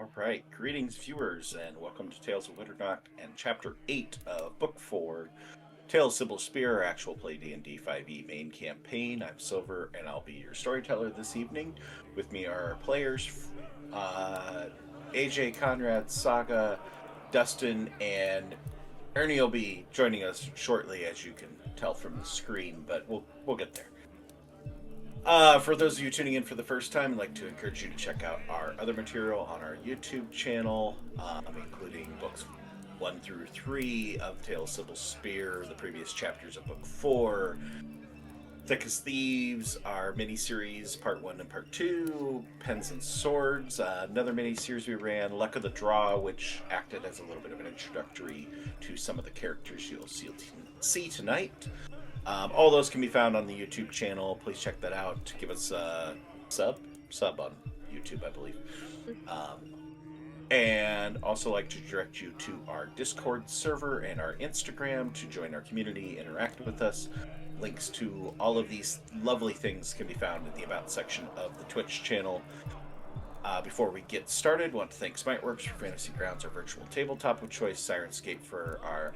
All right, greetings, viewers, and welcome to Tales of Winternock and Chapter 8 of Book 4, Tales of Cybil Spear, actual play D&D 5e main campaign. I'm Silver, and I'll be your storyteller this evening. With me are our players, AJ, Conrad, Saga, Dustin, and Ernie will be joining us shortly, as you can tell from the screen, but we'll get there. For those of you tuning in for the first time, I'd like to encourage you to check out our other material on our YouTube channel, including books 1 through 3 of Tales of Cybil Spear, the previous chapters of Book 4, Thick as Thieves, our miniseries Part 1 and Part 2, Pens and Swords, another miniseries we ran, Luck of the Draw, which acted as a little bit of an introductory to some of the characters you'll see tonight. All those can be found on the YouTube channel. Please check that out. Give us a sub on YouTube, I believe. And also like to direct you to our Discord server and our Instagram to join our community, interact with us. Links to all of these lovely things can be found in the About section of the Twitch channel. Before we get started, I want to thank Smiteworks for Fantasy Grounds, our virtual tabletop of choice, Sirenscape for our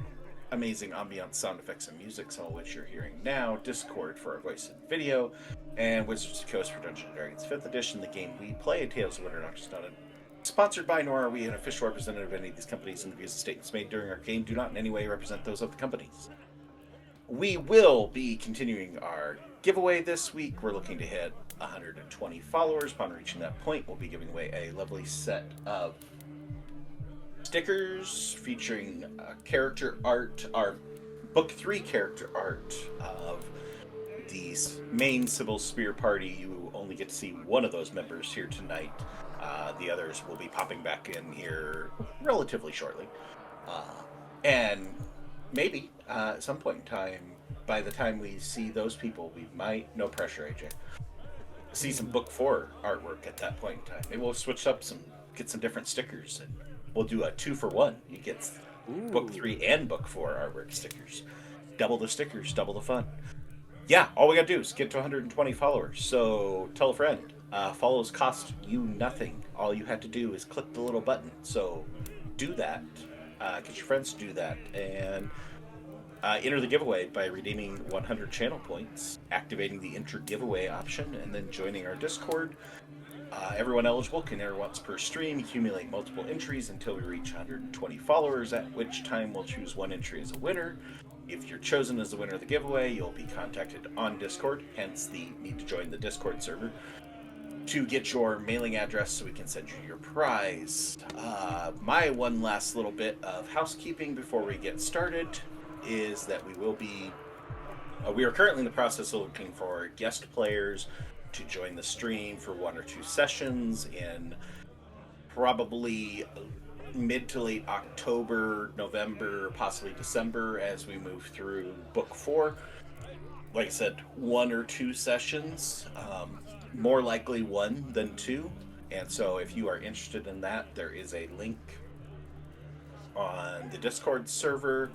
amazing ambiance sound effects and music, some of which you're hearing now, Discord for our voice and video, and Wizards of the Coast for Dungeons & Dragons 5th edition, the game we play, Tales of Winternock, just not sponsored by, nor are we an official representative of any of these companies, and the views and statements made during our game do not in any way represent those of the companies. We will be continuing our giveaway this week. We're looking to hit 120 followers. Upon reaching that point, we'll be giving away a lovely set of stickers featuring character art, our Book 3 character art of the main Cybil Spear party. You only get to see one of those members here tonight. The others will be popping back in here relatively shortly. And maybe at some point in time, by the time we see those people, we might, no pressure, AJ, see some Book 4 artwork at that point in time. Maybe we'll switch up get some different stickers, and we'll do a 2-for-1. You get Book 3 and Book 4 artwork stickers. Double the stickers, double the fun. Yeah, all we gotta do is get to 120 followers. So tell a friend. Follows cost you nothing. All you have to do is click the little button. So do that. Get your friends to do that. And enter the giveaway by redeeming 100 channel points, activating the enter giveaway option, and then joining our Discord. Everyone eligible can enter once per stream, accumulate multiple entries until we reach 120 followers, at which time we'll choose one entry as a winner. If you're chosen as the winner of the giveaway, you'll be contacted on Discord, hence the need to join the Discord server, to get your mailing address so we can send you your prize. My one last little bit of housekeeping before we get started is that we are currently in the process of looking for guest players to join the stream for 1 or 2 sessions in probably mid to late October, November, possibly December as we move through Book 4. Like I said, 1 or 2 sessions, more likely 1 than 2. And so if you are interested in that, there is a link on the Discord server.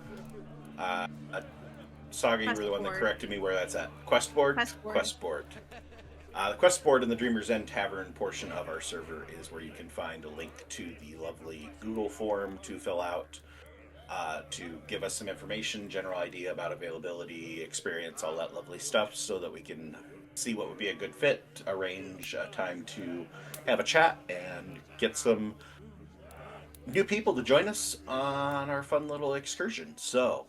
Saga, you were the one that corrected me where that's at. Quest board. The quest board in the Dreamer's End Tavern portion of our server is where you can find a link to the lovely Google form to fill out, to give us some information, general idea about availability, experience, all that lovely stuff, so that we can see what would be a good fit, arrange a time to have a chat, and get some new people to join us on our fun little excursion. So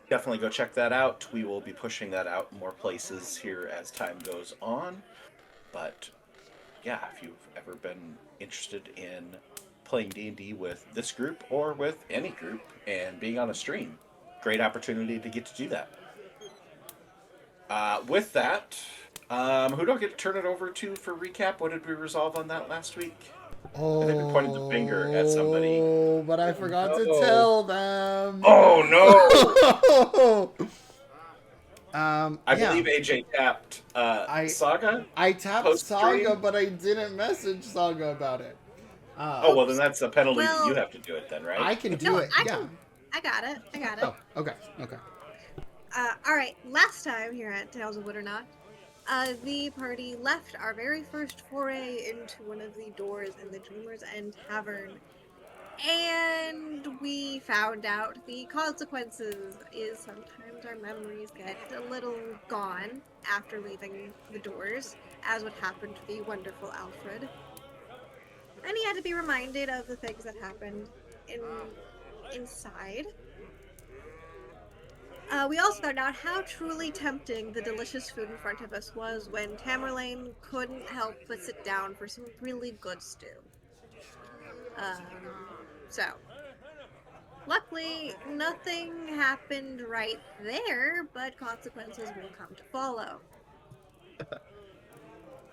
definitely go check that out. We will be pushing that out in more places here as time goes on. But yeah, if you've ever been interested in playing D&D with this group or with any group and being on a stream, great opportunity to get to do that. With that, who do I get to turn it over to for recap? What did we resolve on that last week? I think we pointed the finger at somebody. Oh, but I forgot to tell them. Oh, no! I Yeah. believe AJ tapped Saga? I tapped Post-stream? Saga, but I didn't message Saga about it. Well, then that's a penalty that you have to do it then, right? I can do it, yeah. I got it. Oh, okay. All right, last time here at Tales of Winternock, the party left our very first foray into one of the doors in the Dreamer's End Tavern, and we found out the consequences is sometimes our memories get a little gone after leaving the doors, as would happen to the wonderful Alfred. And he had to be reminded of the things that happened inside. We also found out how truly tempting the delicious food in front of us was when Tamerlane couldn't help but sit down for some really good stew. So, luckily, nothing happened right there, but consequences will come to follow.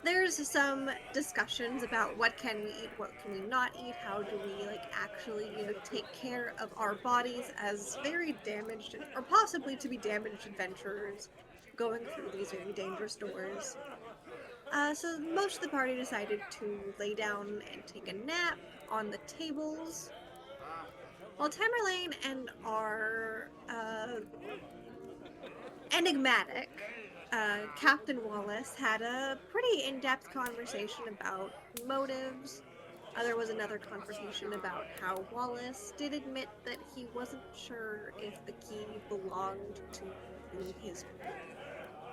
There's some discussions about what can we eat, what can we not eat, how do we actually take care of our bodies as very damaged or possibly to be damaged adventurers going through these very dangerous doors. So most of the party decided to lay down and take a nap on the tables, while Tamerlane and our enigmatic Captain Wallace had a pretty in-depth conversation about motives. There was another conversation about how Wallace did admit that he wasn't sure if the key belonged to his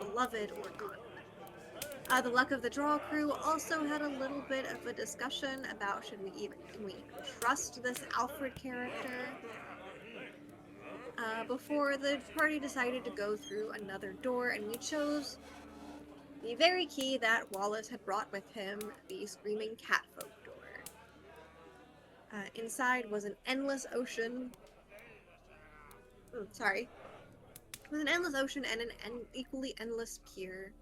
beloved or not. The Luck of the Draw crew also had a little bit of a discussion about can we even trust this Alfred character. Before the party decided to go through another door, and we chose the very key that Wallace had brought with him, the Screaming Catfolk door. Inside was an endless ocean. Sorry. It was an endless ocean and an equally endless pier.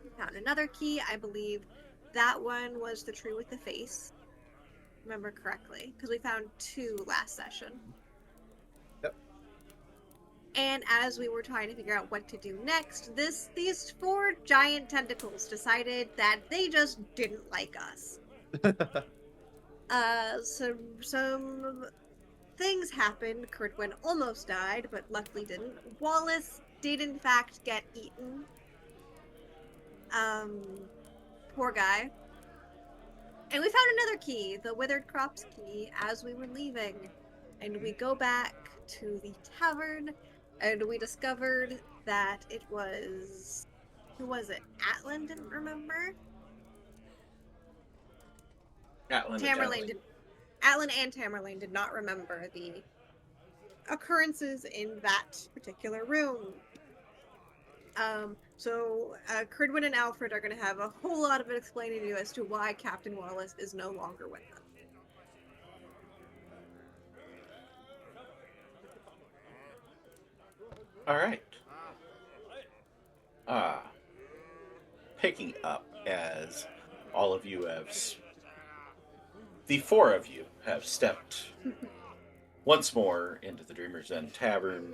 We found another key, I believe. That one was the tree with the face. Remember correctly, because we found 2 last session. Yep. And as we were trying to figure out what to do next, these 4 giant tentacles decided that they just didn't like us. Some things happened. Curdwin almost died, but luckily didn't. Wallace did in fact get eaten. Poor guy. And we found another key, the Withered Crops key, as we were leaving. And we go back to the tavern, and we discovered that it was... Who was it? Atlan didn't remember? Tamerlane did. Atlan and Tamerlane did not remember the occurrences in that particular room. So Curdwin and Alfred are going to have a whole lot of it explaining to you as to why Captain Wallace is no longer with them. All right. Picking up as all of you have, the 4 of you have stepped once more into the Dreamer's End Tavern,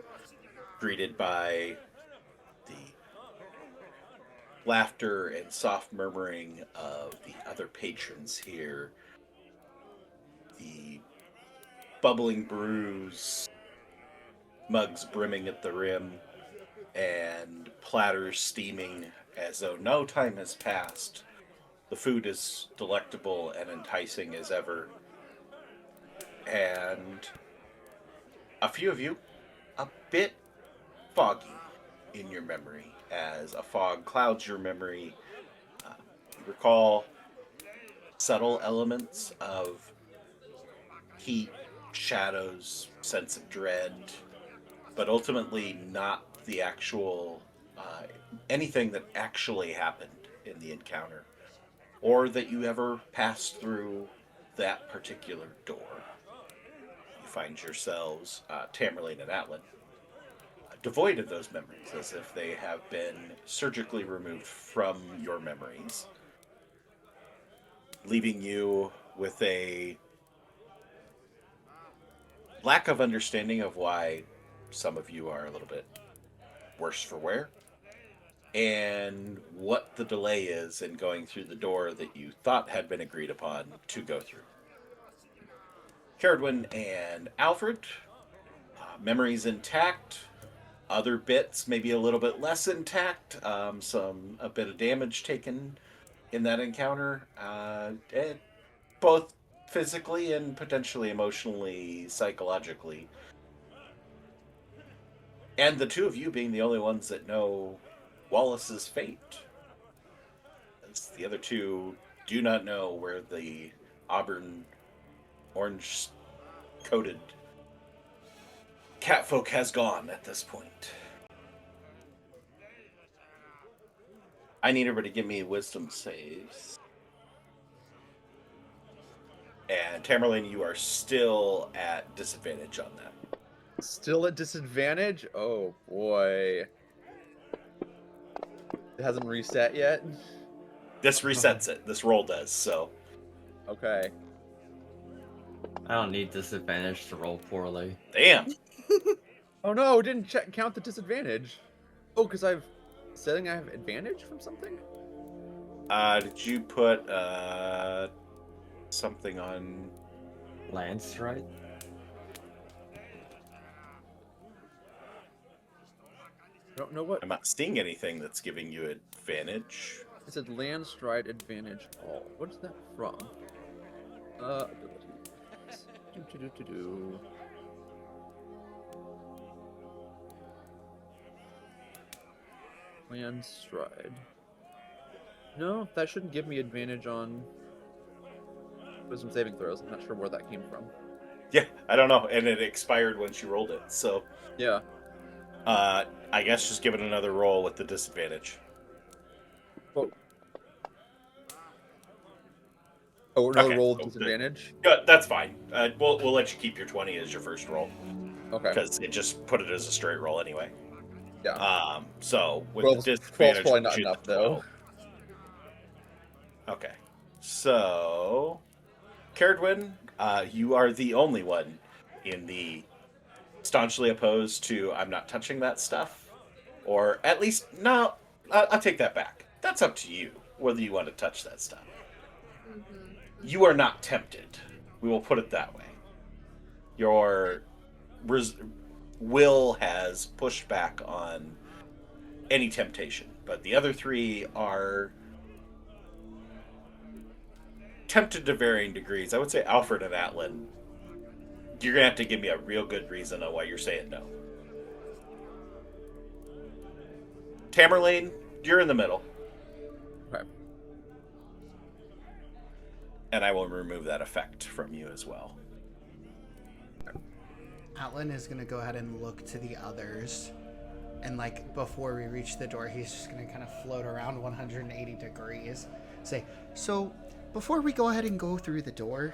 greeted by the laughter and soft murmuring of the other patrons here, the bubbling brews, mugs brimming at the rim, and platters steaming as though no time has passed. The food is delectable and enticing as ever. And a few of you, a bit foggy in your memory, as a fog clouds your memory. You recall subtle elements of heat, shadows, sense of dread, but ultimately not the actual anything that actually happened in the encounter, or that you ever passed through that particular door. You find yourselves, Tamerlane and Atlan, devoid of those memories, as if they have been surgically removed from your memories, leaving you with a lack of understanding of why some of you are a little bit worse for wear, and what the delay is in going through the door that you thought had been agreed upon to go through. Cardwin and Alfred, memories intact, other bits maybe a little bit less intact. A bit of damage taken in that encounter, both physically and potentially emotionally, psychologically. And the two of you being the only ones that know Wallace's fate. As the other two do not know where the auburn orange coated catfolk has gone at this point. I need everybody to give me wisdom saves. And Tamerlane, you are still at disadvantage on that. Still at disadvantage? Oh boy. It hasn't reset yet? This resets it. This roll does, so. Okay. I don't need disadvantage to roll poorly. Damn. Oh no, it didn't count the disadvantage. Oh, because I've setting I have advantage from something? Did you put something on Lance, right? I don't know what. I'm not seeing anything that's giving you advantage. It said land stride advantage all. What is that from? Abilities. Do. Land stride. No, that shouldn't give me advantage on wisdom saving throws. I'm not sure where that came from. Yeah, I don't know, and it expired when she rolled it, so. Yeah. I guess just give it another roll with the disadvantage. Oh, another Okay. roll with disadvantage? Yeah, that's fine. We'll let you keep your 20 as your first roll. Okay. Because it just put it as a straight roll anyway. Yeah. So with 12's the disadvantage, probably not shoot enough, the though. 12. Okay. So, Caradwin, you are the only one in the staunchly opposed to I'm not touching that stuff. Or at least, no, I'll take that back. That's up to you, whether you want to touch that stuff. Mm-hmm. You are not tempted. We will put it that way. Your will has pushed back on any temptation, but the other three are tempted to varying degrees. I would say Alfred and Atlan, you're going to have to give me a real good reason on why you're saying no. Tamerlane, you're in the middle. Okay. And I will remove that effect from you as well. Atlan is going to go ahead and look to the others. And, like, before we reach the door, he's just going to kind of float around 180 degrees. Say, so, before we go ahead and go through the door,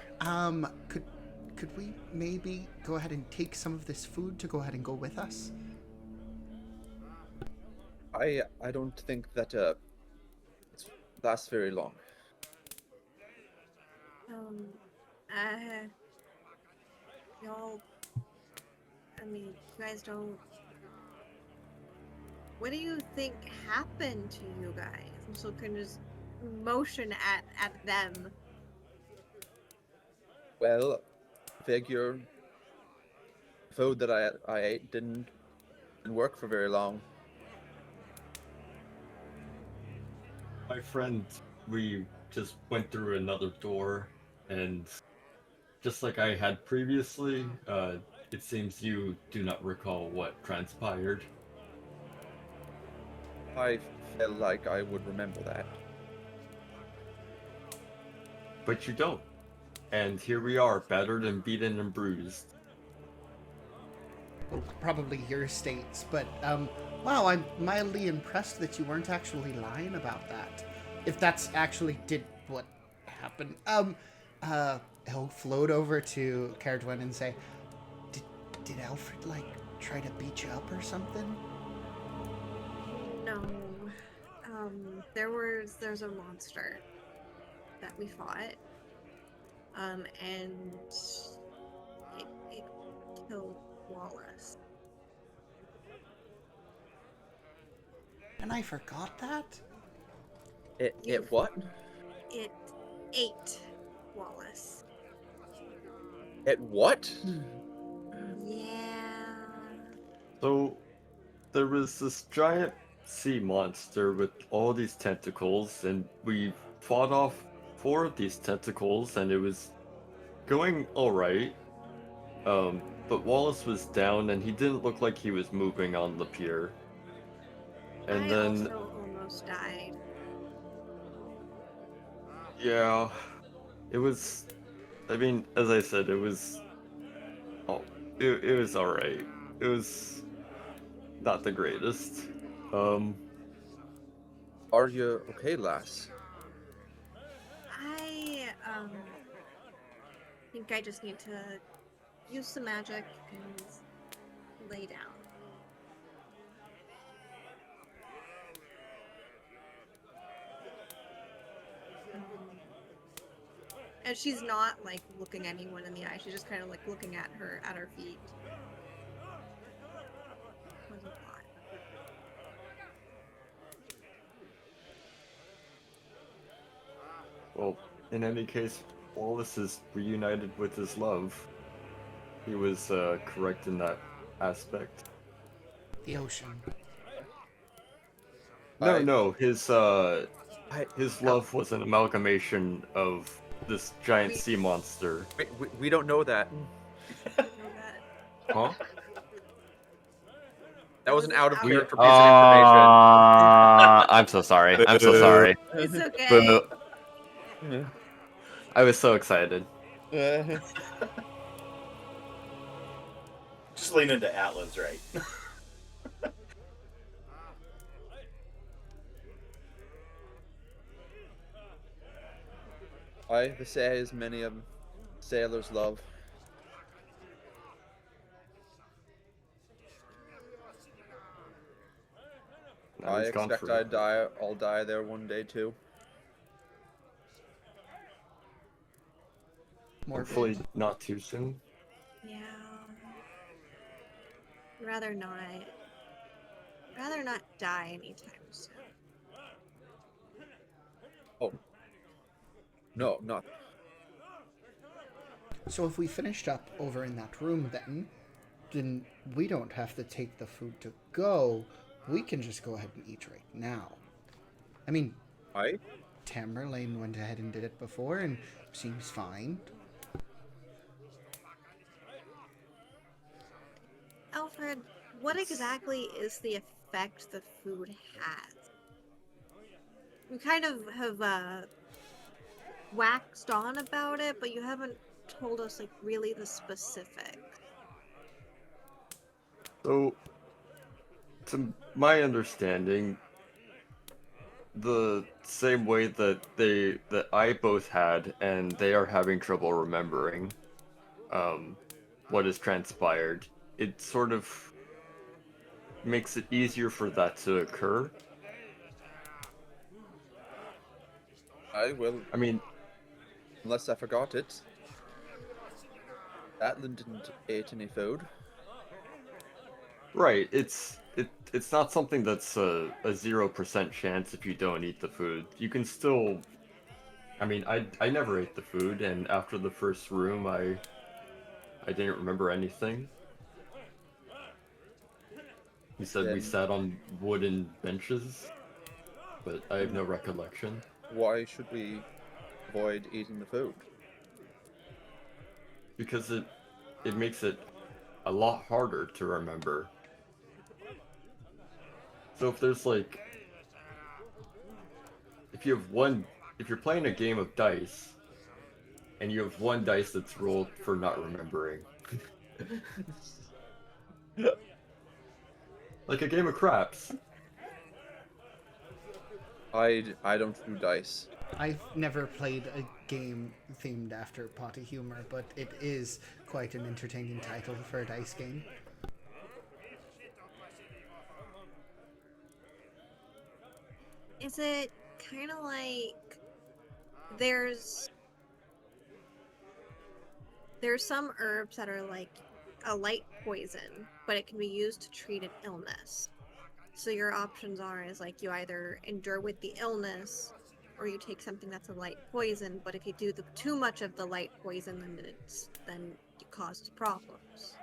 could we maybe go ahead and take some of this food to go ahead and go with us? I don't think that it lasts very long. Y'all, I mean, you guys don't. What do you think happened to you guys? I'm still kind of just motion at them. Well, figure food that I ate didn't work for very long. My friend, we just went through another door, and just like I had previously, it seems you do not recall what transpired. I felt like I would remember that. But you don't. And here we are, battered and beaten and bruised. Well, probably your states, but, wow, I'm mildly impressed that you weren't actually lying about that. If that's actually what happened. He'll float over to Caradwin and say, did Alfred, like, try to beat you up or something? No. There's a monster that we fought. And it killed Wallace. And I forgot that? It what? It ate Wallace. It what? Yeah. So, there was this giant sea monster with all these tentacles, and we fought off 4 of these tentacles, and it was going alright. But Wallace was down, and he didn't look like he was moving on the pier. And I then, also almost died. yeah, it was. I mean, as I said, it was. Oh, it was alright. It was not the greatest. Um, Are you okay, lass? I think I just need to use some magic and lay down. And she's not like looking anyone in the eye. She's just kind of like looking at her feet. Was a lot. well, in any case, Wallace is reunited with his love. He was correct in that aspect. The ocean. No, I- no, his I, love was an amalgamation of this giant We- sea monster. we don't know that. Know that. Huh? That was an out of We- character piece of information. I'm so sorry. I'm so sorry. It's okay. Boo. I was so excited. Just lean into Atlas, right? The say as many of sailors love. Now I he's gone expect forever. I'll die there one day too. Hopefully not too soon. Yeah. Rather not. Rather not die anytime soon. Oh. No, not. So if we finished up over in that room, then we don't have to take the food to go. We can just go ahead and eat right now. I mean, I? Tamerlane went ahead and did it before and seems fine. Alfred, what exactly is the effect the food has? We kind of have waxed on about it, but you haven't told us like really the specifics. So, to my understanding, the same way that I both had, and they are having trouble remembering, what has transpired. It sort of makes it easier for that to occur. I will, I mean, unless I forgot it. Atlan didn't eat any food. right? It's not something that's a 0% chance if you don't eat the food. You can still. I mean, I never ate the food, and after the first room, I didn't remember anything. He said we Then- sat on wooden benches, but I have no recollection. Why should we avoid eating the food? Because it makes it a lot harder to remember. So if there's like, if you're playing a game of dice, and you have one dice that's rolled for not remembering. Like a game of craps. I don't do dice. I've never played a game themed after potty humor, but it is quite an entertaining title for a dice game. Is it kind of like there's some herbs that are like a light poison, but it can be used to treat an illness. So your options is like you either endure with the illness or you take something that's a light poison, but if you do too much of the light poison then it causes problems.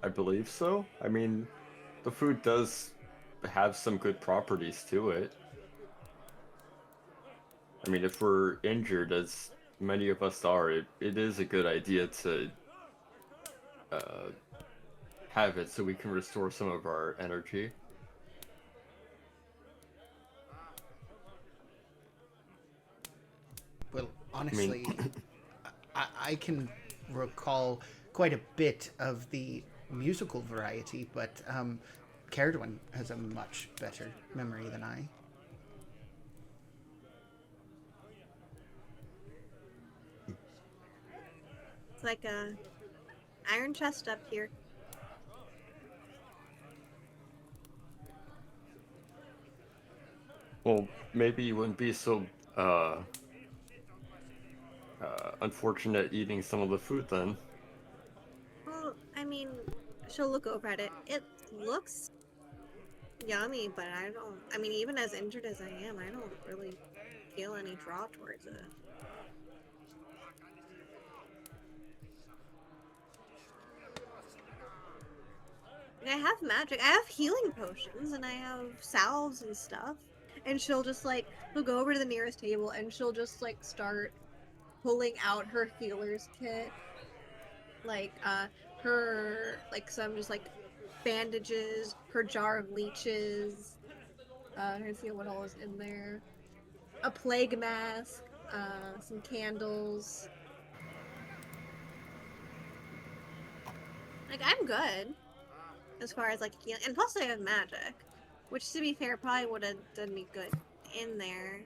I believe so. I mean, the food does have some good properties to it. I mean, if we're injured, as many of us are, it is a good idea to uh, have it so we can restore some of our energy. Well, I mean, honestly, I can recall quite a bit of the musical variety, but Caradwin has a much better memory than I. It's like a iron chest up here. well, maybe you wouldn't be so uh, unfortunate eating some of the food then. Well, I mean, she'll look over at it. It looks yummy, but I don't. I mean, even as injured as I am, I don't really feel any draw towards it. I have magic. I have healing potions, and I have salves and stuff. And she'll just like, she'll go over to the nearest table, and she'll just like start pulling out her healer's kit, like her like some just like bandages, her jar of leeches. Let's see what all is in there. A plague mask, some candles. Like I'm good as far as like healing, and plus I have magic, which to be fair probably would have done me good in there.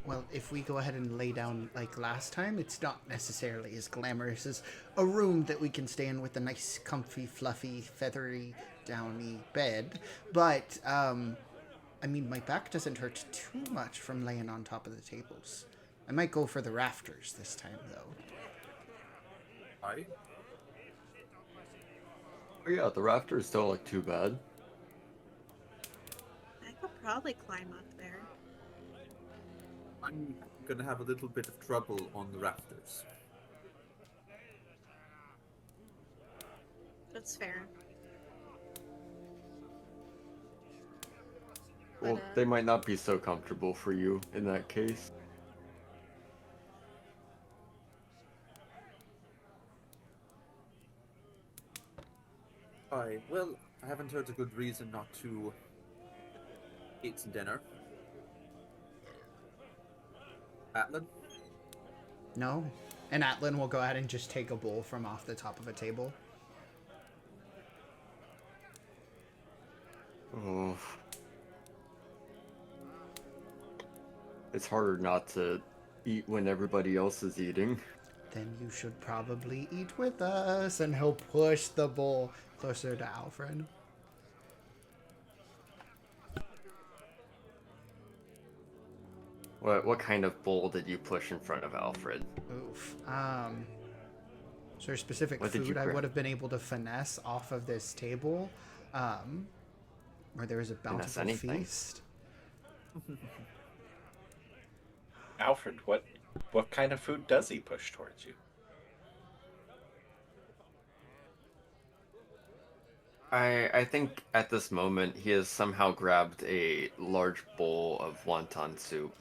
Well, if we go ahead and lay down like last time, it's not necessarily as glamorous as a room that we can stay in with a nice, comfy, fluffy, feathery, downy bed. But, I mean, my back doesn't hurt too much from laying on top of the tables. I might go for the rafters this time, though. I Oh yeah, the rafters don't look too bad. I could probably climb up there. I'm gonna have a little bit of trouble on the rafters. That's fair. Well, But, they might not be so comfortable for you in that case. Well, I haven't heard a good reason not to eat some dinner. Atlan? No? And Atlan will go ahead and just take a bowl from off the top of a table. Oh. It's harder not to eat when everybody else is eating. Then you should probably eat with us. And he'll push the bowl closer to Alfred. What kind of bowl did you push in front of Alfred? Oof. Is there a specific What did you food I grab? would have been able to finesse off of this table? Where there was a Finesse bountiful anything. feast? Alfred, what kind of food does he push towards you? I think at this moment he has somehow grabbed a large bowl of wonton soup.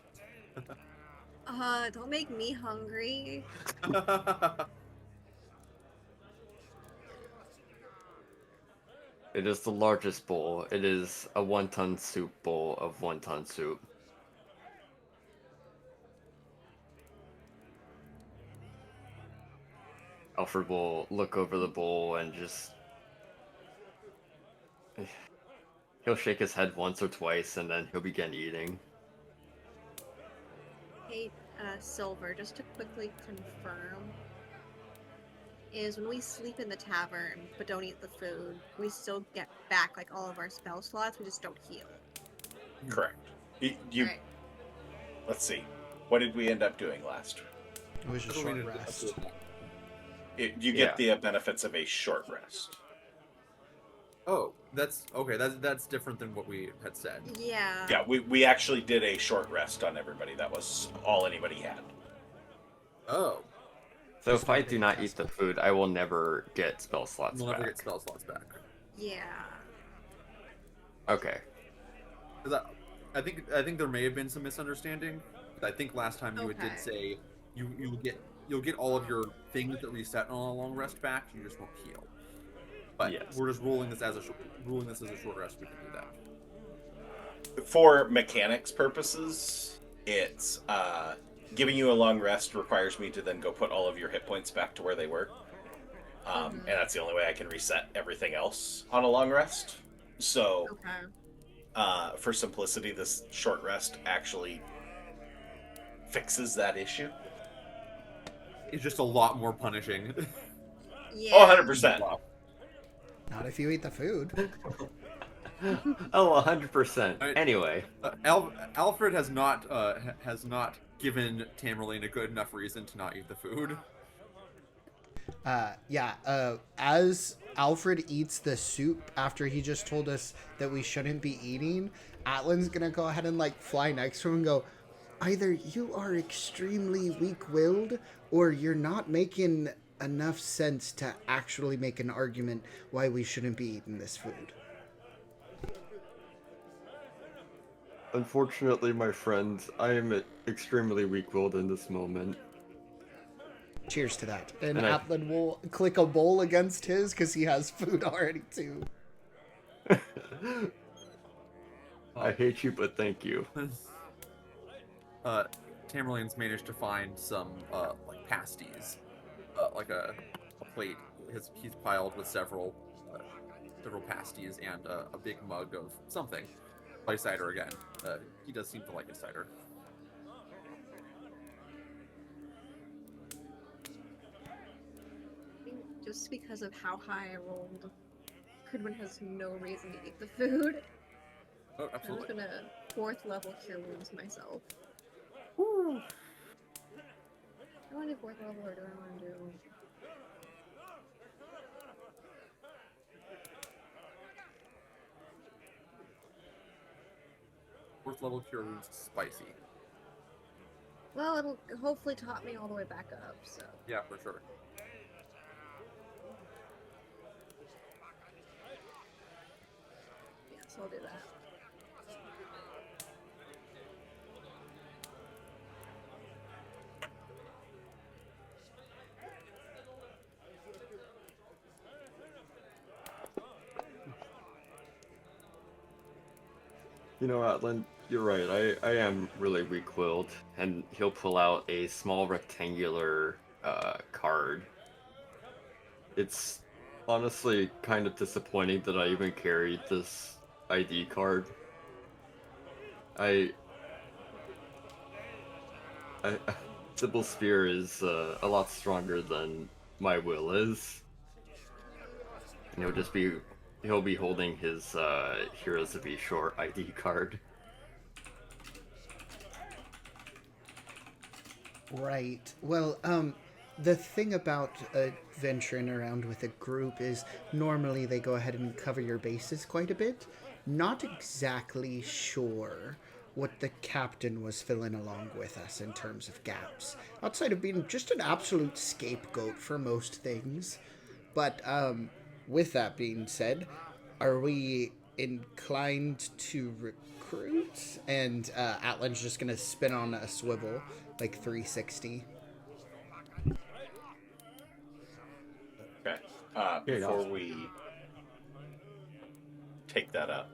don't make me hungry. It is the largest bowl. It is a wonton soup bowl of wonton soup. Alfred will look over the bowl and just... He'll shake his head once or twice and then he'll begin eating. Hey, Silver, just to quickly confirm, is when we sleep in the tavern but don't eat the food, we still get back like all of our spell slots. We just don't heal. Correct. You Alright. Let's see. What did we end up doing last? It was a short rest. You get the benefits of a short rest. Oh, that's okay. That's different than what we had said. Yeah. Yeah, we actually did a short rest on everybody. That was all anybody had. Oh, So Just if I wanted do to not test eat the it. food, I will never get spell slots you'll back. never get spell slots back. Yeah. Okay. 'Cause I think there may have been some misunderstanding. I think last time you Okay. did say you'll get all of your things that reset on a long rest back. You just won't heal. But Yes. we're just ruling this as a short rest. We can do that. For mechanics purposes, it's giving you a long rest requires me to then go put all of your hit points back to where they were. And that's the only way I can reset everything else on a long rest. So, Okay. for simplicity, this short rest actually fixes that issue. It's just a lot more punishing. Yeah. Oh, 100%. Not if you eat the food. Oh, 100%. Right. Anyway, Alfred has not given Tamerlane a good enough reason to not eat the food. As Alfred eats the soup after he just told us that we shouldn't be eating, Atlan's gonna go ahead and like fly next to him and go, either you are extremely weak-willed or you're not making enough sense to actually make an argument why we shouldn't be eating this food. unfortunately, my friends, I am extremely weak-willed in this moment. Cheers to that. And And I- Atlan will click a bowl against his because he has food already too. I hate you, but thank you. Tamerlane's managed to find some like pasties, like a plate. He's piled with several pasties and a big mug of something. By cider again. He does seem to like his cider. I think just because of how high I rolled, Goodwin has no reason to eat the food. Oh, I'm just absolutely. gonna 4th level cure wounds myself. Woo. Do I want to do 4th level or do I want to do... Fourth level cure wounds spicy. Well, it'll hopefully top me all the way back up, so... Yeah, for sure. Yeah, so I'll do that. You know, Atlan, you're right. I am really weak-willed, and he'll pull out a small rectangular card. It's honestly kind of disappointing that I even carried this ID card. I Cybil Spear is a lot stronger than my will is, and he'll be holding his Heroes of Short ID card. Right. Well, the thing about venturing around with a group is normally they go ahead and cover your bases quite a bit. Not exactly sure what the captain was filling along with us in terms of gaps, outside of being just an absolute scapegoat for most things. But with that being said, are we inclined to recruit? And Atlan's just gonna spin on a swivel, like 360. Okay. Yeah, Before yeah. we take that up,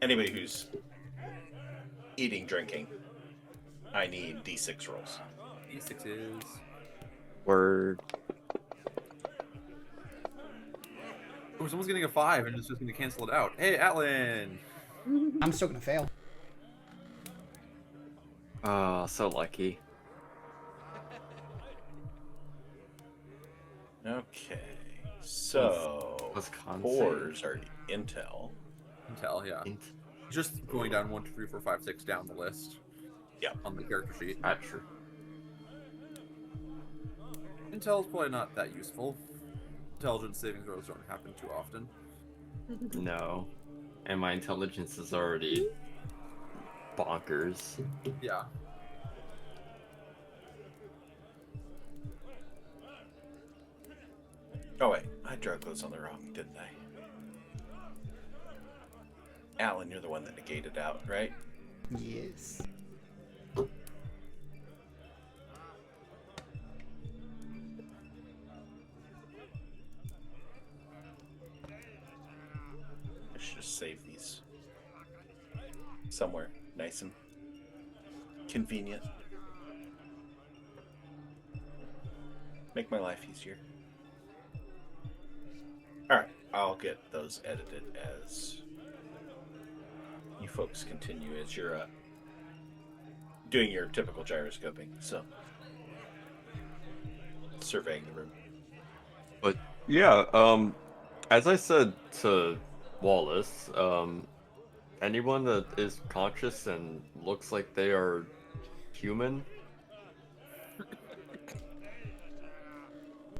anybody who's eating, drinking, I need D6 rolls. D6 is. Word. Oh, someone's getting a 5 and it's just going to cancel it out. Hey, Atlan! I'm still gonna fail. Oh, so lucky. Okay. So, What's con fours are intel. Intel, yeah. Just going down 1, 2, 3, 4, 5, 6 down the list. Yeah. On the character sheet. That's true. Intel's probably not that useful. Intelligence saving throws don't happen too often. No. And my intelligence is already bonkers. Yeah. Oh wait, I drug those on the wrong, didn't I? Alan, you're the one that negated out, right? Yes. I should just save these somewhere nice and convenient. Make my life easier. Alright, I'll get those edited as you folks continue as you're doing your typical gyroscoping, so surveying the room. But yeah, as I said to Wallace, anyone that is conscious and looks like they are human,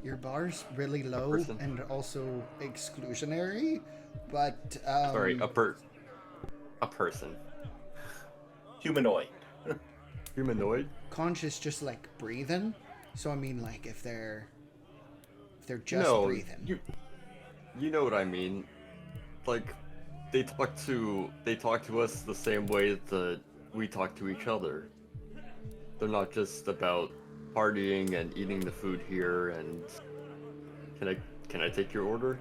Your bar's really low person. and also exclusionary, but sorry, a person, Humanoid. humanoid. conscious, just like breathing. So I mean, like if they're just No, breathing. you know what I mean. Like they talk to us the same way that we talk to each other. They're not just about partying and eating the food here and can I take your order?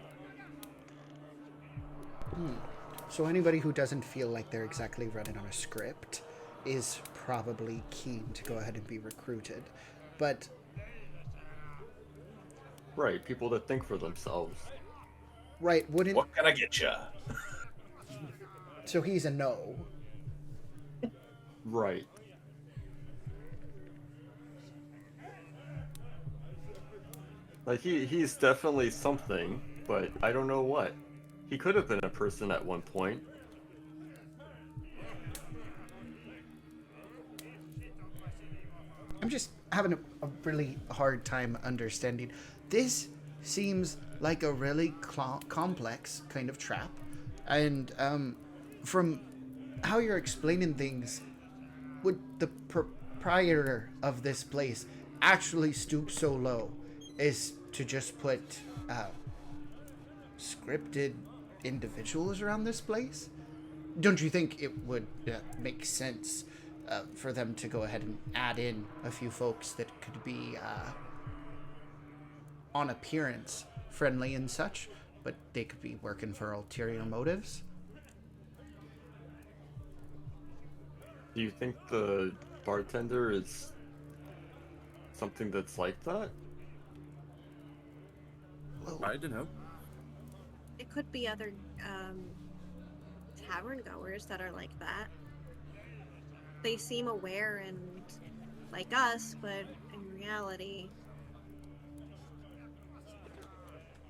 So anybody who doesn't feel like they're exactly running on a script is probably keen to go ahead and be recruited. But Right, people that think for themselves. right, wouldn't What can I get you? so he's a no. Right. Like he's definitely something, but I don't know what. He could have been a person at one point. I'm just having a really hard time understanding. This seems like a really complex kind of trap, and from how you're explaining things, would the proprietor of this place actually stoop so low as to just put scripted individuals around this place? Don't you think it would make sense for them to go ahead and add in a few folks that could be on appearance friendly and such, but they could be working for ulterior motives? Do you think the bartender is something that's like that? Well, I don't know. It could be other tavern goers that are like that. They seem aware and like us, but in reality,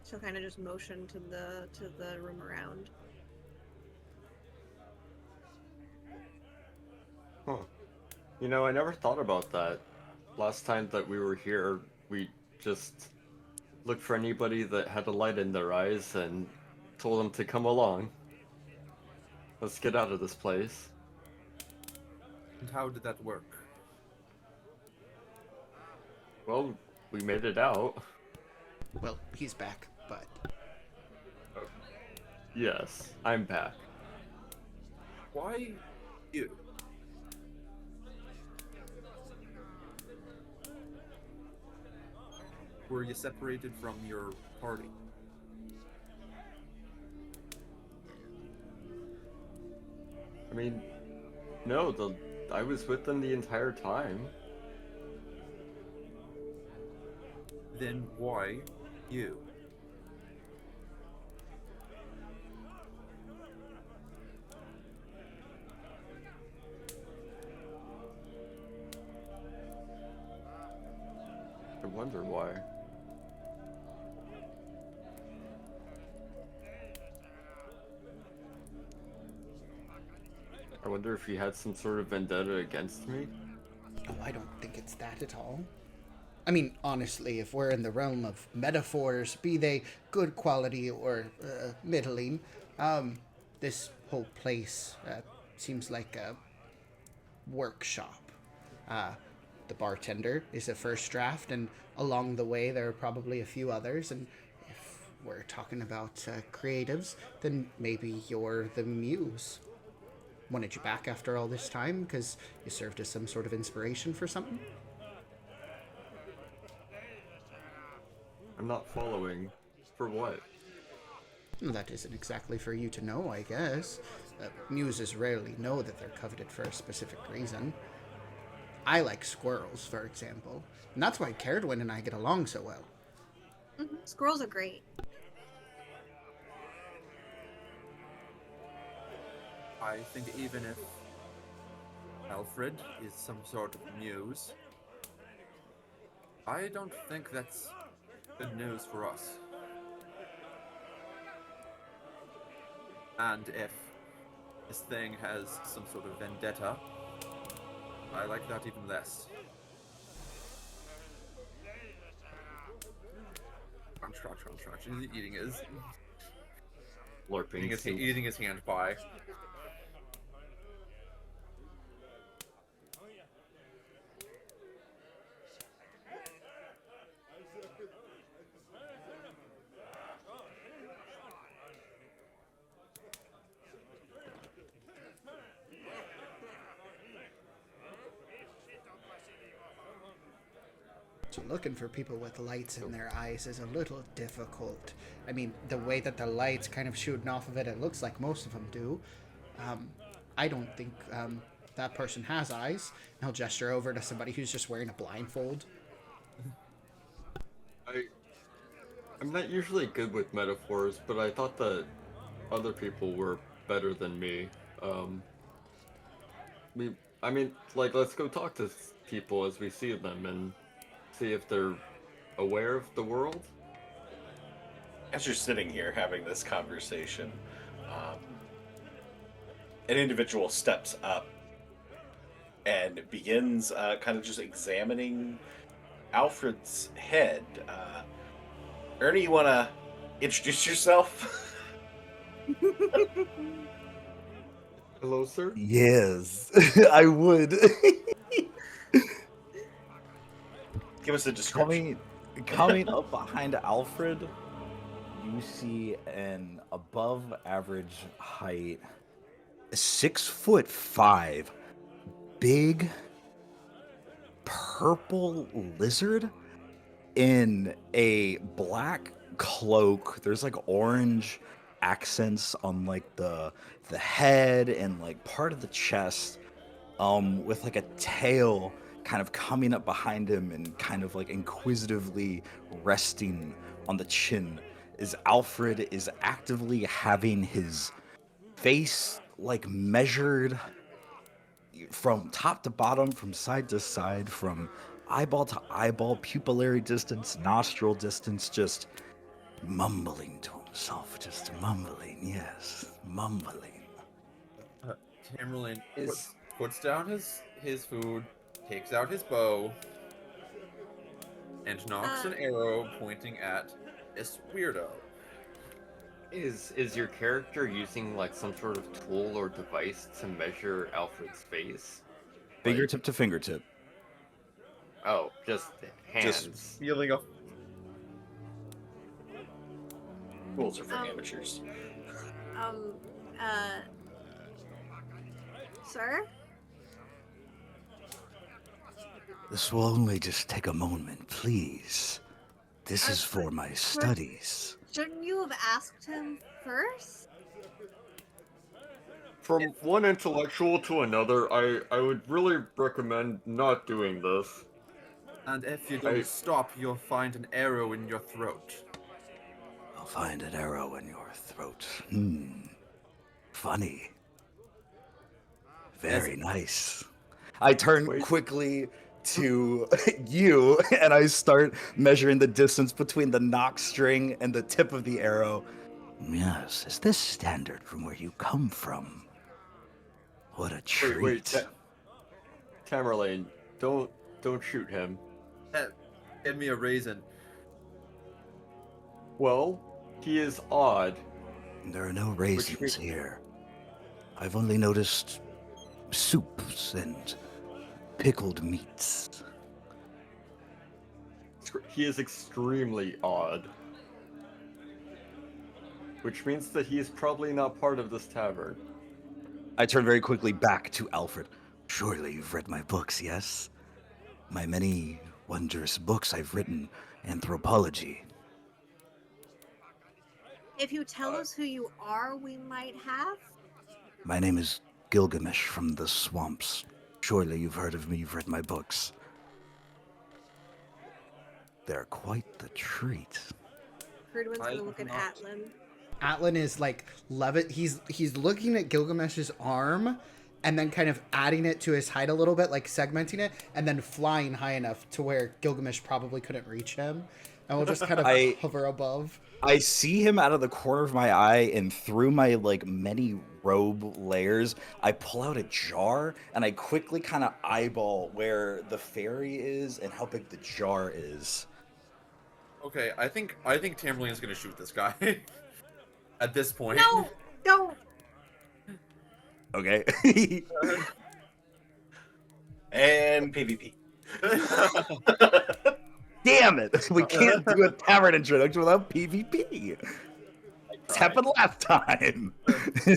she'll kind of just motion to the room around. Huh. You know, I never thought about that. Last time that we were here, we just looked for anybody that had a light in their eyes and told them to come along. Let's get out of this place. And how did that work? Well, we made it out. well, he's back, but Yes, I'm back. Why you? Were you separated from your party? I mean, no, I was with them the entire time. Then why you? I wonder why. I wonder if he had some sort of vendetta against me. oh, I don't think it's that at all. I mean, honestly, if we're in the realm of metaphors, be they good quality or middling, this whole place seems like a workshop. The bartender is a first draft, and along the way there are probably a few others, and if we're talking about creatives, then maybe you're the muse. Wanted you back after all this time because you served as some sort of inspiration for something? I'm not following. For what? Well, that isn't exactly for you to know, I guess. Muses rarely know that they're coveted for a specific reason. I like squirrels, for example, and that's why Caradwin and I get along so well. Squirrels are great. I think even if Alfred is some sort of muse, I don't think that's good news for us. And if this thing has some sort of vendetta, I like that even less. Crunch. He's eating his Lorping. eating his hand pie. So looking for people with lights in their eyes is a little difficult. I mean, the way that the light's kind of shooting off of it, it looks like most of them do. I don't think that person has eyes. And he'll gesture over to somebody who's just wearing a blindfold. I'm not usually good with metaphors, but I thought that other people were better than me. I mean, like, let's go talk to people as we see them and see if they're aware of the world. As you're sitting here having this conversation, an individual steps up and begins kind of just examining Alfred's head. Ernie, you want to introduce yourself? Hello, sir. Yes, I would. Give us a description. Coming up behind Alfred, you see an above average height, 6'5", big purple lizard in a black cloak. There's like orange accents on like the head and like part of the chest, with like a tail kind of coming up behind him and kind of like inquisitively resting on the chin, is Alfred is actively having his face like measured from top to bottom, from side to side, from eyeball to eyeball, pupillary distance, nostril distance, just mumbling to himself, just mumbling, yes, mumbling. Tamerlane puts down his food, takes out his bow, and knocks an arrow pointing at this weirdo. Is your character using like some sort of tool or device to measure Alfred's face? Fingertip to fingertip. Oh, just hands. Just Feeling a Rules are for amateurs. Sir? This will only just take a moment, please. This is for my studies. Shouldn't you have asked him first? From one intellectual to another, I would really recommend not doing this. And if you don't stop, you'll find an arrow in your throat. I'll find an arrow in your throat. Funny. Very nice. I turn quickly to you, and I start measuring the distance between the knock string and the tip of the arrow. Yes, is this standard from where you come from? What a treat. Wait, Tamerlane, don't shoot him. Give me a raisin. Well, he is odd. There are no raisins here. I've only noticed soups and pickled meats. He is extremely odd. which means that he is probably not part of this tavern. I turn very quickly back to Alfred. Surely you've read my books, yes? My many wondrous books I've written, anthropology. If you tell us who you are, we might have. My name is Gilgamesh from the swamps. Surely you've heard of me, you've read my books. They're quite the treat. Herdwin's I gonna look at not. Atlan. Atlan is like he's looking at Gilgamesh's arm and then kind of adding it to his height a little bit, like segmenting it, and then flying high enough to where Gilgamesh probably couldn't reach him. And we'll just kind of hover above. I see him out of the corner of my eye, and through my like many robe layers, I pull out a jar and I quickly kind of eyeball where the fairy is and how big the jar is. Okay, I think Tamerlane is gonna shoot this guy. At this point. No, don't. Okay. And PvP. Damn it! We can't do a tavern introduction without PvP. This happened last time.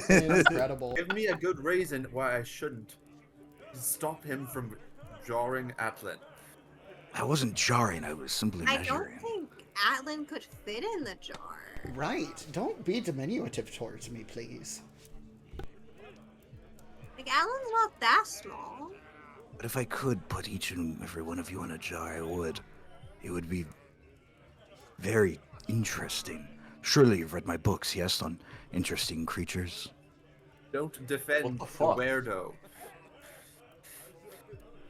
Incredible. Give me a good reason why I shouldn't stop him from jarring Atlan. I wasn't jarring. I was simply I measuring. don't think Atlan could fit in the jar. Right. Don't be diminutive towards me, please. Like, Atlan's not that small. But if I could put each and every one of you in a jar, I would. It would be very interesting. Surely you've read my books, yes, on interesting creatures? Don't defend What the the fuck? weirdo.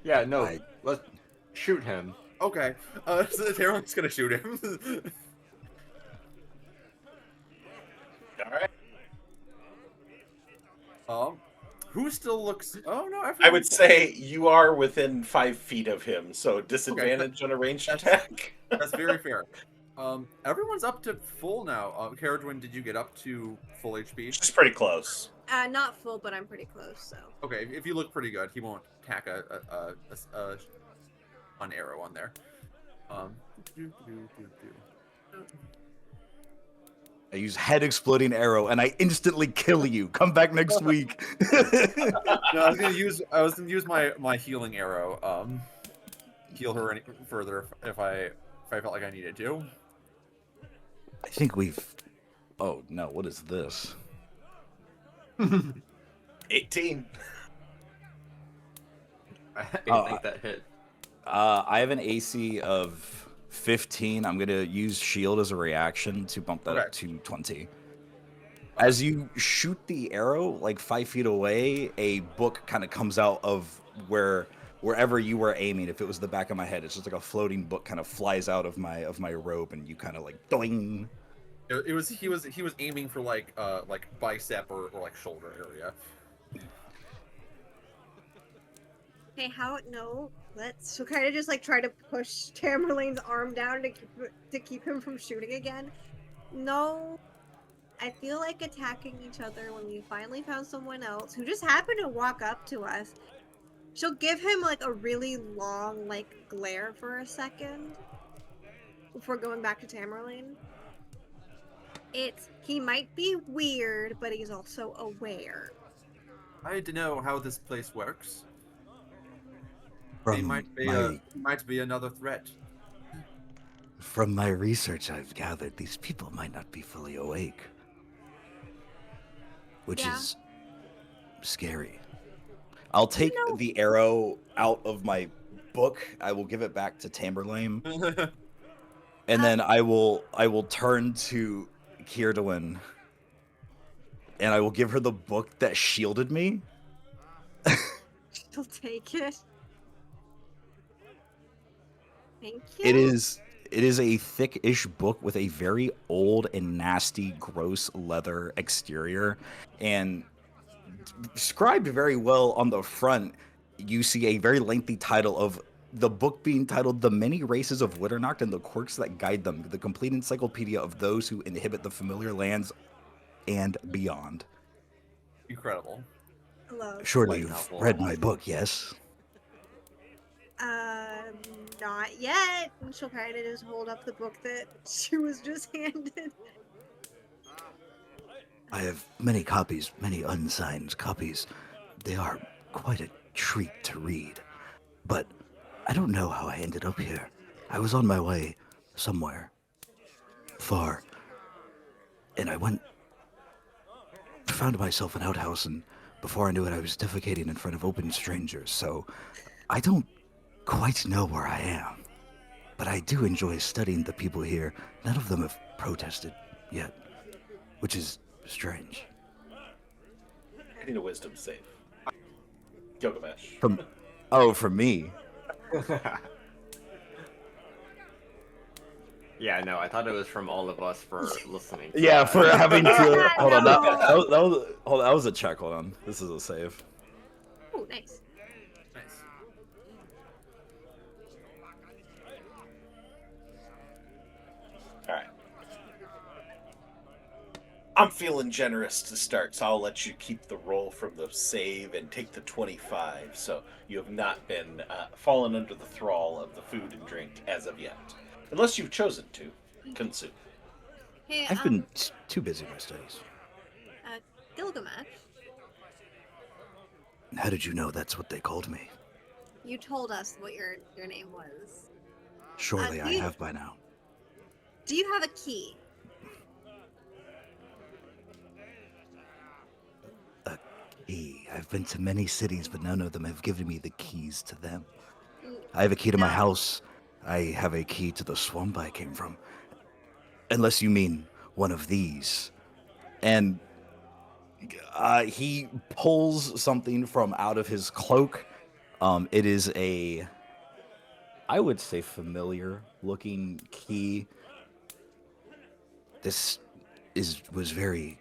Yeah, no, let's shoot him. Okay, so Tamerlane's gonna shoot him. All right. Who still looks? Oh no, I would say you are within 5 feet of him, so disadvantage on a ranged attack. that's very fair. Everyone's up to full now. Caradwin, did you get up to full HP? Just pretty close. Not full, but I'm pretty close, so. Okay, if you look pretty good, he won't tack an arrow on there. I use head exploding arrow and I instantly kill you. Come back next week. No, I was gonna use my healing arrow. Heal her any further if I felt like I needed to. I think we've. Oh no! What is this? 18. I didn't think that hit. I have an AC of 15. I'm gonna use shield as a reaction to bump that up to 20. As you shoot the arrow, like 5 feet away, a book kind of comes out of wherever you were aiming. If it was the back of my head, it's just like a floating book kind of flies out of my robe, and you kind of like doing. He was aiming for like bicep or like shoulder area. Hey, let's kind of just like try to push Tamerlane's arm down to keep him from shooting again. No, I feel like attacking each other when we finally found someone else who just happened to walk up to us. She'll give him like a really long like glare for a second before going back to Tamerlane. He might be weird, but he's also aware. I need to know how this place works. From He might be another threat. From my research, I've gathered these people might not be fully awake, which is scary. I'll take the arrow out of my book. I will give it back to Tamerlane, and then I will turn to Kierdwin, and I will give her the book that shielded me. She'll take it. Thank you. It is a thick-ish book with a very old and nasty, gross leather exterior, and described very well on the front. You see a very lengthy title of the book being titled "The Many Races of Witternacht and the Quirks That Guide Them: The Complete Encyclopedia of Those Who Inhabit the Familiar Lands and Beyond." Incredible. Hello. Surely Like you've novel. read my book, yes? Not yet. And she'll kind of just hold up the book that she was just handed. I have many copies, many unsigned copies. They are quite a treat to read. But I don't know how I ended up here. I was on my way somewhere far, and I found myself an outhouse, and before I knew it, I was defecating in front of open strangers. So I don't quite know where I am. But I do enjoy studying the people here. None of them have protested yet, which is strange. I need a wisdom save. Gilgamesh. From me. Yeah, no, I thought it was from all of us for listening. Yeah, for having to. Hold on, No. that was a check. Hold on, this is a save. Oh, nice. Nice. All right. I'm feeling generous to start, so I'll let you keep the roll from the save and take the 25. So you have not been fallen under the thrall of the food and drink as of yet, unless you've chosen to consume. Hey, I've been too busy with my studies. Gilgamesh, How did you know that's what they called me? you told us what your name was. Surely I you- have by now. Do you have a key? A key. I've been to many cities, but none of them have given me the keys to them. I have a key to my No. house. I have a key to the swamp I came from. Unless you mean one of these. And he pulls something from out of his cloak. It is a, I would say, familiar looking key. This was very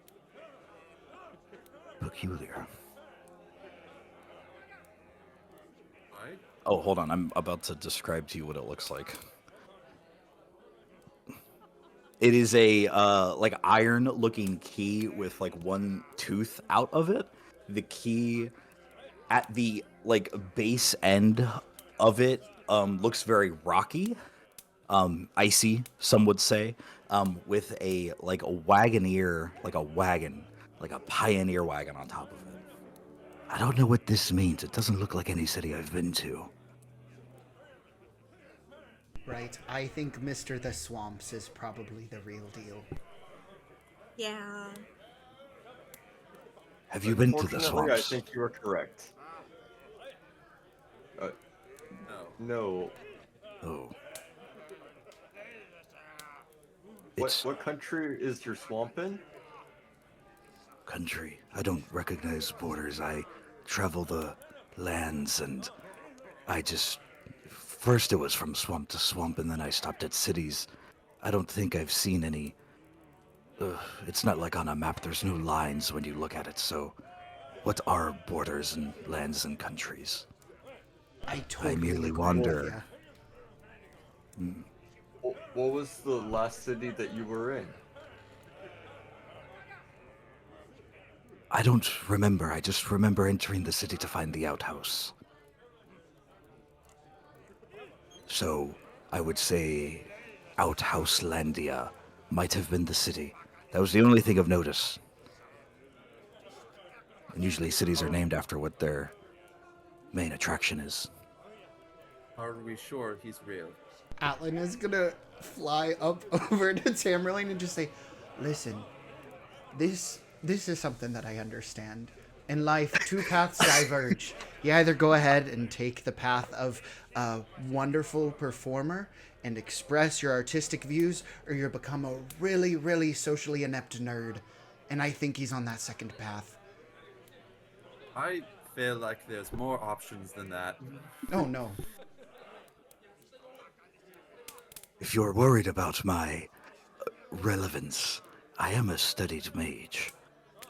peculiar. Right. Oh, hold on. I'm about to describe to you what it looks like. It is a like iron-looking key with like one tooth out of it. The key at the like base end of it looks very rocky, icy, some would say, with a like a wagoneer, like a wagon, like a pioneer wagon on top of it. I don't know what this means. It doesn't look like any city I've been to. Right. I think Mr. The Swamps is probably the real deal. Yeah. Have you been to the Unfortunately, I swamps? think you are correct. No. No. Oh. What It's what country is your swamp in? country. I don't recognize borders. I travel the lands, and I just... First it was from swamp to swamp, and then I stopped at cities. I don't think I've seen any... it's not like on a map. There's no lines when you look at it, so... What are borders and lands and countries? I totally merely agree wander. with ya. What was the last city that you were in? I don't remember. I just remember entering the city to find the outhouse. So, I would say Outhouse Landia might have been the city. That was the only thing of notice. And usually cities are named after what their main attraction is. Are we sure he's real? Atlan is gonna fly up over to Tamerlane and just say, "Listen, this is something that I understand. In life, two paths diverge. You either go ahead and take the path of a wonderful performer and express your artistic views, or you become a really, really socially inept nerd. And I think he's on that second path." I feel like there's more options than that. Oh no. If you're worried about my relevance, I am a studied mage.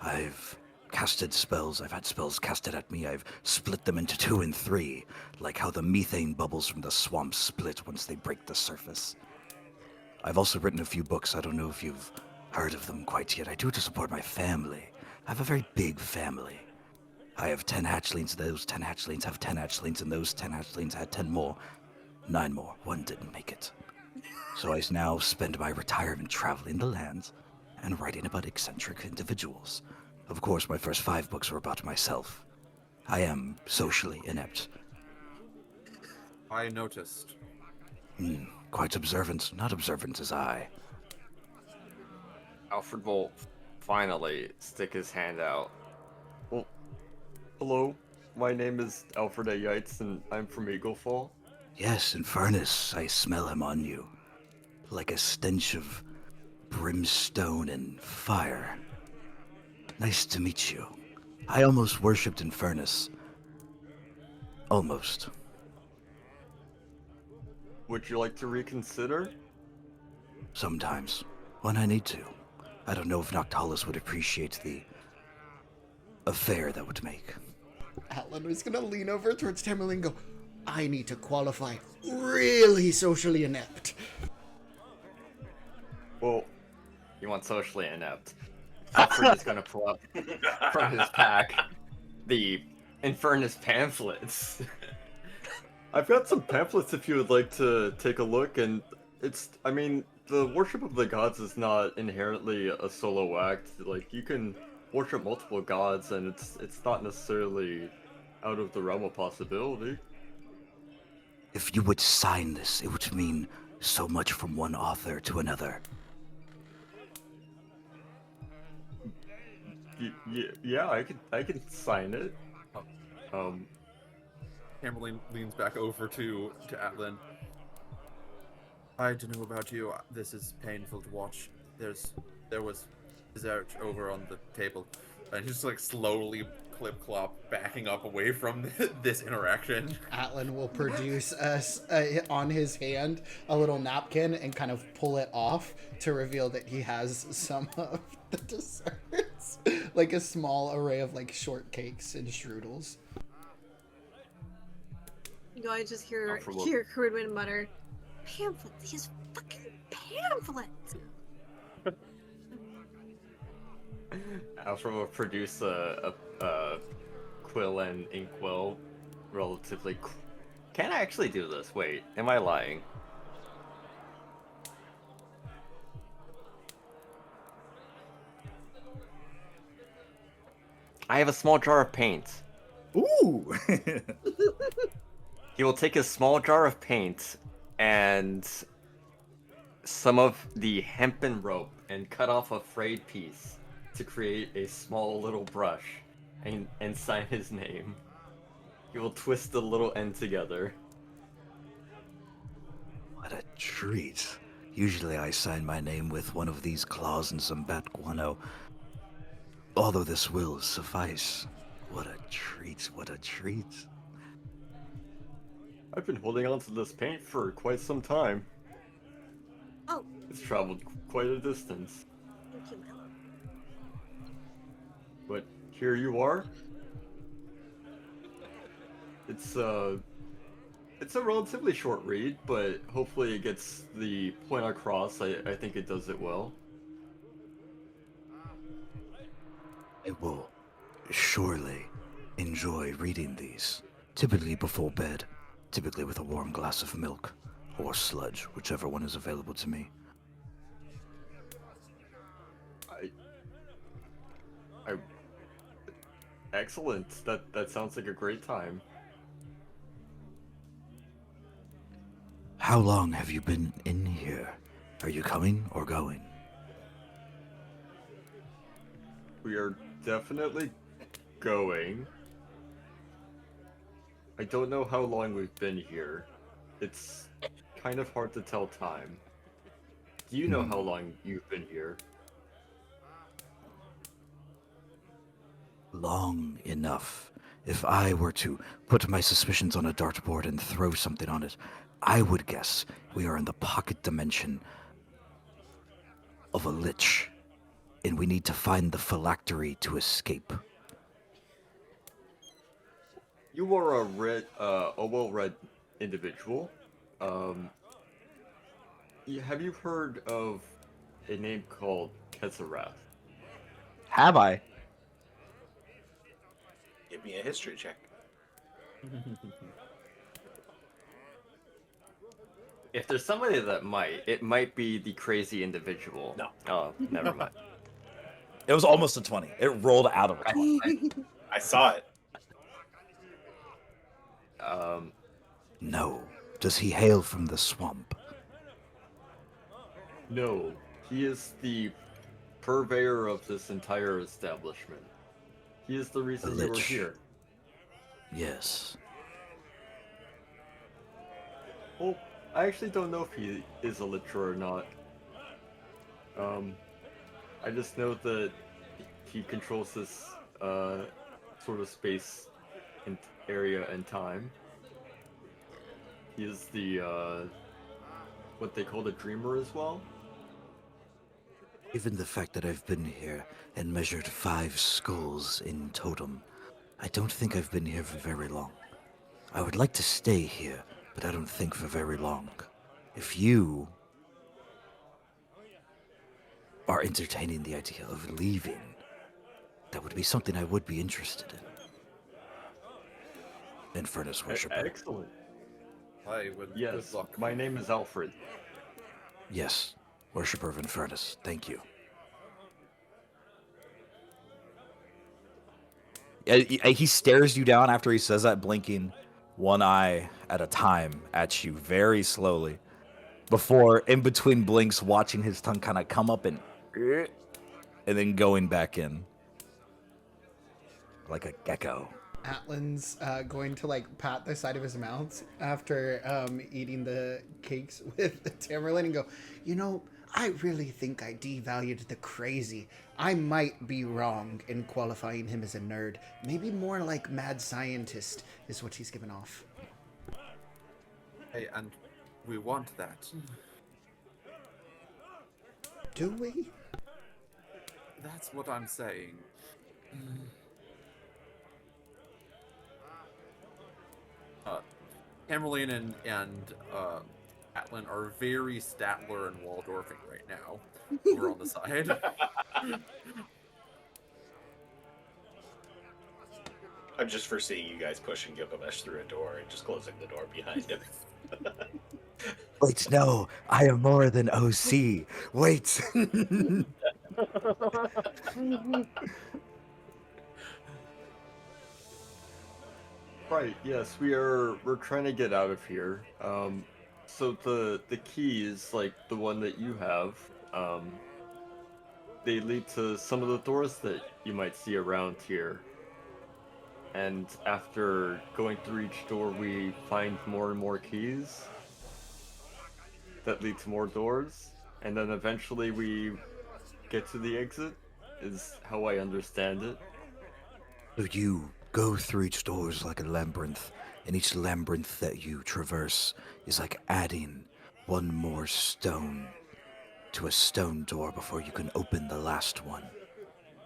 I've casted spells. I've had spells casted at me. I've split them into 2 and 3, like how the methane bubbles from the swamp split once they break the surface. I've also written a few books. I don't know if you've heard of them quite yet. I do it to support my family. I have a very big family. I have 10 hatchlings. Those 10 hatchlings have 10 hatchlings, and those 10 hatchlings had 10 more. 9 more. One didn't make it. So I now spend my retirement traveling the lands and writing about eccentric individuals. Of course, my first 5 books were about myself. I am socially inept. I noticed. Quite observant, not observant as I. Alfred will finally stick his hand out. Well, hello. My name is Alfred A. Yates, and I'm from Eagle Fall. Yes, in furnace, I smell him on you. Like a stench of brimstone and fire. Nice to meet you. I almost worshipped in furnace. Almost. Would you like to reconsider? Sometimes. When I need to. I don't know if Noctalis would appreciate the affair that would make. Atlan was gonna lean over towards Tamerlane and go, I need to qualify really socially inept. Well, You want socially inept. Alfred is gonna pull up from his pack the Infernus pamphlets. I've got some pamphlets if you would like to take a look, and I mean, the worship of the gods is not inherently a solo act. Like, you can worship multiple gods, and it's not necessarily out of the realm of possibility. If you would sign this, it would mean so much from one author to another. Yeah, I can sign it. Tamerlane leans back over to Atlan. I don't know about you. This is painful to watch. There was dessert over on the table, and he's just like slowly clip-clop backing up away from this interaction. Atlan will produce on his hand a little napkin and kind of pull it off to reveal that he has some of the desserts, like a small array of like shortcakes and strudels. You guys just hear for what? Crudwin mutter, pamphlets, these fucking pamphlets. Alfred will produce a quill and inkwell relatively. Can I actually do this? Wait, am I lying? I have a small jar of paint. Ooh! He will take a small jar of paint and some of the hempen rope and cut off a frayed piece to create a small little brush and sign his name. He will twist the little end together. What a treat. Usually I sign my name with one of these claws and some bat guano. Although this will suffice. What a treat, what a treat. I've been holding on to this paint for quite some time. Oh, It's traveled quite a distance. thank you, Mel. But here you are. It's a relatively short read, but hopefully it gets the point across. I think it does it well. I will surely enjoy reading these. Typically before bed. Typically with a warm glass of milk. Or sludge, whichever one is available to me. Excellent. That sounds like a great time. How long have you been in here? Are you coming or going? We are definitely going. I don't know how long we've been here. It's kind of hard to tell time. Do you know how long you've been here? Long enough. If I were to put my suspicions on a dartboard and throw something on it, I would guess we are in the pocket dimension of a lich, and we need to find the phylactery to escape. You are a well-read individual. Have you heard of a name called Kezarath? Have I? Give me a history check. If there's somebody that might, it might be the crazy individual. No. Oh, never mind. It was almost a 20. It rolled out of a 20. I saw it. No. Does he hail from the swamp? No, he is the purveyor of this entire establishment. He is the reason you were Lich. here. Yes. Well, I actually don't know if he is a lich or not. I just know that he controls this sort of space and area and time. He is the what they call the dreamer as well. Given the fact that I've been here and measured 5 skulls in totem, I don't think I've been here for very long. I would like to stay here, but I don't think for very long. If you are entertaining the idea of leaving, that would be something I would be interested in. Furnace Worshipper. Excellent. I would. Yes, Good luck. my name is Alfred. Yes, Worshipper of Infernus. Thank you. He stares you down after he says that, blinking one eye at a time at you very slowly, before in between blinks watching his tongue kind of come up and then going back in like a gecko. Atlan's going to like pat the side of his mouth after eating the cakes with the Tamerlane and go, you know, I really think I devalued the crazy. I might be wrong in qualifying him as a nerd. Maybe more like mad scientist is what he's given off. Hey, and we want that. Do we? That's what I'm saying. Tamerlane and Atlan are very Statler and Waldorfing right now. Over on the side. I'm just foreseeing you guys pushing Gilgamesh through a door and just closing the door behind him. Wait, no, I am more than OC. Wait. Right, yes, we're trying to get out of here. So the keys, like the one that you have, they lead to some of the doors that you might see around here. And after going through each door, we find more and more keys that lead to more doors, and then eventually we get to the exit, is how I understand it. So you go through each doors like a labyrinth, and each labyrinth that you traverse is like adding one more stone to a stone door before you can open the last one.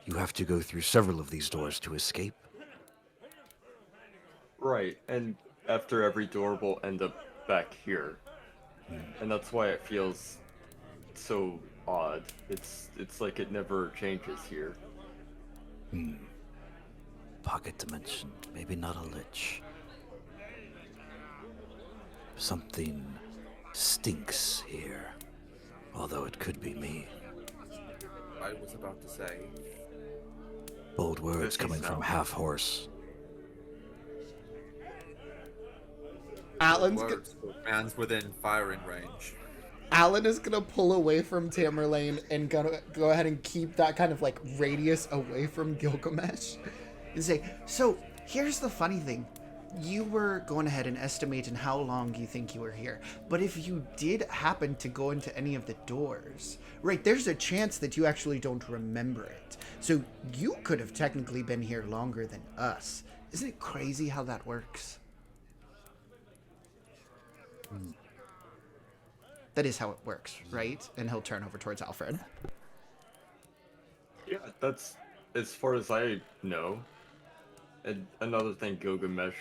You have to go through several of these doors to escape. Right, and after every door we'll end up back here. And that's why it feels so odd. It's like it never changes here. Pocket dimension, maybe not a lich. Something stinks here, although it could be me. I was about to say. Bold words Does he coming from smell? half horse. Atlan's Words, man's within firing range. Alan is gonna pull away from Tamerlane and gonna go ahead and keep that kind of like radius away from Gilgamesh and say, so here's the funny thing. You were going ahead and estimating how long you think you were here. But if you did happen to go into any of the doors, right, there's a chance that you actually don't remember it. So you could have technically been here longer than us. Isn't it crazy how that works? That is how it works, right? And he'll turn over towards Alfred. Yeah, that's as far as I know. And another thing, Gilgamesh,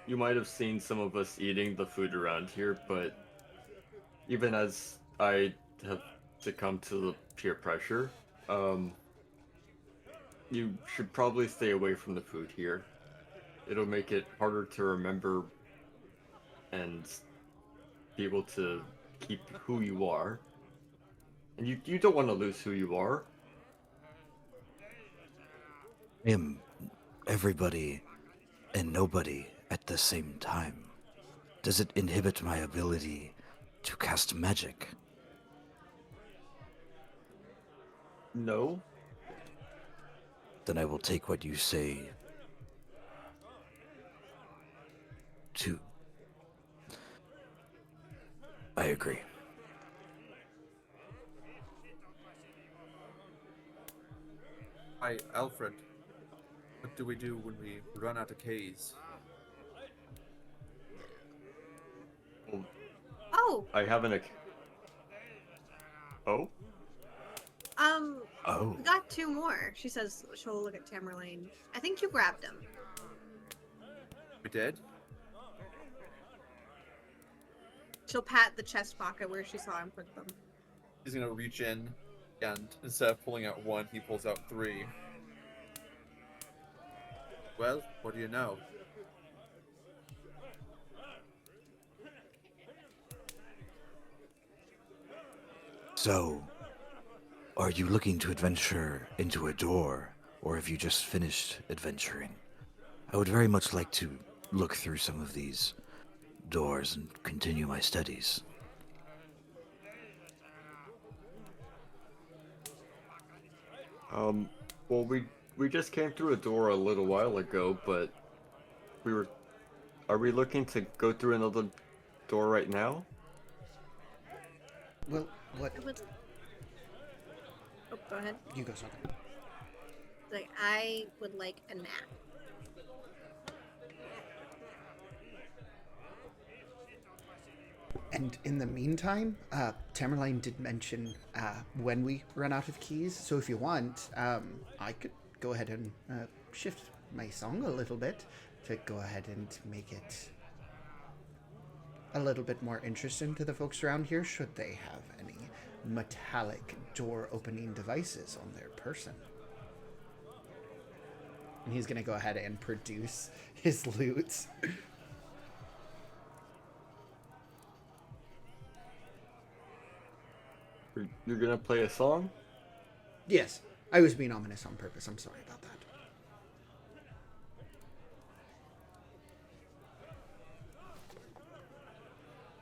you might have seen some of us eating the food around here, but even as I have succumbed to the peer pressure, you should probably stay away from the food here. It'll make it harder to remember and be able to keep who you are. And you don't want to lose who you are. I am everybody and nobody at the same time. Does it inhibit my ability to cast magic? No. Then I will take what you say to... I agree. Hi, Alfred. What do we do when we run out of keys? Well, Oh, I haven't. Oh. Oh. we got 2 more. She says she'll look at Tamerlane. I think you grabbed them. We did? She'll pat the chest pocket where she saw him put them. He's gonna reach in, and instead of pulling out 1, he pulls out 3. Well, what do you know? So, are you looking to adventure into a door, or have you just finished adventuring? I would very much like to look through some of these doors and continue my studies. Well, we just came through a door a little while ago, but we were. Are we looking to go through another door right now? Well, what? I would... Oh, go ahead. You go, something. Like, I would like a nap. And in the meantime, Tamerlane did mention when we run out of keys. So if you want, I could go ahead and shift my song a little bit to go ahead and make it a little bit more interesting to the folks around here, should they have any metallic door opening devices on their person. And he's going to go ahead and produce his lutes. You're gonna play a song? Yes, I was being ominous on purpose. I'm sorry about that.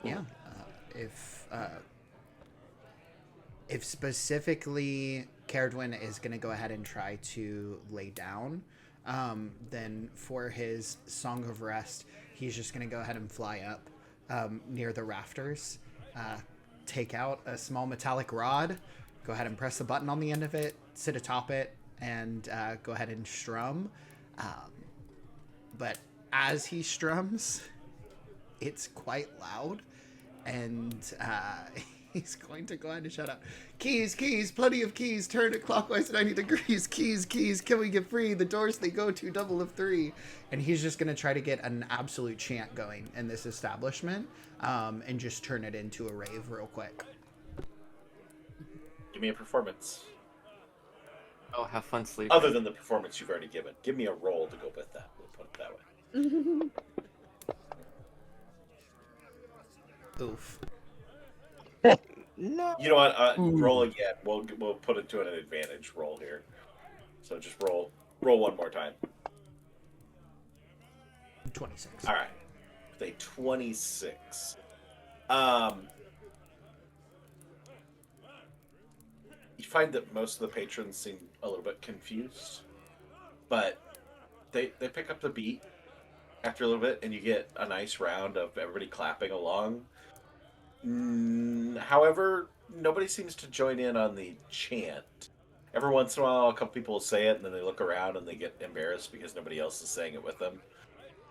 Yeah, if specifically Caradwin is going to go ahead and try to lay down, then for his Song of Rest, he's just going to go ahead and fly up near the rafters, take out a small metallic rod, go ahead and press the button on the end of it, sit atop it, and go ahead and strum. But as he strums, it's quite loud, and he's going to go ahead and shout out, "Keys, keys, plenty of keys, turn it clockwise at 90 degrees, keys, keys, can we get free? The doors they go to, double of 3. And he's just going to try to get an absolute chant going in this establishment, and just turn it into a rave real quick. Give me a performance. Oh, have fun sleeping. Other than the performance you've already given. Give me a roll to go with that. We'll put it that way. Oof. No. You know what? Roll again. We'll put it to an advantage roll here. So just roll one more time. 26. All right. With a 26. You find that most of the patrons seem a little bit confused, but they pick up the beat after a little bit, and you get a nice round of everybody clapping along. However, nobody seems to join in on the chant. Every once in a while, a couple people will say it, and then they look around and they get embarrassed because nobody else is saying it with them.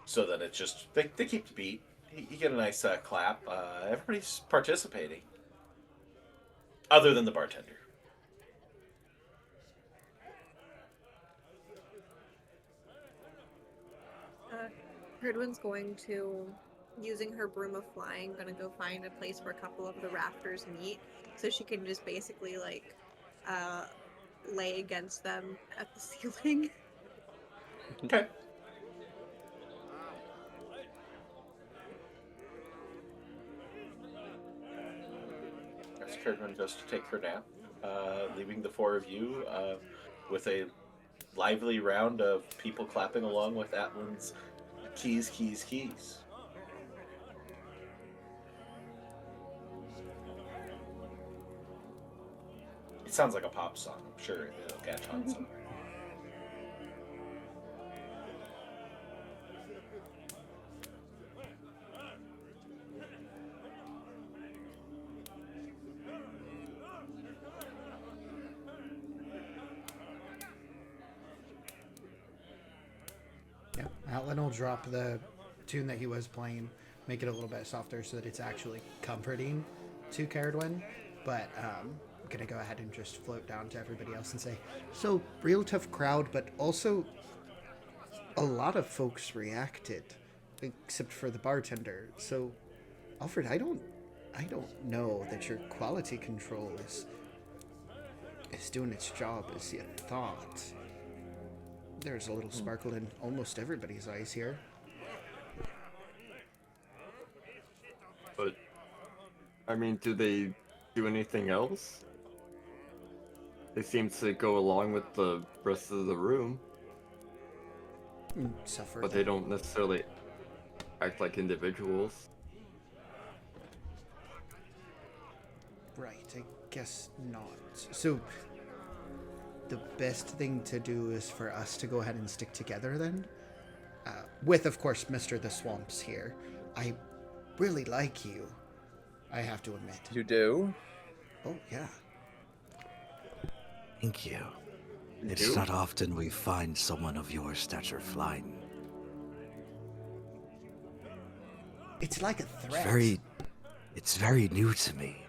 So then it's just, they keep the beat. You get a nice clap. Everybody's participating. Other than the bartender. Herdwin's going to, using her broom of flying, gonna go find a place where a couple of the rafters meet, so she can just basically like lay against them at the ceiling. Okay. As Karen goes to take her nap, leaving the 4 of you with a lively round of people clapping along with Atlan's keys, keys, keys. It sounds like a pop song. I'm sure it'll catch on somewhere. Yeah, Outland will drop the tune that he was playing, make it a little bit softer so that it's actually comforting to Caradwen. But I'm gonna go ahead and just float down to everybody else and say, so real tough crowd, but also a lot of folks reacted, except for the bartender. So, Alfred, I don't know that your quality control is doing its job as you thought. There's a little sparkle in almost everybody's eyes here. But, I mean, do they do anything else? They seem to go along with the rest of the room, Suffer. but they don't necessarily act like individuals. Right, I guess not. So, the best thing to do is for us to go ahead and stick together then? With, of course, Mr. The Swamps here. I really like you, I have to admit. You do? Oh, yeah. Thank you. It's not often we find someone of your stature flying. It's like a threat. It's very new to me.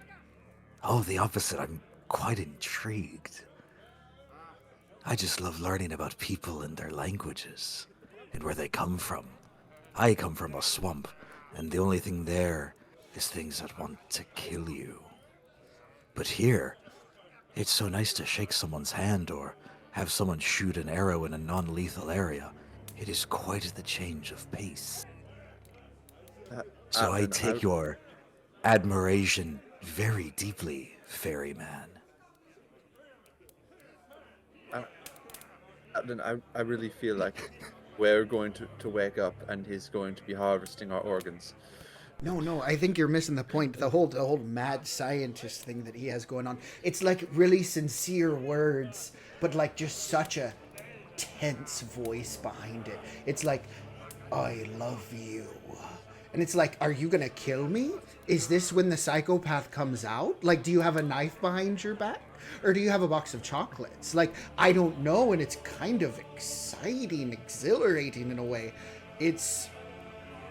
Oh, the opposite. I'm quite intrigued. I just love learning about people and their languages and where they come from. I come from a swamp, and the only thing there is things that want to kill you. But here, it's so nice to shake someone's hand or have someone shoot an arrow in a non-lethal area. It is quite the change of pace. So I take your admiration very deeply, ferryman. I really feel like we're going to wake up and he's going to be harvesting our organs. No, I think you're missing the point. The whole mad scientist thing that he has going on. It's like really sincere words, but like just such a tense voice behind it. It's like, I love you. And it's like, are you gonna kill me? Is this when the psychopath comes out? Like, do you have a knife behind your back? Or do you have a box of chocolates? Like, I don't know, and it's kind of exciting, exhilarating in a way. It's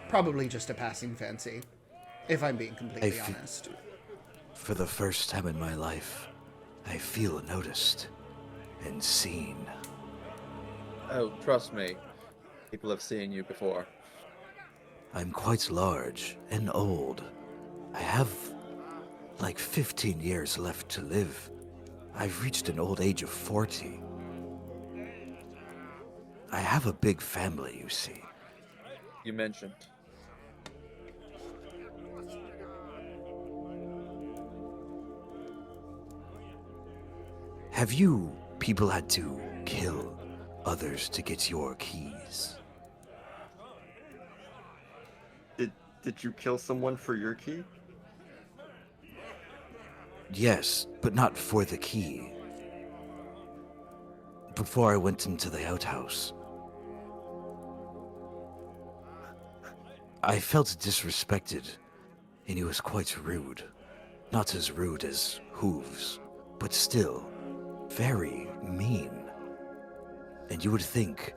probably just a passing fancy, if I'm being completely honest. For the first time in my life, I feel noticed and seen. Oh, trust me. People have seen you before. I'm quite large and old. I have like 15 years left to live. I've reached an old age of 40. I have a big family, you see. You mentioned. Have you people had to kill others to get your keys? Did you kill someone for your key? Yes, but not for the key. Before I went into the outhouse, I felt disrespected, and he was quite rude. Not as rude as Hooves, but still very mean. And you would think,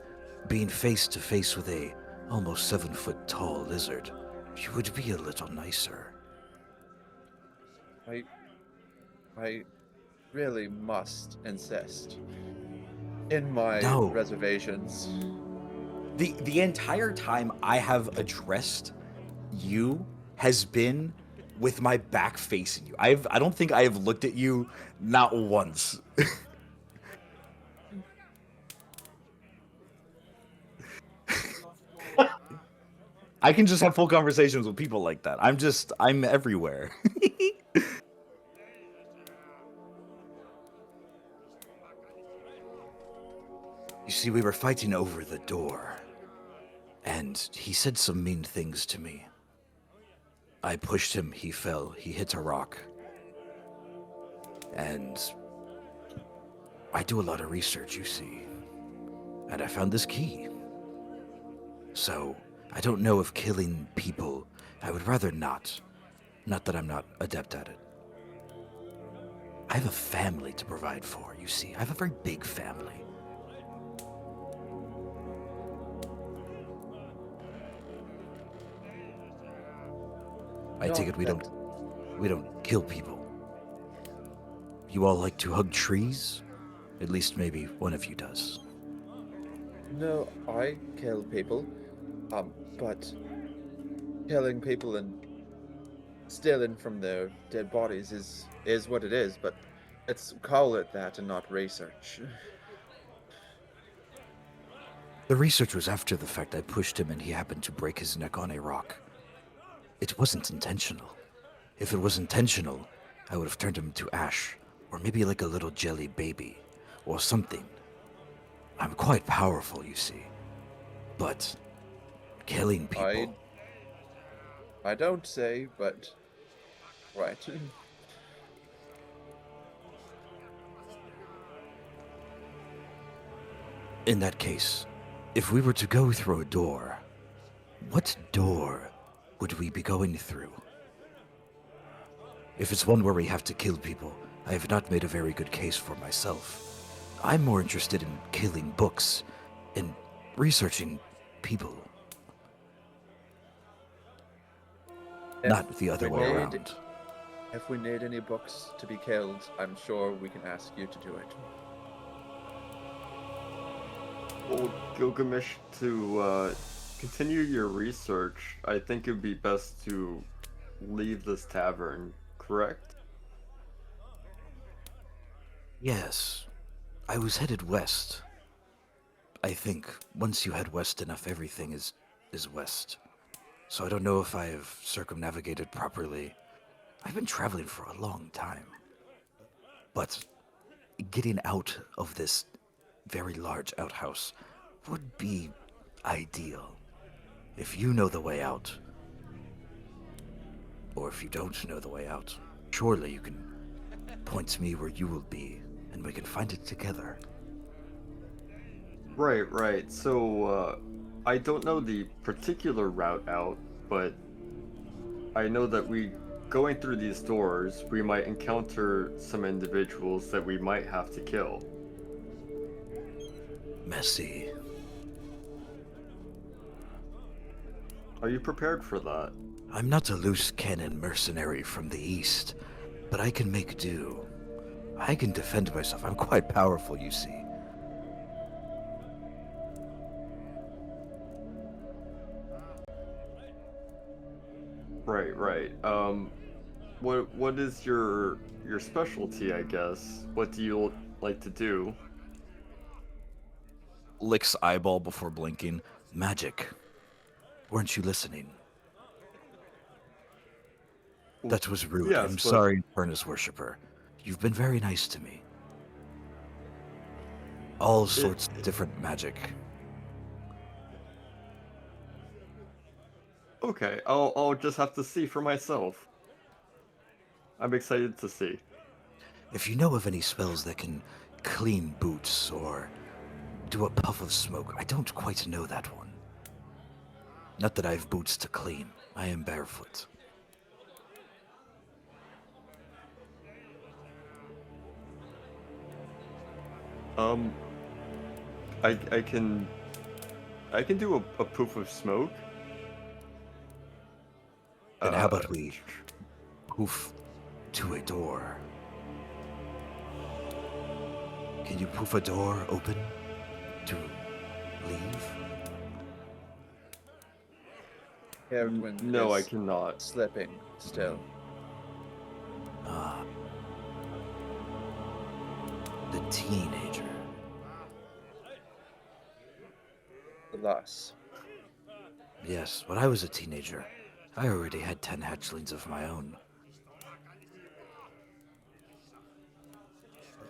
being face to face with a almost 7-foot-tall lizard, you would be a little nicer. I really must insist. In my No. reservations. The entire time I have addressed you has been with my back facing you. I don't think I have looked at you not once. I can just have full conversations with people like that. I'm everywhere. You see, we were fighting over the door, and he said some mean things to me. I pushed him, he fell, he hit a rock. And I do a lot of research, you see. And I found this key. So, I don't know if killing people, I would rather not. Not that I'm not adept at it. I have a family to provide for, you see. I have a very big family. I No, take it we that- don't kill people. You all like to hug trees? At least maybe one of you does. No, I kill people. But killing people and stealing from their dead bodies is what it is, but let's call it that and not research. The research was after the fact. I pushed him and he happened to break his neck on a rock. It wasn't intentional. If it was intentional, I would have turned him to ash, or maybe like a little jelly baby, or something. I'm quite powerful, you see. But killing people... I don't say, but right. In that case, if we were to go through a door, what door would we be going through? If it's one where we have to kill people, I have not made a very good case for myself. I'm more interested in killing books and researching people. Not the other way around. If we need any books to be killed, I'm sure we can ask you to do it. Well, Gilgamesh, to continue your research, I think it would be best to leave this tavern, correct? Yes, I was headed west. I think once you head west enough, everything is west. So I don't know if I have circumnavigated properly. I've been traveling for a long time. But getting out of this very large outhouse would be ideal. If you know the way out, or if you don't know the way out, surely you can point me where you will be, and we can find it together. Right. So, I don't know the particular route out, but I know that going through these doors, we might encounter some individuals that we might have to kill. Messy. Are you prepared for that? I'm not a loose cannon mercenary from the east, but I can make do. I can defend myself. I'm quite powerful, you see. Right. What is your specialty, I guess? What do you like to do? Licks eyeball before blinking. Magic. Weren't you listening? That was rude. Yes, I'm but- sorry, Furnace Worshipper. You've been very nice to me. All sorts of different magic. Okay, I'll just have to see for myself. I'm excited to see. If you know of any spells that can clean boots or do a puff of smoke, I don't quite know that one. Not that I have boots to clean. I am barefoot. I can do a poof of smoke. Then how about we poof to a door? Can you poof a door open to leave? Heroin No, I is cannot. slipping still. Ah. The teenager. Alas. Yes, when I was a teenager, I already had 10 hatchlings of my own.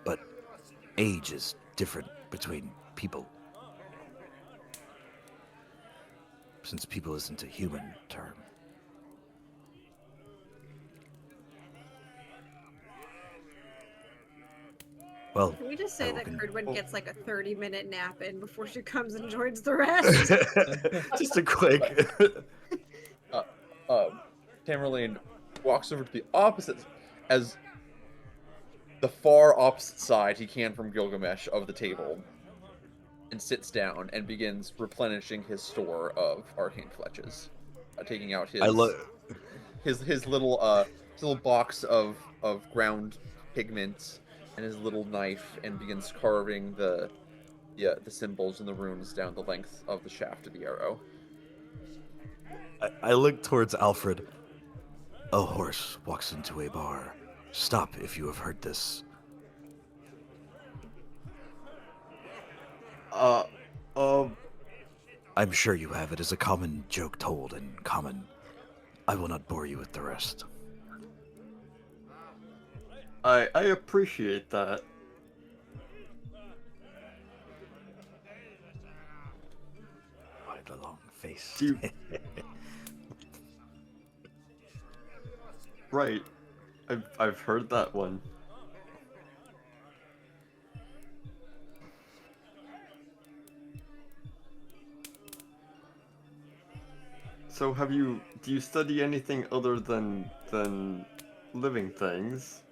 But age is different between people. since people isn't a human term. Well, Can we just I say will that con- Curdwin gets like a 30-minute nap in before she comes and joins the rest? just a quick. Tamerlane walks over to the opposite, as the far opposite side he can from Gilgamesh of the table, and sits down and begins replenishing his store of arcane fletches, taking out I love. his little box of ground pigment and his little knife, and begins carving the symbols and the runes down the length of the shaft of the arrow. I look towards Alfred. A horse walks into a bar. Stop if you have heard this. Uh, um, I'm sure you have. It is a common joke told in common. I will not bore you with the rest. I appreciate that. Quite a long face. Do you... Right. I've heard that one. So do you study anything other than living things?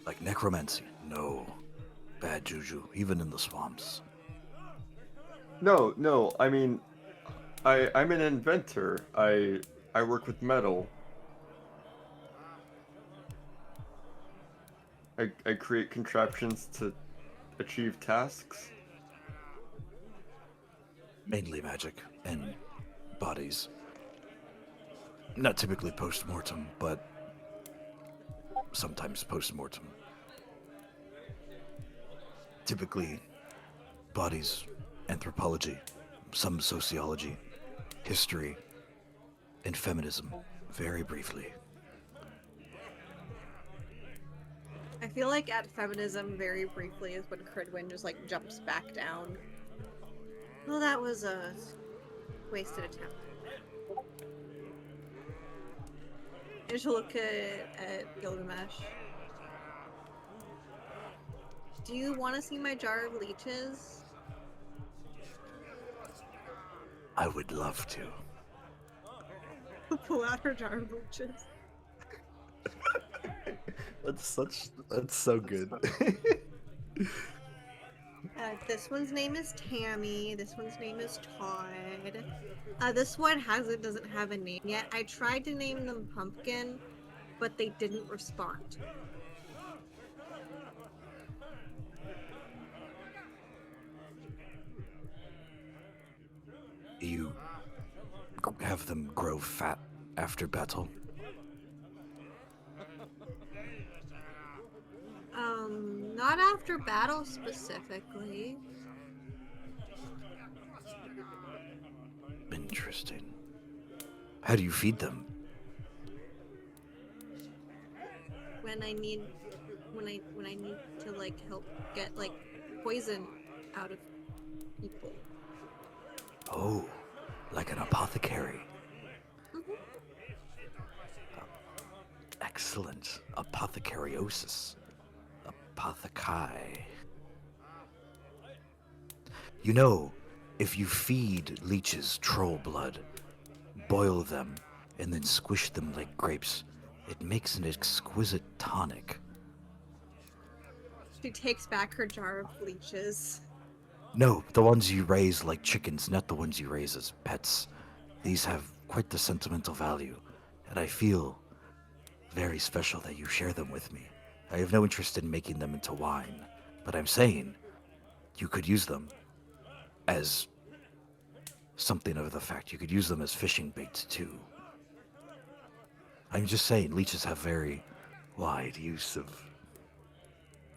Like necromancy? No. Bad juju, even in the swamps. No, I mean, I'm an inventor. I work with metal. I create contraptions to achieve tasks. Mainly magic and bodies. Not typically post-mortem, but sometimes post-mortem. Typically, bodies, anthropology, some sociology, history, and feminism, very briefly. I feel like at feminism, very briefly, is when Curdwin just like jumps back down. Well, that was a wasted attempt. And she'll look at Gilgamesh. Do you want to see my jar of leeches? I would love to. Pull out her jar of leeches. That's so good. This one's name is Tammy. This one's name is Todd. This one doesn't have a name yet. I tried to name them Pumpkin, but they didn't respond. You have them grow fat after battle? Not after battle specifically. Interesting. How do you feed them? When I need to like help get like poison out of people. Oh, like an apothecary. Mhm. Excellent. Apothecariosis. Apothecai. You know, if you feed leeches troll blood, boil them, and then squish them like grapes, it makes an exquisite tonic. She takes back her jar of leeches. No, the ones you raise like chickens, not the ones you raise as pets. These have quite the sentimental value, and I feel very special that you share them with me. I have no interest in making them into wine, but I'm saying you could use them as something of the fact. You could use them as fishing baits too. I'm just saying, leeches have very wide use of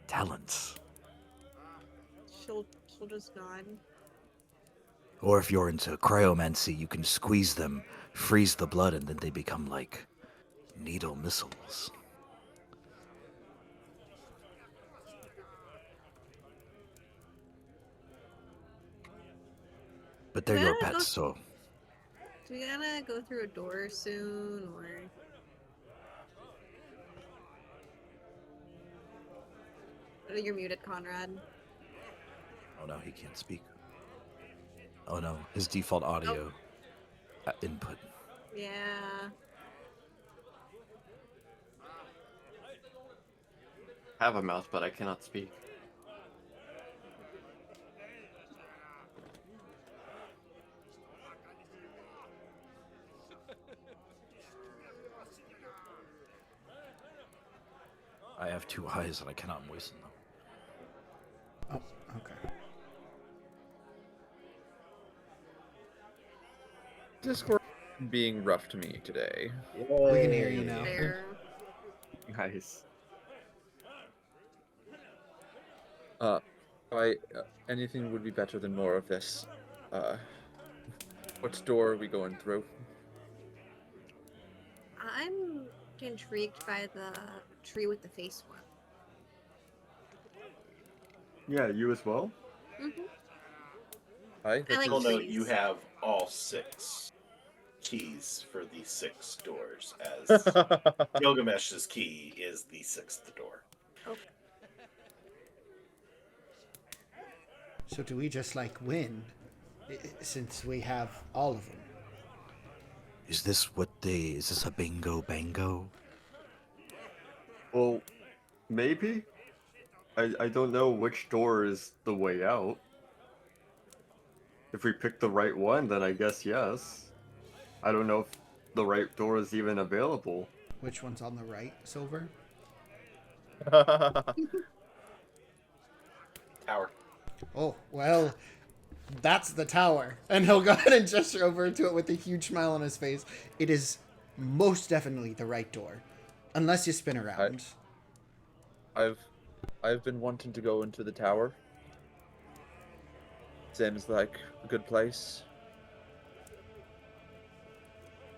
talents. She'll just nod. Or if you're into cryomancy, you can squeeze them, freeze the blood, and then they become like needle missiles. But they're your Well, pets, so Do we gotta go through a door soon, or? Oh, you're muted, Conrad. oh no, he can't speak. Oh no, his default audio input. Yeah. I have a mouth, but I cannot speak. I have 2 eyes and I cannot moisten them. Oh, okay. Discord being rough to me today. We can hear you now. There. Nice. Anything would be better than more of this. What door are we going through? I'm intrigued by the tree with the face one. Yeah, you as well? Mm-hmm. Aye, I like Well, no, trees. you have all 6 keys for the 6 doors, as Gilgamesh's key is the 6th door. Okay. So do we just like win, since we have all of them? Is this a bingo bango? Well, maybe? I don't know which door is the way out. If we pick the right one, then I guess yes. I don't know if the right door is even available. Which one's on the right, Silver? Tower. Oh, well, that's the tower. And he'll go ahead and gesture over to it with a huge smile on his face. It is most definitely the right door. Unless you spin around. I've been wanting to go into the tower. Seems like a good place.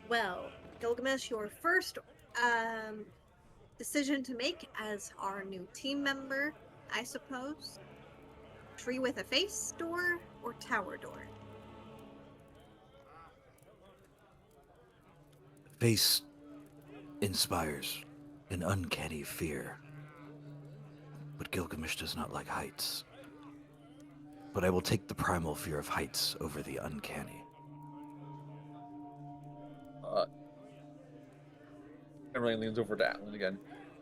Well, Gilgamesh, your first decision to make as our new team member, I suppose. Tree with a face door or tower door? Face inspires an uncanny fear. But Gilgamesh does not like heights. But I will take the primal fear of heights over the uncanny. Emily leans over to Alan again.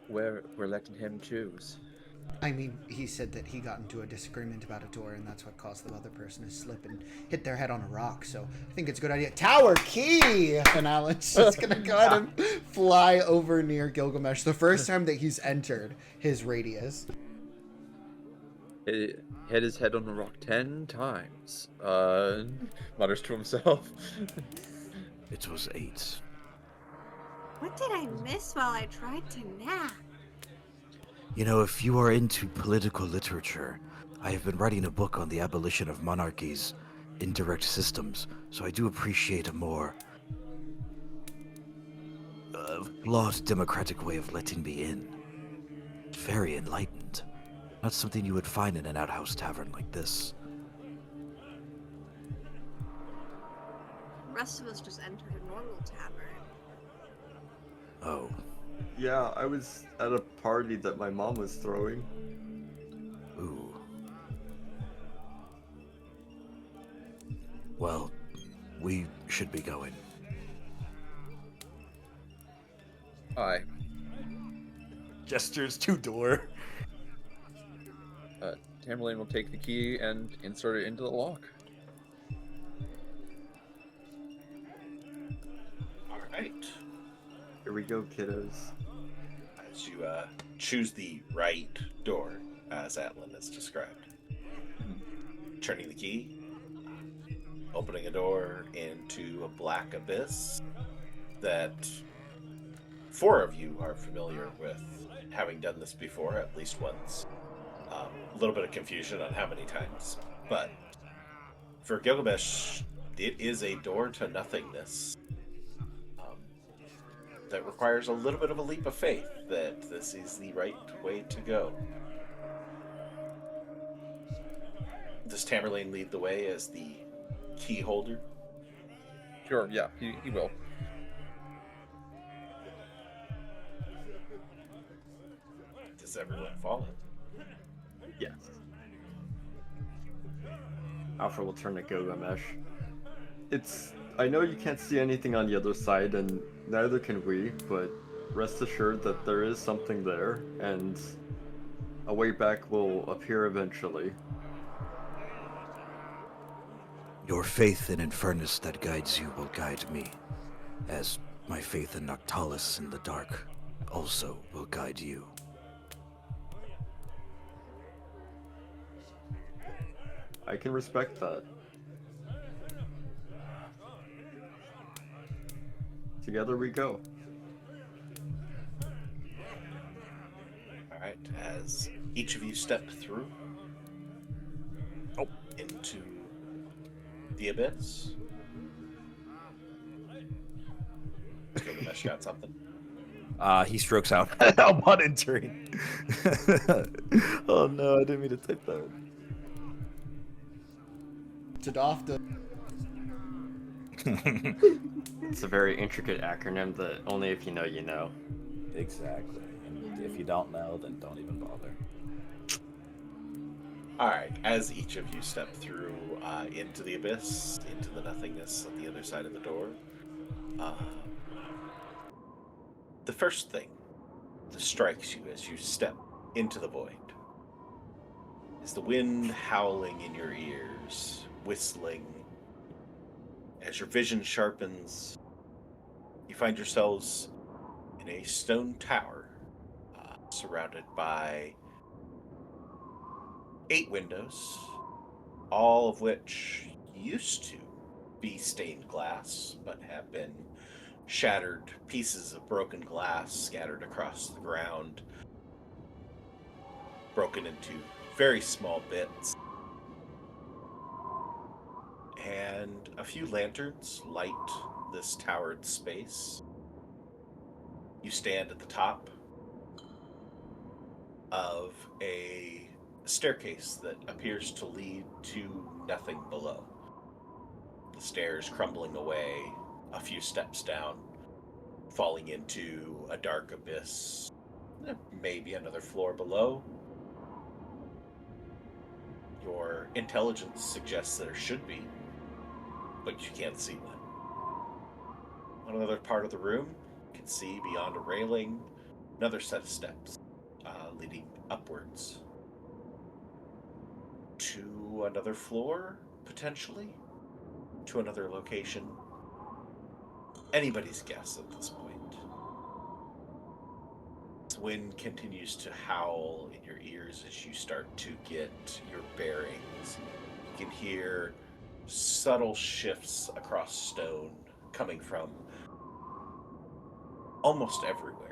We're letting him choose. I mean, he said that he got into a disagreement about a door, and that's what caused the other person to slip and hit their head on a rock. So I think it's a good idea. Tower key! And Alan's just gonna go ahead and fly over near Gilgamesh. The first time that he's entered his radius. He hit his head on the rock 10 times. Mutters to himself. It was 8. What did I miss while I tried to nap? You know, if you are into political literature, I have been writing a book on the abolition of monarchies, indirect systems, so I do appreciate a more flawed democratic way of letting me in. Very enlightened. Not something you would find in an outhouse tavern like this. The rest of us just entered a normal tavern. Oh, Yeah, I was at a party that my mom was throwing. ooh. Well, we should be going. Aye. Gestures to door. Tamerlane will take the key and insert it into the lock. All right. Here we go, kiddos. As you choose the right door, as Atlan has described. Turning the key, opening a door into a black abyss that 4 of you are familiar with, having done this before at least once. A little bit of confusion on how many times, but for Gilgamesh, it is a door to nothingness. That requires a little bit of a leap of faith that this is the right way to go. Does Tamerlane lead the way as the key holder? Sure, yeah, he will. Does everyone follow? Yes. Alpha will turn to Gilgamesh. I know you can't see anything on the other side, and neither can we, but rest assured that there is something there, and a way back will appear eventually. Your faith in Infernus that guides you will guide me, as my faith in Noctalis in the dark also will guide you. I can respect that. Together we go. All right, as each of you step through into the abyss. Gilgamesh got something. He strokes out upon entering. Oh no, I didn't mean to type that. Tadafta. It's a very intricate acronym that only if you know, you know. Exactly. And if you don't know, then don't even bother. All right, as each of you step through into the abyss, into the nothingness on the other side of the door, the first thing that strikes you as you step into the void is the wind howling in your ears, whistling. As your vision sharpens, you find yourselves in a stone tower surrounded by 8 windows, all of which used to be stained glass, but have been shattered, pieces of broken glass scattered across the ground, broken into very small bits. And a few lanterns light this towered space. You stand at the top of a staircase that appears to lead to nothing below. The stairs crumbling away a few steps down, falling into a dark abyss. Maybe another floor below. Your intelligence suggests there should be, but you can't see one. On another part of the room, you can see beyond a railing another set of steps leading upwards to another floor, potentially, to another location. Anybody's guess at this point. The wind continues to howl in your ears as you start to get your bearings. You can hear subtle shifts across stone coming from almost everywhere.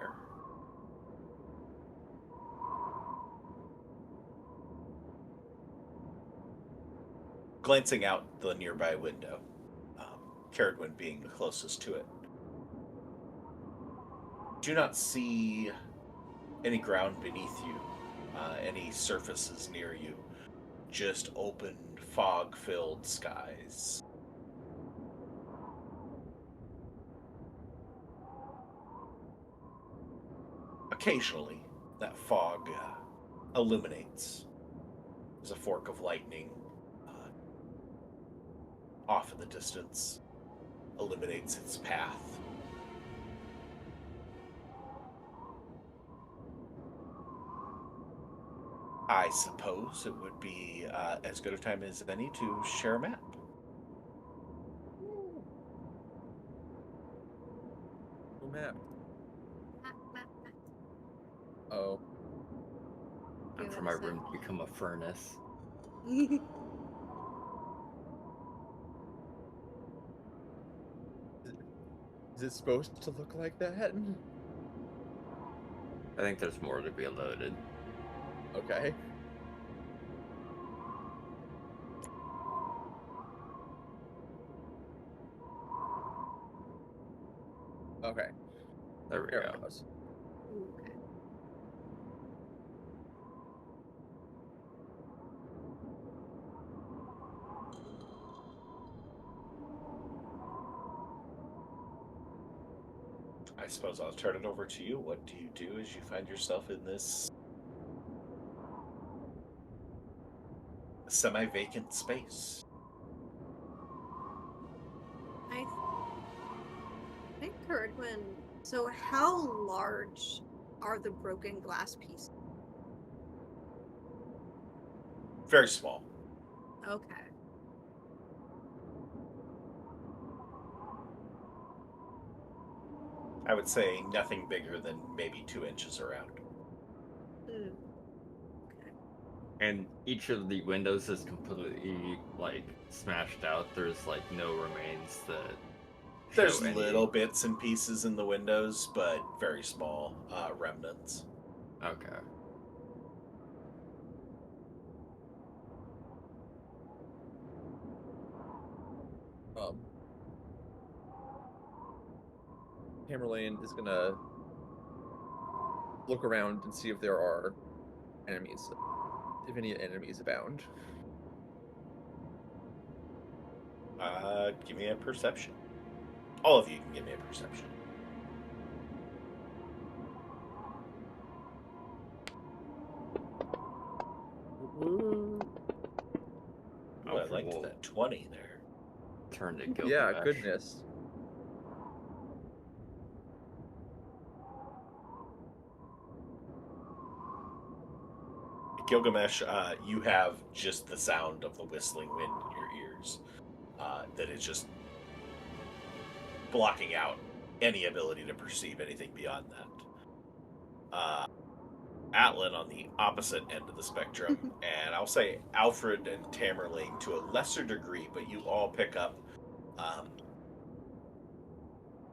Glancing out the nearby window, Caradwin being the closest to it, do not see any ground beneath you, any surfaces near you, just open, fog-filled skies. Occasionally, that fog illuminates. There's a fork of lightning off in the distance, illuminates its path. I suppose it would be as good a time as any to share a map. Oh, map. Map. Oh. And for my room to become a furnace. Is it supposed to look like that? I think there's more to be loaded. Okay. Okay. There we There go. it goes. Okay. I suppose I'll turn it over to you. What do you do as you find yourself in this semi-vacant space? I think Kurdwin. So, how large are the broken glass pieces? Very small. Okay. I would say nothing bigger than maybe 2 inches around. Hmm. And each of the windows is completely like smashed out. There's like no remains that There's show any. little bits and pieces in the windows, but very small remnants. Okay. Tamerlane is gonna look around and see if there are enemies, if any enemies abound. Give me a perception. All of you can give me a perception. Ooh. Oh, I liked Whoa. that 20 there. Turn to Gilgamesh. Yeah, goodness. Gilgamesh, you have just the sound of the whistling wind in your ears. That is just blocking out any ability to perceive anything beyond that. Atlan on the opposite end of the spectrum, and I'll say Alfred and Tamerlane to a lesser degree, but you all pick up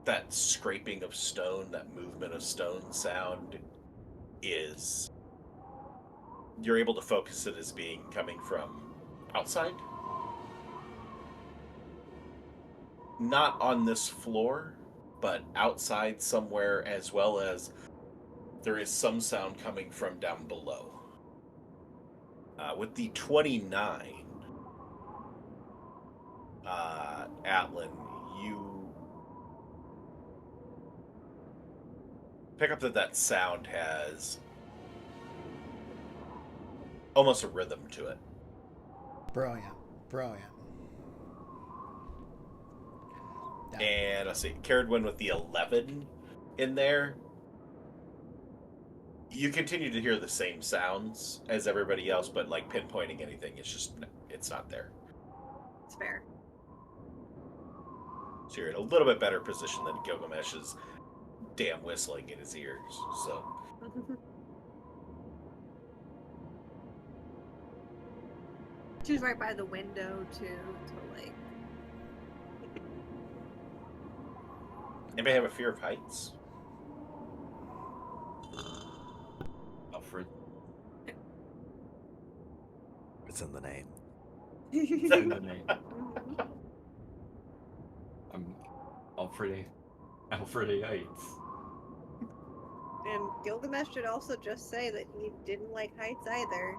that scraping of stone, that movement of stone sound is... You're able to focus it as being coming from outside. Not on this floor, but outside somewhere, as well as there is some sound coming from down below. With the 29, Atlan, you pick up that sound has almost a rhythm to it. Brilliant. And let's see, Caradwin with the 11 in there. You continue to hear the same sounds as everybody else, but like pinpointing anything, it's not there. It's fair. So you're in a little bit better position than Gilgamesh's damn whistling in his ears. So She was right by the window too, so like. anybody have a fear of heights? Alfred. It's in the name. It's in the name. Mhm. I'm Alfred Heights. And Gilgamesh should also just say that he didn't like heights either.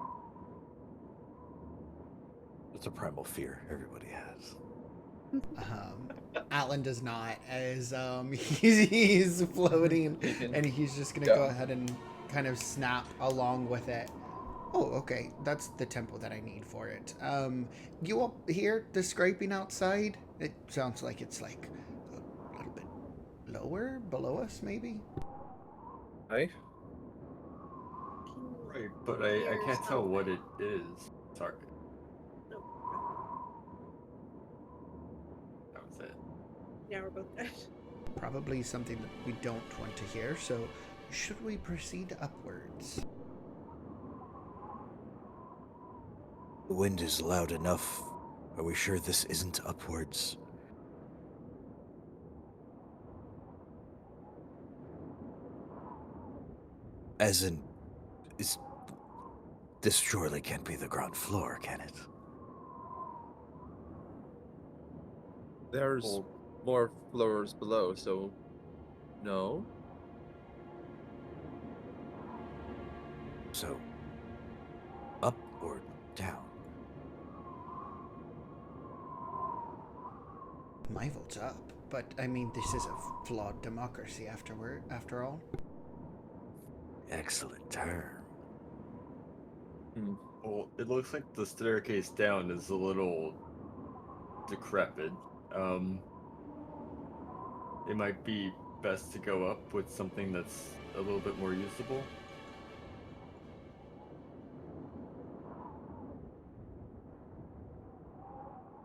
It's a primal fear everybody has. Atlan does not, as he's floating, and he's just gonna go ahead and kind of snap along with it. Oh, okay, that's the tempo that I need for it. You all hear the scraping outside? It sounds like it's like a little bit lower, below us, maybe. Hi. Right, but I can't tell what it is. Sorry. Nope. That was it. Yeah, we're both dead. Probably something that we don't want to hear, so should we proceed upwards? The wind is loud enough. Are we sure this isn't upwards? As in, this surely can't be the ground floor, can it? There's more floors below, so no. So, up or down? My vote's up, But I mean, this is a flawed democracy after all. Excellent term. Well, it looks like the staircase down is a little decrepit. It might be best to go up with something that's a little bit more usable.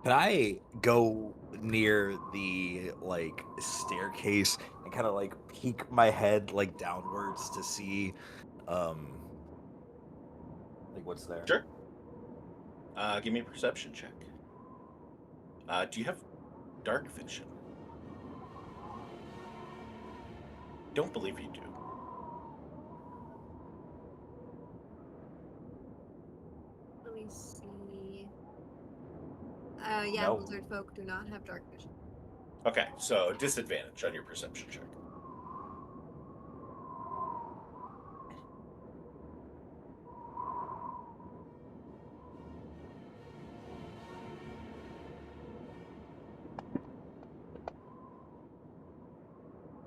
Can I go near the staircase and kind of peek my head downwards to see what's there? Sure. Give me a perception check. Do you have dark vision? Don't believe you do. Let me see. Yeah, No. lizard folk do not have dark vision. Okay, so disadvantage on your perception check.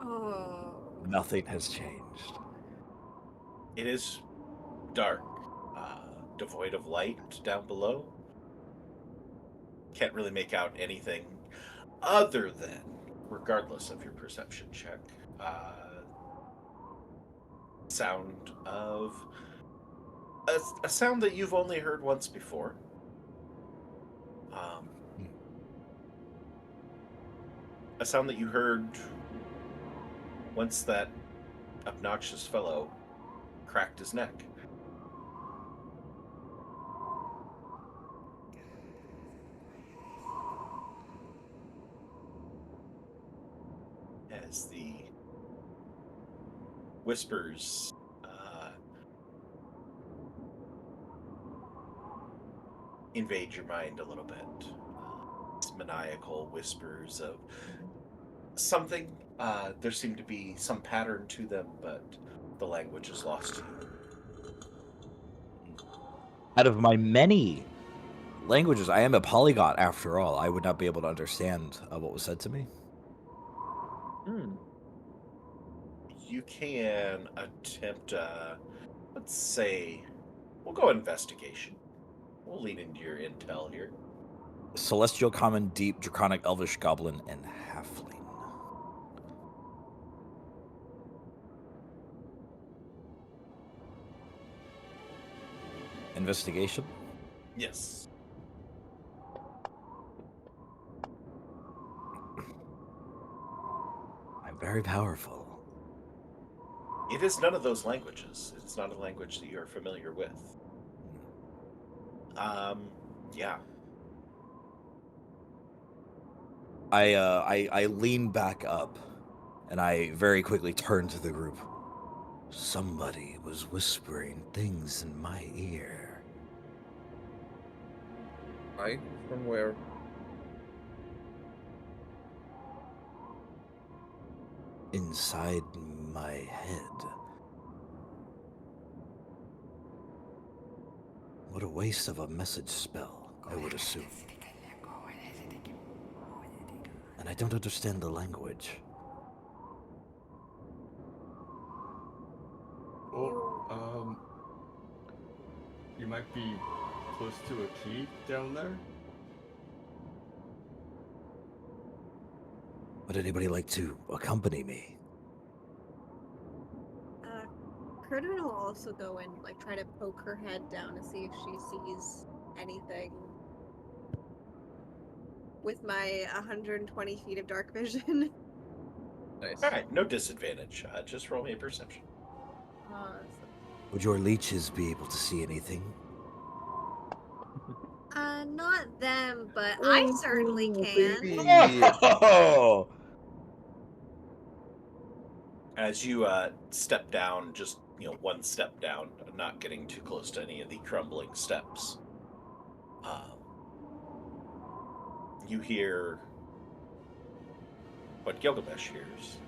Oh. Nothing has changed. It is dark, devoid of light down below. Can't really make out anything other than, regardless of your perception check, sound of a sound that you've only heard once before. A sound that you heard once that obnoxious fellow cracked his neck. As the whispers invade your mind a little bit. It's maniacal whispers of something. There seemed to be some pattern to them, but the language is lost to you. Out of my many languages, I am a polyglot after all. I would not be able to understand what was said to me. You can attempt, let's say, we'll go investigation. We'll lean into your intel here. Celestial, Common, Deep, Draconic, Elvish, Goblin, and Halfling. Investigation? Yes. I'm very powerful. It is none of those languages. It's not a language that you're familiar with. Yeah. I lean back up, and I very quickly turn to the group. Somebody was whispering things in my ear. From where? Inside my head. What a waste of a message spell, I would assume. And I don't understand the language. Well, you might be close to a key down there. Would anybody like to accompany me? Curtin will also go and try to poke her head down to see if she sees anything with my 120 feet of dark vision. Nice. All right, no disadvantage. Just roll me a perception. Would your leeches be able to see anything? Not them, but I certainly can. Baby. Oh! As you step down, just one step down, not getting too close to any of the crumbling steps, you hear what Gilgamesh hears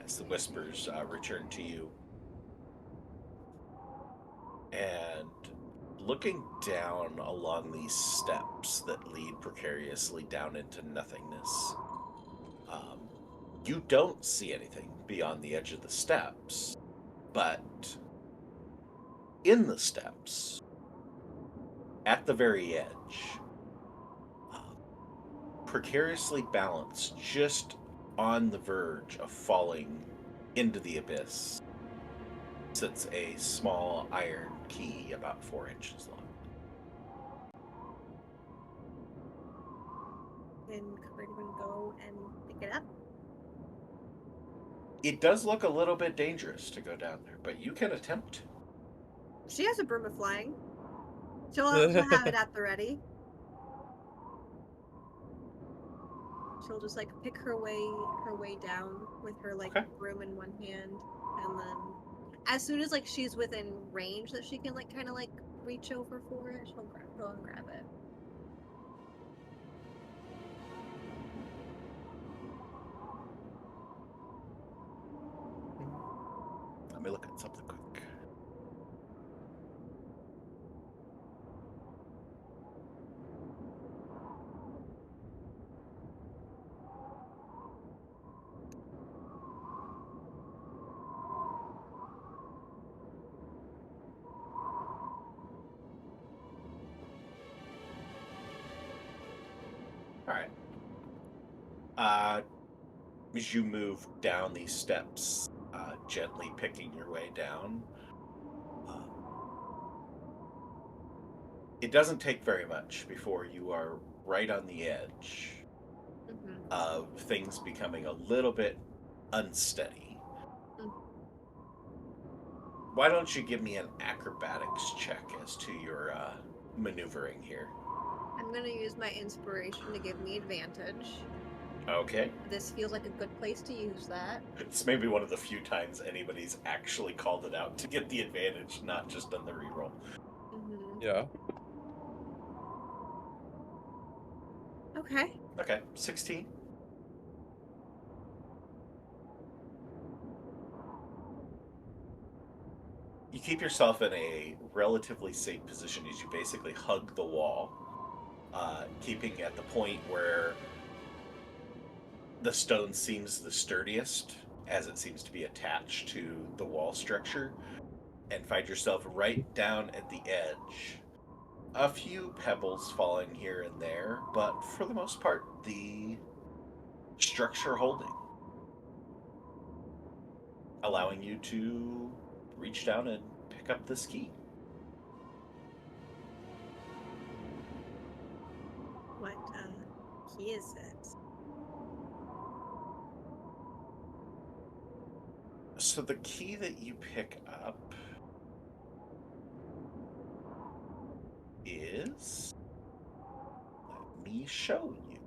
as the whispers return to you. And looking down along these steps that lead precariously down into nothingness, you don't see anything beyond the edge of the steps, but in the steps, at the very edge, precariously balanced just on the verge of falling into the abyss, sits a small iron key about 4 inches long. Can everyone go and pick it up? It does look a little bit dangerous to go down there, but you can attempt to. She has a broom of flying. She'll have it at the ready. She'll just like pick her way down with her like Okay. broom in one hand, and then as soon as like she's within range that she can like kind of like reach over for it, she'll go and grab it. Let me look at something quick. All right. As you move down these steps, gently picking your way down, it doesn't take very much before you are right on the edge of things becoming a little bit unsteady. Why don't you give me an acrobatics check as to your maneuvering here? I'm gonna use my inspiration to give me advantage. Okay. This feels like a good place to use that. It's maybe one of the few times anybody's actually called it out to get the advantage, not just on the reroll. Yeah. Okay. Okay, 16. You keep yourself in a relatively safe position as you basically hug the wall, keeping at the point where the stone seems the sturdiest, as it seems to be attached to the wall structure, and find yourself right down at the edge. A few pebbles falling here and there, but for the most part, the structure holding, allowing you to reach down and pick up this key. What key is it? So the key that you pick up is... Let me show you.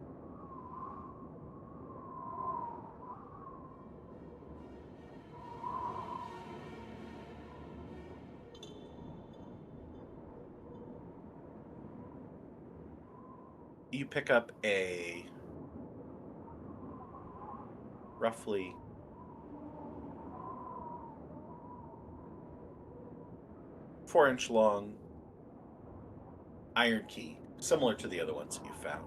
You pick up a roughly 4-inch long iron key, similar to the other ones that you found.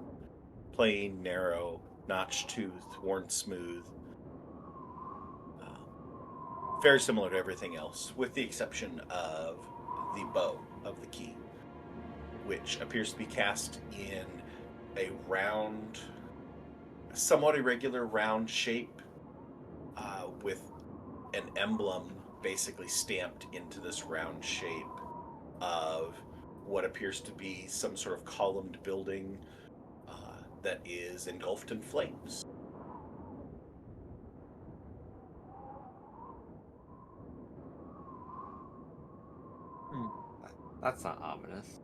Plain, narrow, notch tooth, worn smooth. Very similar to everything else, with the exception of the bow of the key, which appears to be cast in a round, somewhat irregular round shape, with an emblem basically stamped into this round shape of what appears to be some sort of columned building that is engulfed in flames. That's not ominous.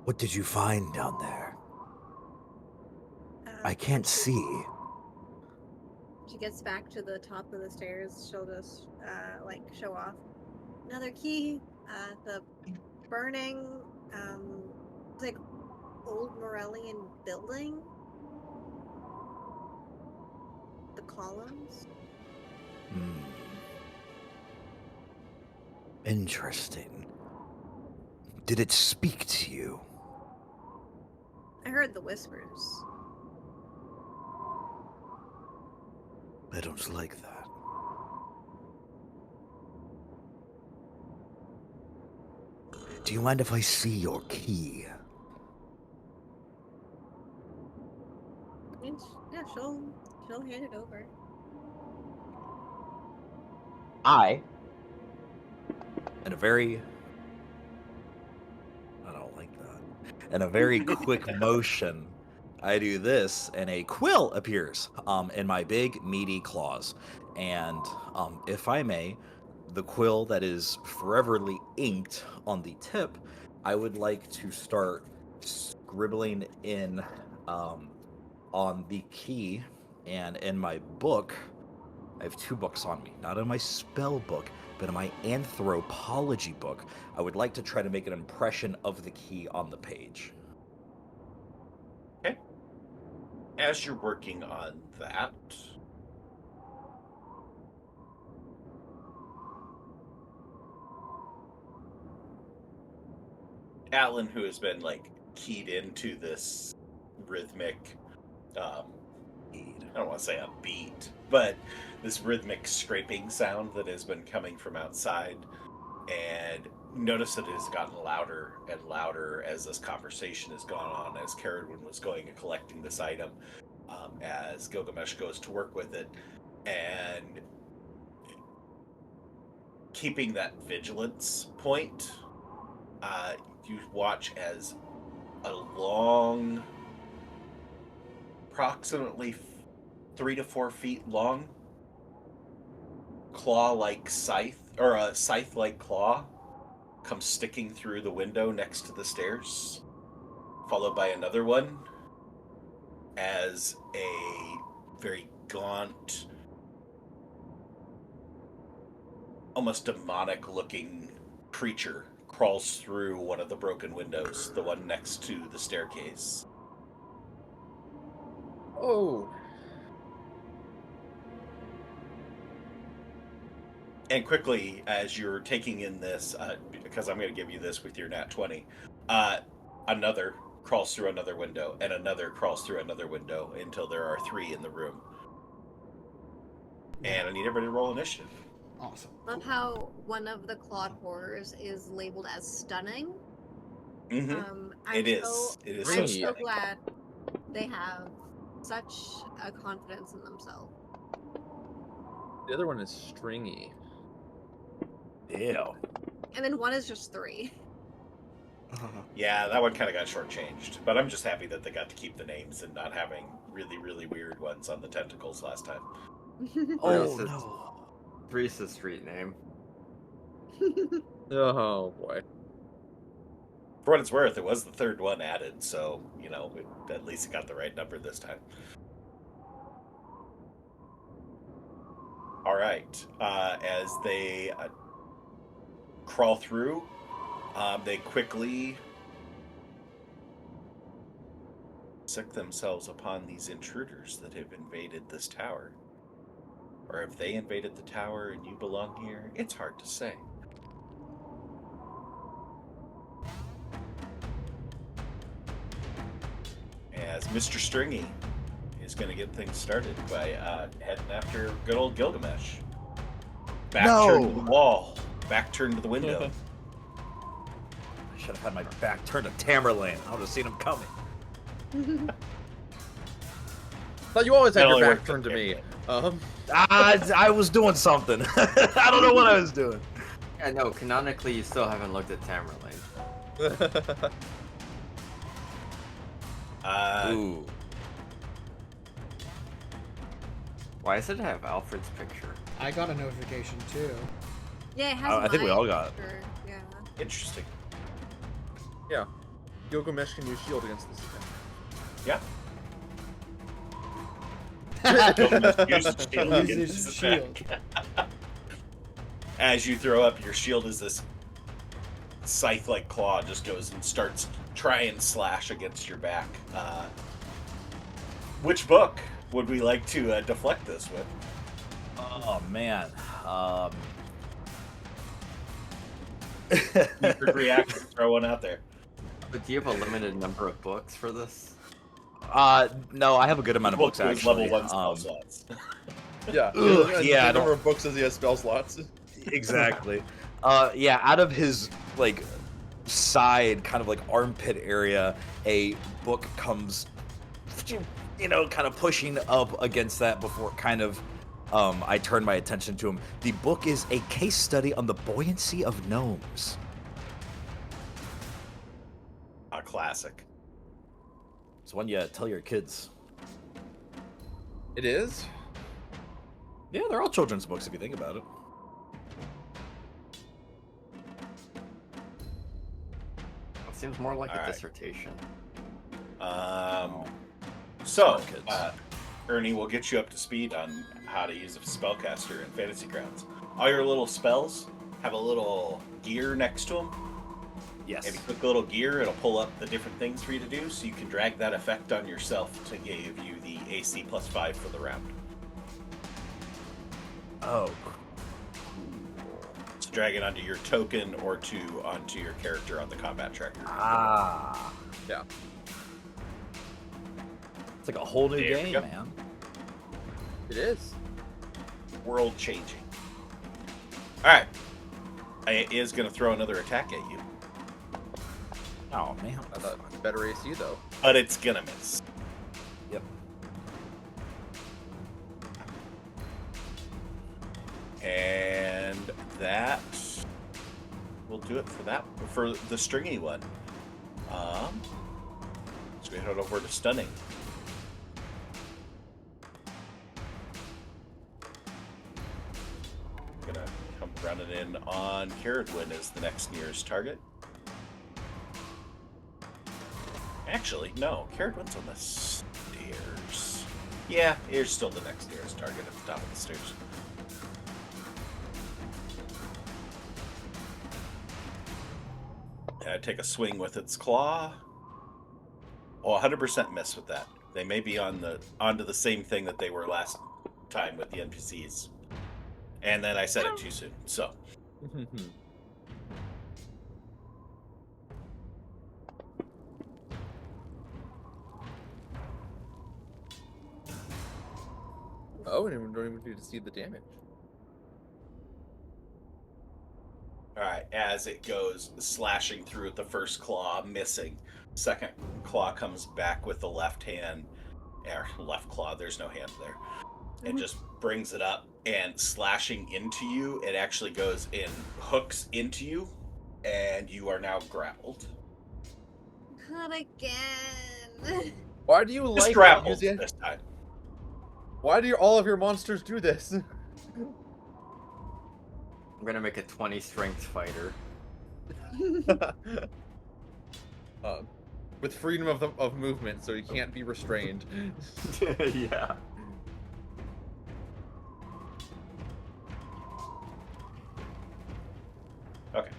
What did you find down there? I can't see. She gets back to the top of the stairs. She'll just like show off another key. The burning, like old Morellian building. The columns. Interesting. Did it speak to you? I heard the whispers. I don't like that. Do you mind if I see your key? Yeah, she'll hand it over. I don't like that. In a very quick motion, I do this, and a quill appears in my big, meaty claws. And if I may, the quill that is foreverly inked on the tip, I would like to start scribbling in on the key. And in my book, I have 2 books on me, not in my spell book, but in my anthropology book. I would like to try to make an impression of the key on the page. Okay. As you're working on that, Alan, who has been like keyed into this rhythmic, I don't want to say a beat, but this rhythmic scraping sound that has been coming from outside, and notice that it has gotten louder and louder as this conversation has gone on, as Caradwin was going and collecting this item, as Gilgamesh goes to work with it, and keeping that vigilance point, you watch as a long, approximately 3 to 4 feet long, claw-like scythe, or a scythe-like claw, comes sticking through the window next to the stairs, followed by another one, as a very gaunt, almost demonic-looking creature crawls through one of the broken windows, the one next to the staircase. Oh. And quickly, as you're taking in this, because I'm going to give you this with your nat 20, another crawls through another window, and another crawls through another window until there are 3 in the room. And I need everybody to roll initiative. Awesome. Love how one of the clawed horrors is labeled as stunning. Mm-hmm. I'm It is. So, It is I'm so so stunning. glad they have such a confidence in themselves. The other one is stringy. Ew. And then one is just 3. Yeah, that one kind of got shortchanged. But I'm just happy that they got to keep the names and not having really, really weird ones on the tentacles last time. Oh, Reese's- no. Reese's street name. Oh boy. For what it's worth, it was the 3rd one added, so, at least it got the right number this time. All right. As they crawl through, they quickly sick themselves upon these intruders that have invaded this tower. Or if they invaded the tower and you belong here, it's hard to say. As Mr. Stringy is going to get things started by heading after good old Gilgamesh. Back turned to the wall. Back turned to the window. I should have had my back turned to Tamerlane. I would have seen him coming. Thought you always had That your only back worked turned to for me. Cameron. I was doing something. I don't know what I was doing. Yeah, no, canonically you still haven't looked at Tamerlane. Ooh. Why does it have Alfred's picture? I got a notification too. Yeah, it has I think we my all got it. picture, Yeah. Interesting. Yeah. Gilgamesh can use shield against this attack. Yeah. Gilgamesh uses shield Uses against his shield. attack. As you throw up your shield, as this scythe-like claw just goes and starts try and slash against your back. Which book would we like to deflect this with? Oh man. You could react and throw one out there. But do you have a limited number of books for this? No, I have a good amount of books Book is actually. level 1 spell slots. Yeah. Ugh, And yeah, I the number don't- of books as he has spell slots. Exactly. Yeah, out of his like side, kind of like armpit area, a book comes, kind of pushing up against that before kind of I turn my attention to him. The book is a case study on the buoyancy of gnomes. A classic. It's one you tell your kids. It is? Yeah, they're all children's books if you think about it. It seems more like a Alright. dissertation. So, Smart kids. Ernie will get you up to speed on how to use a spellcaster in Fantasy Grounds. All your little spells have a little gear next to them. Yes. If you click the little gear, it'll pull up the different things for you to do, so you can drag that effect on yourself to give you the AC +5 for the round. Oh. So drag it onto your token or onto your character on the combat tracker. Ah. Yeah. It's like a whole new There you game, go. man. It is. World changing. Alright. It is going to throw another attack at you, Oh man. I thought better AC though. but it's going to miss. Yep. And that will do it for the stringy one. So we head over to stunning. Gonna come running in on Caradwin as the next nearest target. Actually, no, Caradwin's on the stairs. Yeah, here's still the next nearest target at the top of the stairs. Take a swing with its claw. Oh, 100% miss with that. They may be onto the same thing that they were last time with the NPCs. And then I said it too soon. So, Oh, and we don't even need to see the damage. alright, as it goes slashing through with the first claw, missing. Second claw comes back with the left hand, or left claw, there's no hand there. It just brings it up and slashing into you, it actually goes and hooks into you, and you are now grappled. Not again. Why do you Just like grappled using? this time. Why do all of your monsters do this? I'm gonna make a 20 strength fighter. With freedom of movement, so you can't be restrained. Yeah. Okay.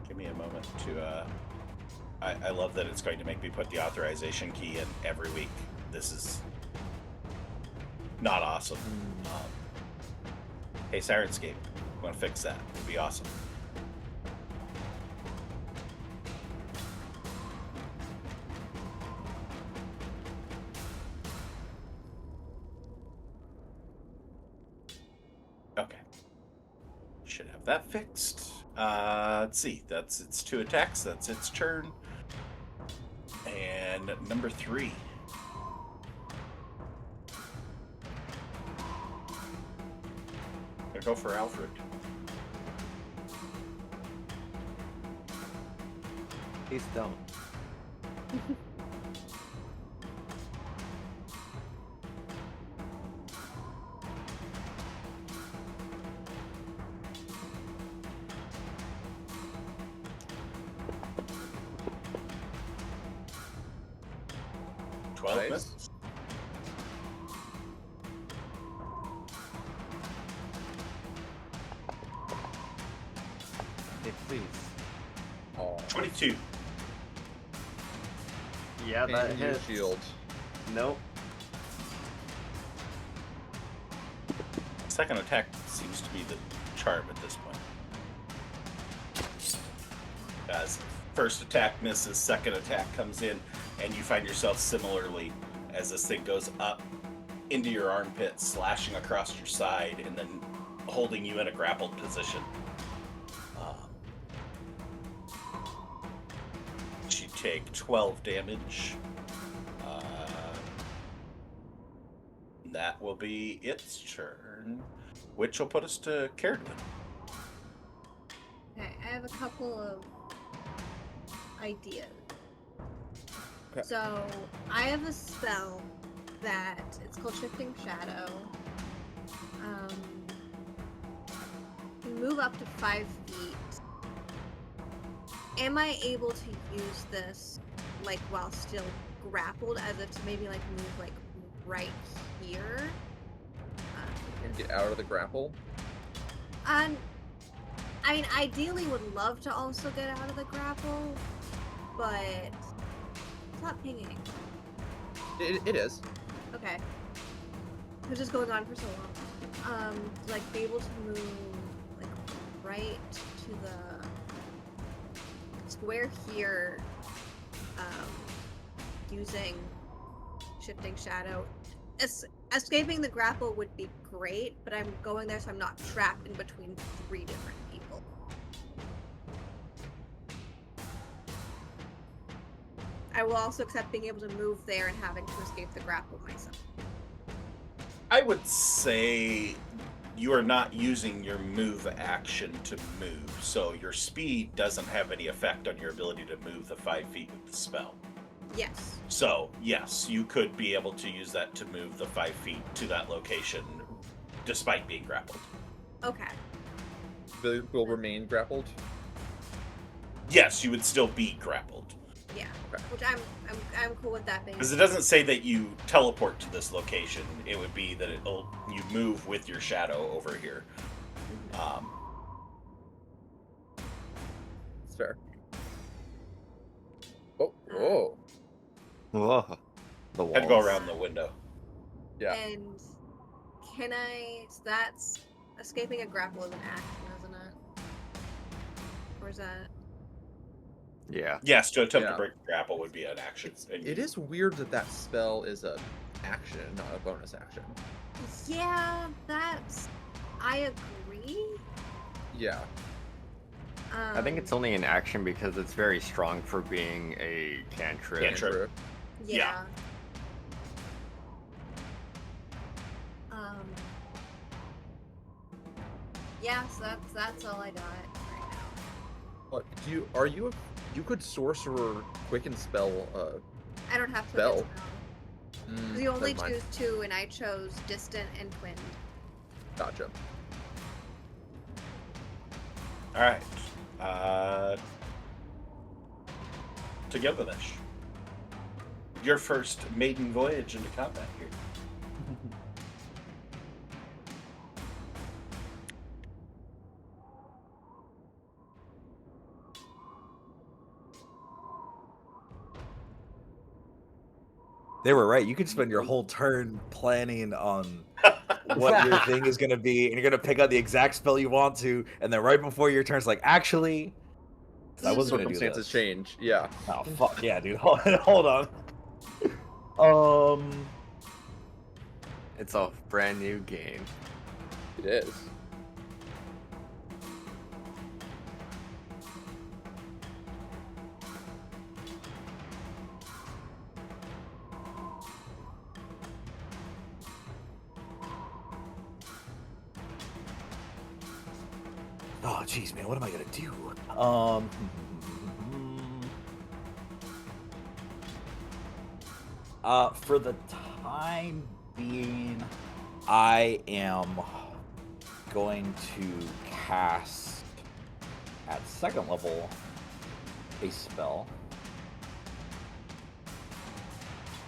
Give me a moment to, I love that it's going to make me put the authorization key in every week. This is not awesome. Hey, Sirenscape, I want to fix that. It'd be awesome. Okay. Should have that fixed. Let's see. That's its 2 attacks. That's its turn. And number 3. Gonna go for Alfred. Please don't. Twelve Nice. misses. Hey, please. Oh, 22. Yeah, that and you hits. shield. Nope. Second attack seems to be the charm at this point. As first attack misses, second attack comes in, and you find yourself similarly as this thing goes up into your armpit, slashing across your side, and then holding you in a grappled position. You take 12 damage. That will be its turn, which will put us to Carradine. Okay, I have a couple of ideas. Okay. So, I have a spell that it's called Shifting Shadow. You move up to 5 feet. Am I able to use this, like, while still grappled, as if to maybe, like, move, like, right here? And get out of the grapple. I mean, ideally would love to also get out of the grapple, but it's not pinging. It is. Okay. It was just going on for so long. Like, be able to move, like, right to the square here, using Shifting Shadow. Escaping the grapple would be great, but I'm going there so I'm not trapped in between 3 different people. I will also accept being able to move there and having to escape the grapple myself. I would say you are not using your move action to move, so your speed doesn't have any effect on your ability to move the 5 feet with the spell. Yes. So, yes, you could be able to use that to move the 5 feet to that location despite being grappled. Okay. Will remain grappled. Yes, you would still be grappled. Yeah. Okay. Which I'm cool with that being. Because it doesn't say that you teleport to this location. It would be that you move with your shadow over here. It's fair. Oh, whoa. Whoa. The walls. I'd go around the window. Yeah. And can I? So that's escaping a grapple is an action, isn't it? Or is that? Yeah. Yes, to attempt Yeah. to break the grapple would be an action. And It is weird that that spell is a action, not a bonus action. Yeah, that's. I agree. Yeah. I think it's only an action because it's very strong for being a cantrip. Cantrip. Yeah. Yeah, so that's all I got right now. What you could sorcerer quicken spell I don't have to. Spell. You only never mind. choose 2, and I chose distant and twinned. Gotcha. All right. Togetherness. Your first maiden voyage into combat here. They were right. You could spend your whole turn planning on what your thing is going to be, and you're going to pick out the exact spell you want to, and then right before your turn, it's like, actually, I wasn't going to do Circumstances this. change. Yeah. Oh, fuck. Yeah, dude. Hold on. It's a brand new game. It is. Oh, jeez, man. What am I going to do? For the time being, I am going to cast at 2nd level a spell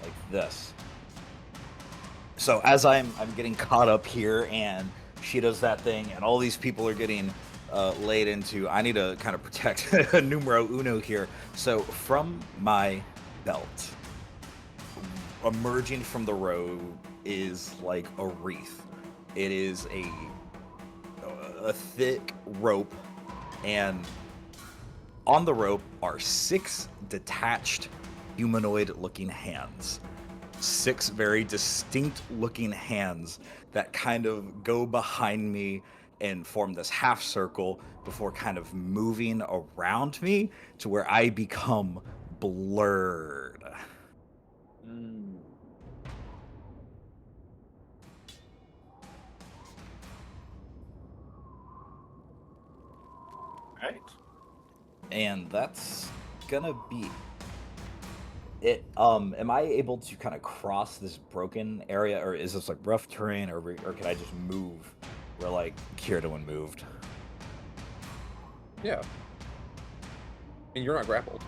like this. So as I'm getting caught up here, and she does that thing, and all these people are getting laid into. I need to kind of protect numero uno here. So from my belt, emerging from the robe is like a wreath. It is a thick rope, and on the rope are 6 detached humanoid-looking hands. 6 very distinct-looking hands that kind of go behind me and form this half circle before kind of moving around me to where I become blurred. Mm. Right. And that's gonna be it. Am I able to kind of cross this broken area, or is this like rough terrain, or can I just move where like Kieran moved? Yeah. And you're not grappled.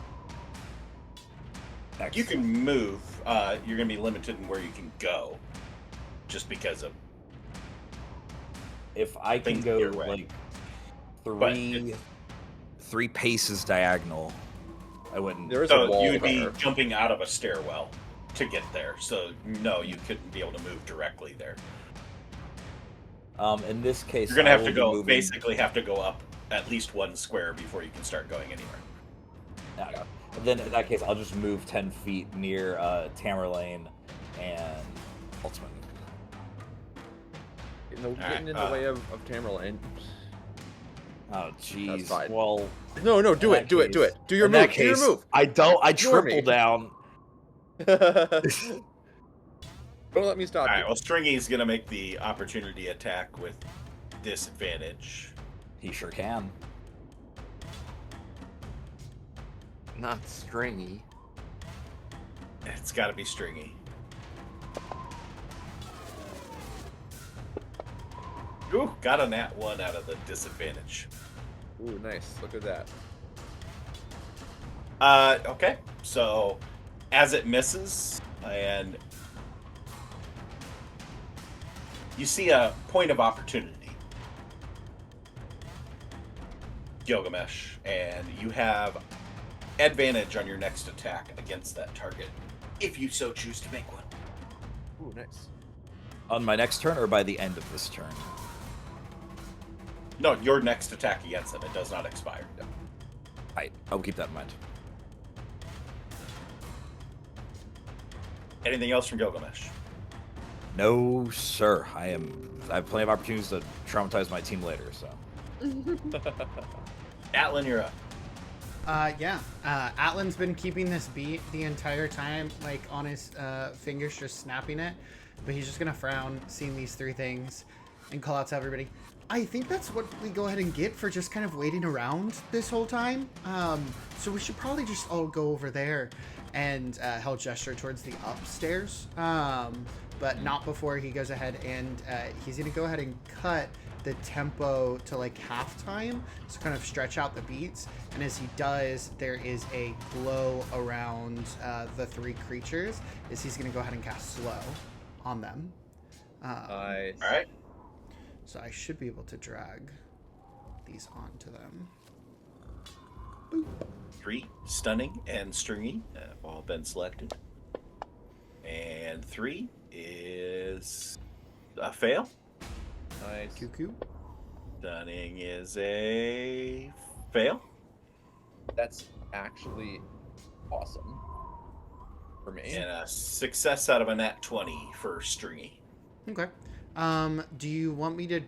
You can move. You're going to be limited in where you can go, just because of. If I can things go your way. like But three paces diagonal, I wouldn't. There is a So wall you'd be there. jumping out of a stairwell to get there. So no, you couldn't be able to move directly there. In this case, You're going to I have will to be go. moving- Basically, have to go up at least 1 square before you can start going anywhere. Yeah. Then in that case, I'll just move 10 feet near Tamerlane and Holtzman. No, getting Alright, in the way of Tamerlane. Oh, jeez. fine. Well, No, do in it, do that it, do it. case- Do your in that move, do your case, move. I don't. I Ignore me. triple down. Don't let me stop All right. you. Well, Stringy's going to make the opportunity attack with disadvantage. He sure can. Not stringy. It's got to be Stringy. Ooh, got a nat 1 out of the disadvantage. Ooh, nice. Look at that. Okay. So, as it misses, and you see a point of opportunity, Gilgamesh, and you have advantage on your next attack against that target, if you so choose to make one. Ooh, nice. On my next turn, or by the end of this turn? No, your next attack against it. It does not expire. I'll keep that in mind. Anything else from Gilgamesh? No, sir. I have plenty of opportunities to traumatize my team later. So. Atlan, you're up. Yeah. Atlan's been keeping this beat the entire time, like on his fingers, just snapping it. But he's just gonna frown, seeing these 3 things, and call out to everybody. I think that's what we go ahead and get for just kind of waiting around this whole time. So we should probably just all go over there, and he'll gesture towards the upstairs. But not before he goes ahead and he's gonna go ahead and cut the tempo to like halftime, so kind of stretch out the beats. And as he does, there is a glow around the 3 creatures. As he's gonna go ahead and cast slow on them. Nice. All right. So I should be able to drag these onto them. 3, Stunning and Stringy have all been selected. And 3 is a fail. Nice. Cuckoo. Stunning is a fail. That's actually awesome for me. And a success out of a nat 20 for Stringy. Okay. Do you want me to...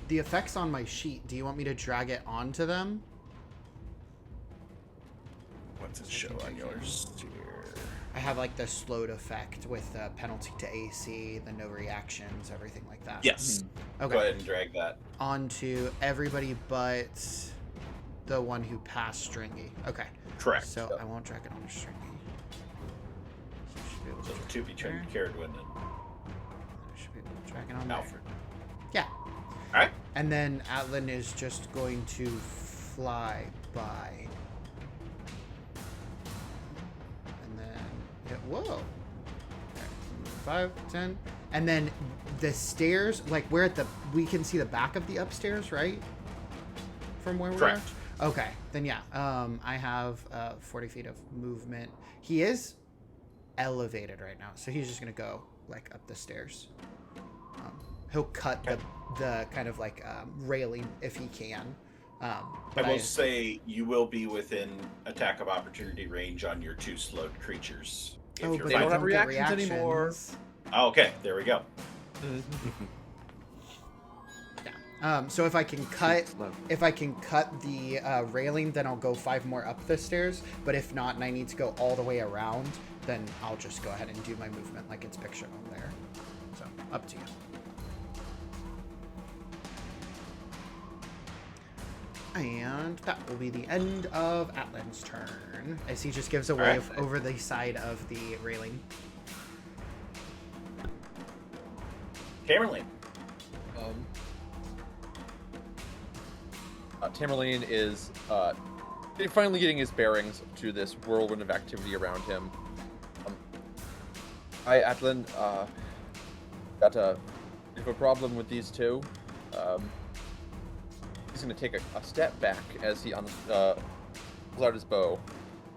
The effects on my sheet, do you want me to drag it onto them? What's it show on yours here? I have like the slowed effect with the penalty to AC, the no reactions, everything like that. Yes. Okay. Go ahead and drag that. Onto everybody but the one who passed Stringy. Okay. Correct. So I won't drag it onto Stringy. So I should be able So to the 2 be drag it turned there. Caradwin and I should be able to drag it on Alfred. there. Yeah. All right. And then Atlan is just going to fly by. And then, whoa. Okay. 5, 10. And then the stairs, like we're at we can see the back of the upstairs, right? from where we Correct. are? Okay, then yeah. I have 40 feet of movement. He is elevated right now, so he's just gonna go like up the stairs. He'll cut the kind of like railing if he can. I will say you will be within attack of opportunity range on your 2 slowed creatures. If Oh, you're but They I don't fighting. have don't get reactions anymore. reactions. Oh, okay, there we go. Yeah. So if I can cut the railing, then I'll go 5 more up the stairs. But if not, and I need to go all the way around, then I'll just go ahead and do my movement like it's pictured on there. So up to you. And that will be the end of Atlan's turn, as he just gives a wave over the side of the railing. Tamerlane. Tamerlane is finally getting his bearings to this whirlwind of activity around him. Atlan, got a bit of a problem with these two. He's going to take a step back as he pulls out his bow,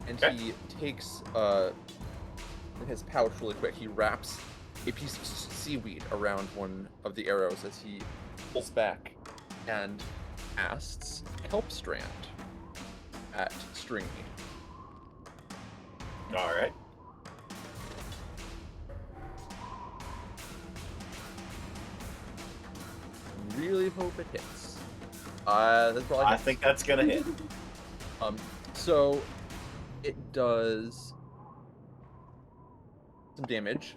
and he takes in his pouch really quick. He wraps a piece of seaweed around one of the arrows as he pulls back and casts Kelp Strand at Stringy. All right. Really hope it hits. That's all I think that's gonna hit. So it does some damage,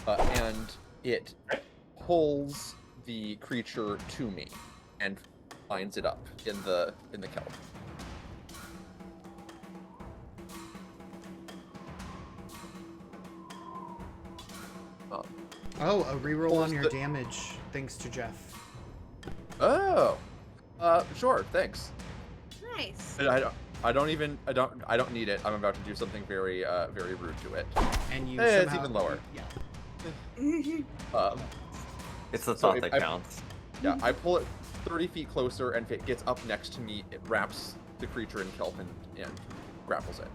and it pulls the creature to me and lines it up in the kelp. Oh, a reroll on your the- damage, thanks to Jeff. Oh, sure, thanks. Nice. I don't need it. I'm about to do something very very rude to it. And you It's somehow, even lower. Yeah. It's the So thought if that I- counts. Yeah, I pull it 30 feet closer, and if it gets up next to me, it wraps the creature in kelp and grapples it.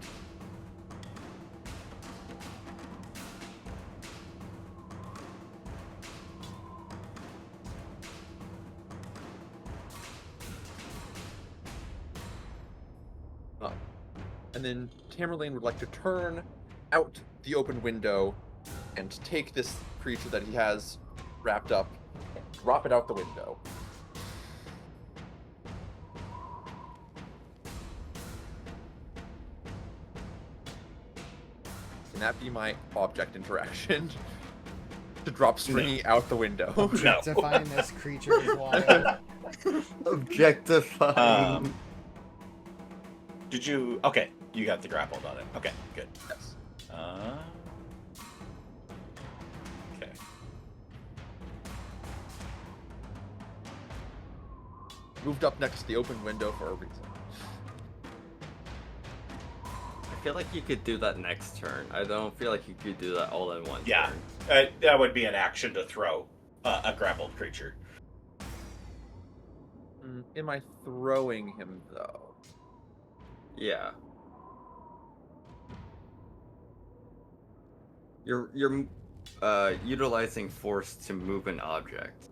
And then Tamerlane would like to turn out the open window and take this creature that he has wrapped up and drop it out the window. Can that be my object interaction? To drop Stringy out the window. Objectifying this creature is wild. Objectifying. Did you? Okay, you got the grappled on it. Okay, good. Yes. Okay. Moved up next to the open window for a reason. I feel like you could do that next turn. I don't feel like you could do that all in one Yeah, turn. that would be an action to throw a grappled creature. Am I throwing him though? Yeah. You're utilizing force to move an object.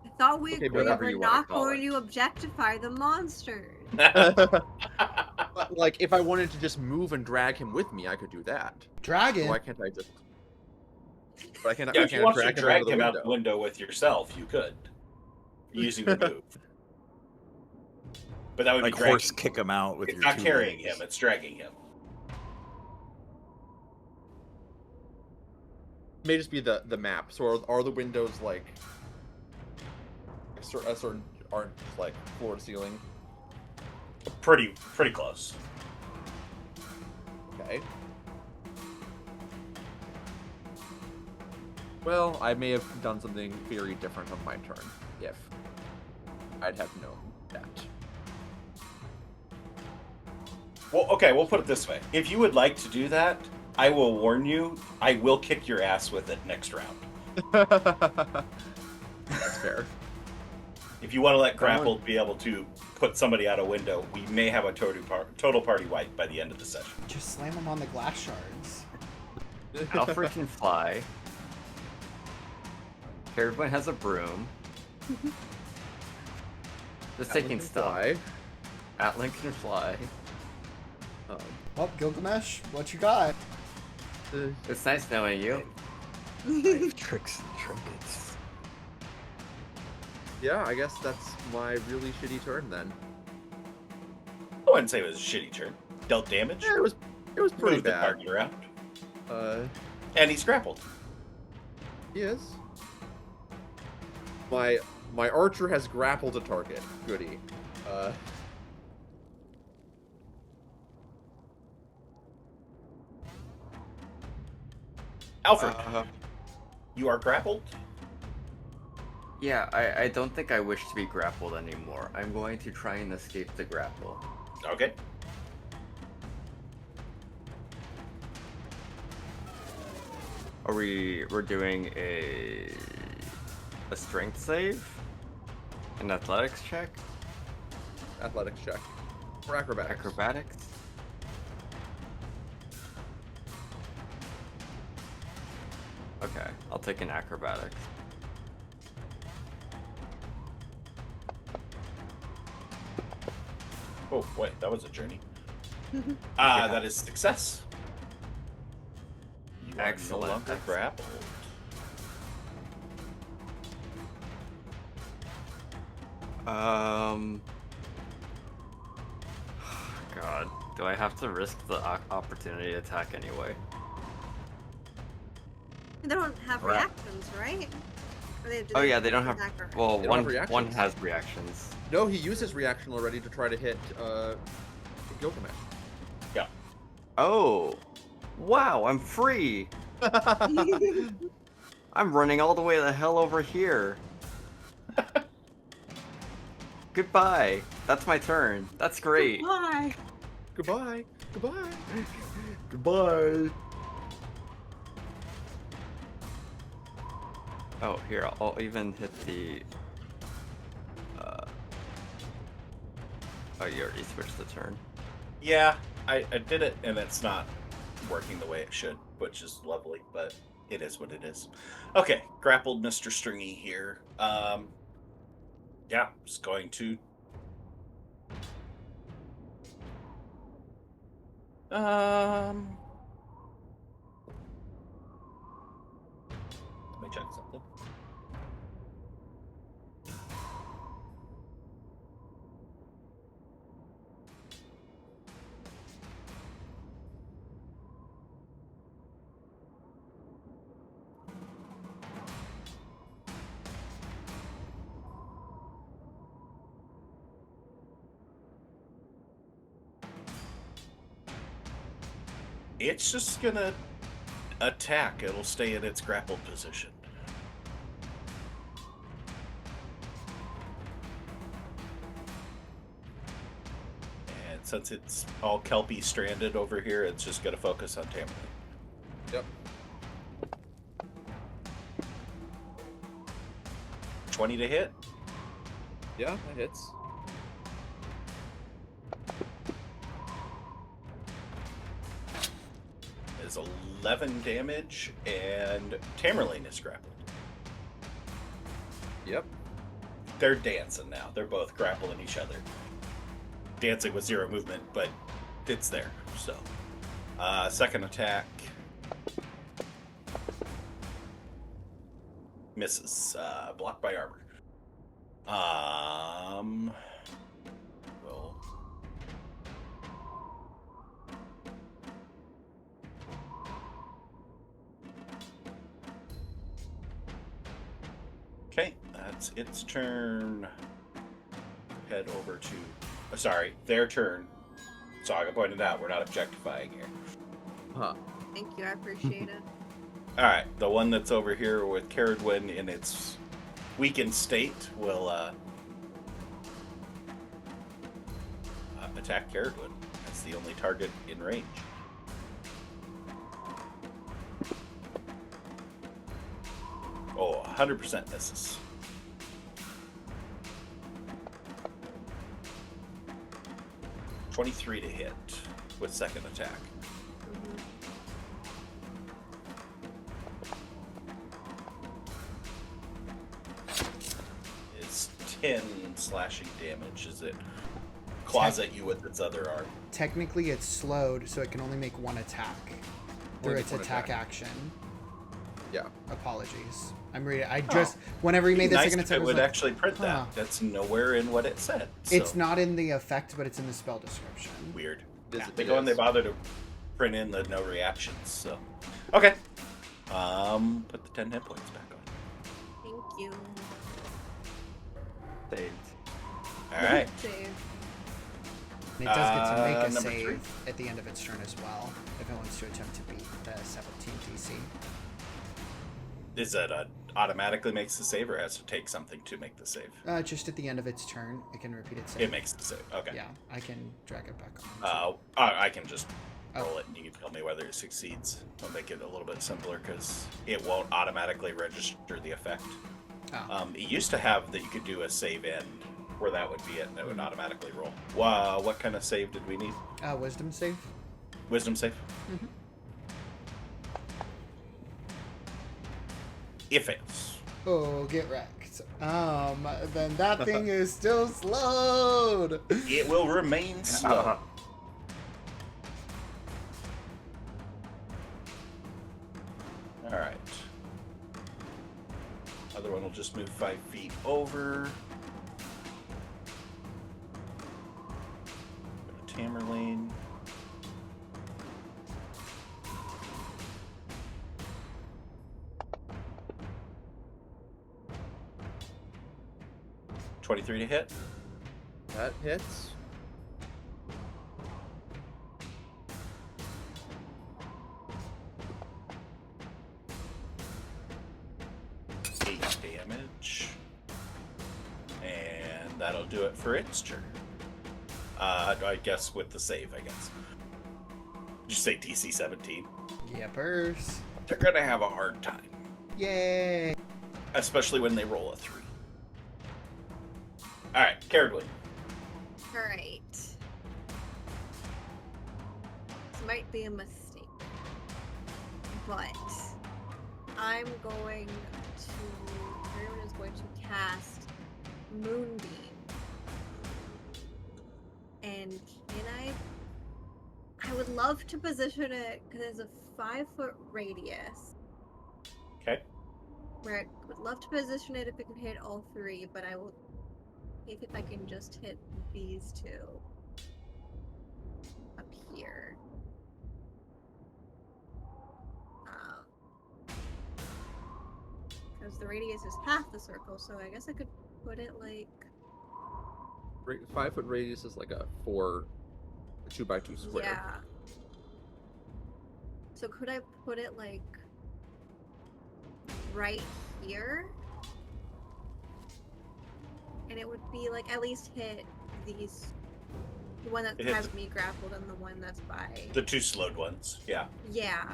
I thought we Okay, agreed whatever we're you wanna not call going it. to objectify the monster. But, like, if I wanted to just move and drag him with me, I could do that. Dragon. Why can't I just? But I can't. Yeah, I if you can't want to drag drag him him out out of the the window with yourself, you could, using the move. But that would Like be dragging. horse kick him out with It's your not 2 carrying legs. him; it's dragging him. It may just be the map. So are the windows like a certain aren't like floor to ceiling? Pretty close. Okay. Well, I may have done something very different on my turn if I'd have known that. Well, okay, we'll put it this way: if you would like to do that, I will warn you. I will kick your ass with it next round. That's fair. If you want to let grappled be able to put somebody out a window, we may have a total party wipe by the end of the session. Just slam them on the glass shards. Alfred can fly. Everyone has a broom. Just taking stuff. Atlan can fly. Well, Gilgamesh, what you got? It's nice knowing you. Tricks and trinkets. Yeah, I guess that's my really shitty turn then. I wouldn't say it was a shitty turn. Dealt damage. Yeah, it was pretty Moved the bad. target around. And And he's grappled. he is. My archer has grappled a target. Goody. Alfred, you are grappled. Yeah, I don't think I wish to be grappled anymore. I'm going to try and escape the grapple. Okay. We're doing a strength save? An athletics check? Athletics check. Or acrobatics. Acrobatics? Okay, I'll take an acrobatics. Oh, wait, that was a journey. That is success. You are Excellent. no longer grappled. God, do I have to risk the opportunity attack anyway? They don't have Right. reactions, right? Or do Oh yeah, they don't have. attack or- Well, They don't have one reactions. has reactions. No, he used his reaction already to try to hit Gilgamesh. Yeah. Oh, wow! I'm free. I'm running all the way the hell over here. Goodbye. That's my turn. That's great. Why? Goodbye. Goodbye. Goodbye. Oh, here, I'll even hit the... Oh, you already switched the turn. Yeah, I did it, and it's not working the way it should, which is lovely, but it is what it is. Okay, grappled Mr. Stringy here. Yeah, just going to... Let me check something. It's just gonna attack. It'll stay in its grappled position. And since it's all kelpie stranded over here, it's just gonna focus on Tamerlane. Yep. 20 to hit. Yeah, that hits. Is 11 damage, and Tamerlane is grappled. Yep. They're dancing now. They're both grappling each other. Dancing with 0 movement, but it's there. So, second attack misses. Blocked by armor. Well, okay, that's its turn. Head over to... sorry, their turn. Saga pointed out, we're not objectifying here. Huh. Thank you, I appreciate it. Alright, the one that's over here with Caradwin in its weakened state will attack Caradwin. That's the only target in range. Oh, 100% misses. 23 to hit with second attack. Mhm. It's 10 slashing damage. Is it claws at you with its other arm? Technically, it's slowed, so it can only make one attack through Only its one attack attack. action. Yeah. Apologies. I'm reading. I just whenever you made the Nice second if attack, I it was would like, actually print huh. that. That's nowhere in what it said. So. It's not in the effect, but it's in the spell description. Weird. It is- Yeah, it they go and they is. bother to print in the no reactions. So, okay. Put the 10 hit points back on. Thank you. Saved. All right. Save. And it does get to make a Number save 3. at the end of its turn as well, if it wants to attempt to beat the 17 DC. Is that automatically makes the save, or has to take something to make the save? Just at the end of its turn, it can repeat its save. It makes the save. Okay. Yeah, I can drag it back on. I can just Oh. roll it, and you can tell me whether it succeeds. I'll make it a little bit simpler because it won't automatically register the effect. Oh. It used to have that you could do a save end, where that would be it, and it would automatically roll. Wow, what kind of save did we need? Wisdom save? Wisdom save? Mhm. It fails. Oh, get wrecked. Then that thing is still slowed. It will remain slow. Alright. Other one will just move 5 feet over. Go to Tamerlane. $23 to hit. That hits. Eight damage. And that'll do it for its turn. I guess with the save, I guess. Did you say DC 17? Yippers. They're gonna have a hard time. Yay. Especially when they roll a 3. Alright, Caradwin. Alright. This might be a mistake. But I'm going to everyone is going to cast Moonbeam. And I would love to position it because there's a 5-foot radius. Okay. Where I would love to position it if it can hit all 3, but I will see if I can just hit these 2 up here. Because the radius is half the circle, so I guess I could put it like 5-foot radius is like a 2x2 square. yeah. So could I put it like right here? And it would be like at least hit these, the one that It hits has me grappled and the one that's by. The 2 slowed ones. Yeah. Yeah.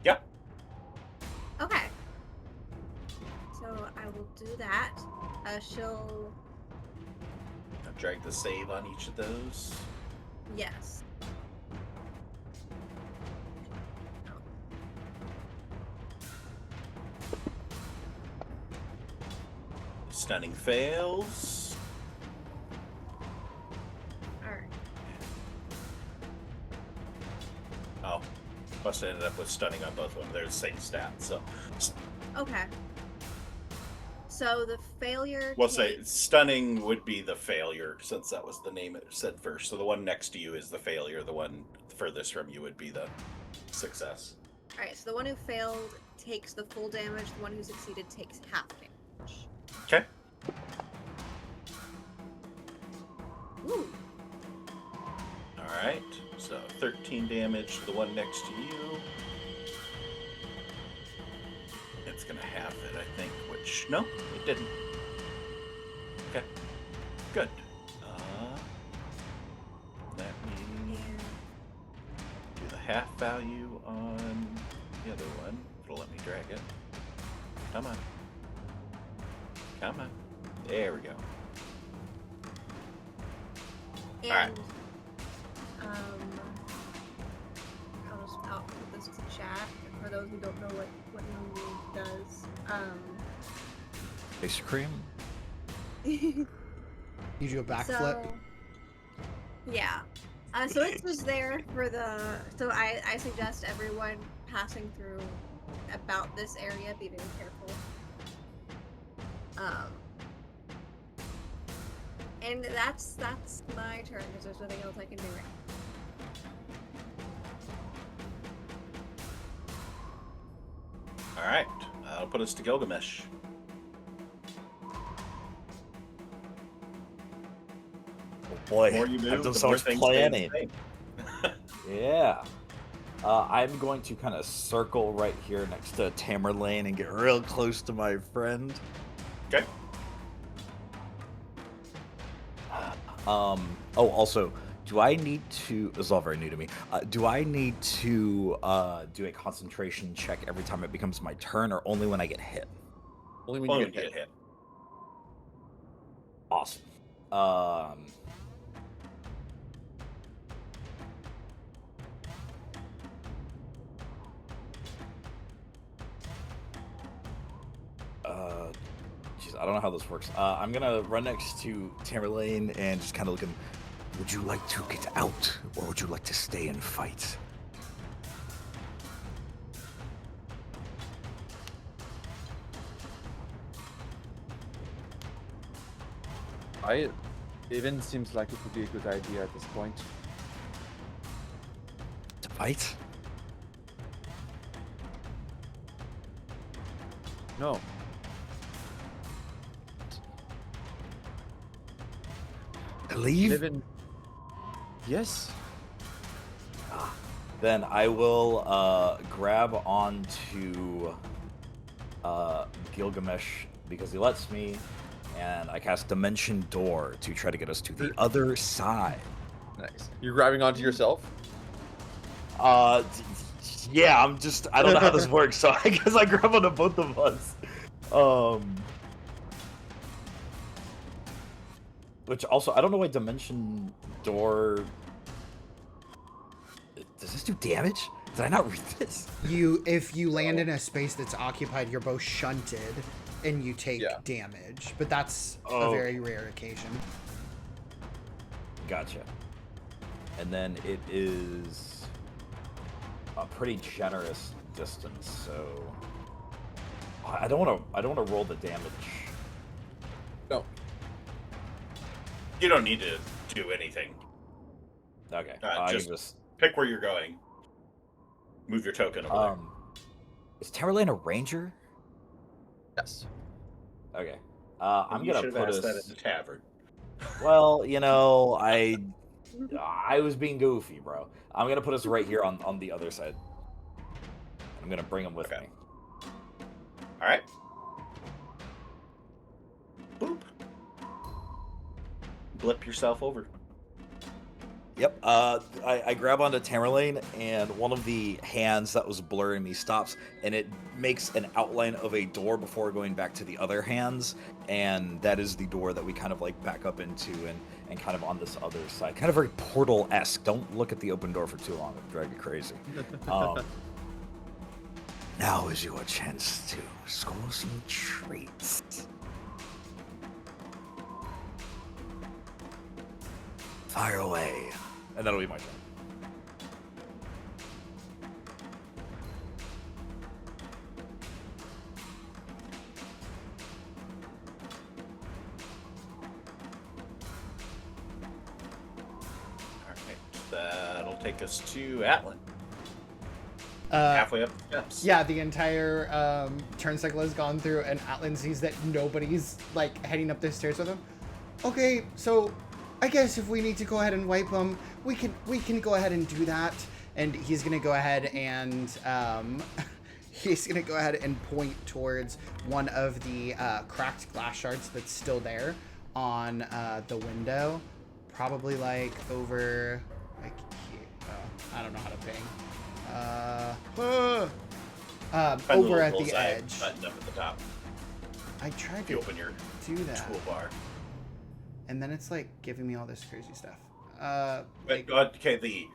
Yep. Okay. So I will do that. She'll. Now drag the save on each of those. Yes. Stunning fails. Alright. Oh. Must have ended up with stunning on both of them. They're the same stat, so. Okay. So the failure. We'll say takes- stunning would be the failure, since that was the name it said first. So the one next to you is the failure. The one furthest from you would be the success. Alright, so the one who failed takes the full damage, the one who succeeded takes half damage. Okay. Ooh. Alright. So 13 damage to the one next to you. It's gonna half it, I think, which no, it didn't. Okay. Good. Let me do the half value on the other one. It'll let me drag it. Come on. Come on. There we go. And I'll put this to chat for those who don't know what Moon does. Ice cream. You do a backflip. So, yeah. So it's just there for the. So I suggest everyone passing through about this area be very careful. And that's my turn because there's nothing else I can do right All right, I'll put us to Gilgamesh. Boy, The more you I've move, done the so more much things stay the planning. same. Yeah. I'm going to kind of circle right here next to Tamerlane and get real close to my friend. Okay. Oh, also, do I need to... This is all very new to me. Do I need to do a concentration check every time it becomes my turn, or only when I get hit? Only when Only you when get you hit. get hit. Awesome. Jeez, I don't know how this works. I'm gonna run next to Tamerlane and just kind of look at him. Would you like to get out, or would you like to stay and fight? Even seems like it would be a good idea at this point. To fight? No. To leave? Living. Yes. Then I will grab onto Gilgamesh because he lets me, and I cast Dimension Door to try to get us to the other side. Nice. You're grabbing onto yourself? Yeah, I don't know how this works, so I guess I grab onto both of us. Which also, I don't know why Dimension Door... Does this do damage? Did I not read this? If you land in a space that's occupied, you're both shunted and you take damage. But that's a very rare occasion. Gotcha. And then it is a pretty generous distance, so I don't want to roll the damage. No. You don't need to do anything. Okay. Just pick where you're going. Move your token over Is Tamerlane a ranger? Yes. Okay. there. I'm You gonna should have put asked us. that at the tavern. Well, I was being goofy, bro. I'm gonna put us right here on the other side. I'm gonna bring him with me. All right. Boop. Blip yourself over. Yep. I grab onto Tamerlane, and one of the hands that was blurring me stops, and it makes an outline of a door before going back to the other hands, and that is the door that we kind of like back up into and kind of on this other side. Kind of very Portal-esque. Don't look at the open door for too long. It'll drive you crazy. Now is your chance to score some treats. Fire away. And that'll be my turn. Alright, that'll take us to Atlan. Uh, Halfway up the steps. Yeah, the entire turn cycle has gone through, and Atlan sees that nobody's like heading up the stairs with him. Okay, so I guess if we need to go ahead and wipe them, we can go ahead and do that. And he's gonna go ahead and point towards one of the cracked glass shards that's still there on the window, probably like over like here. I don't know how to ping. Over at the edge. Button up at the top. I tried You to open your do that. toolbar. And then it's like giving me all this crazy stuff. like Okay, the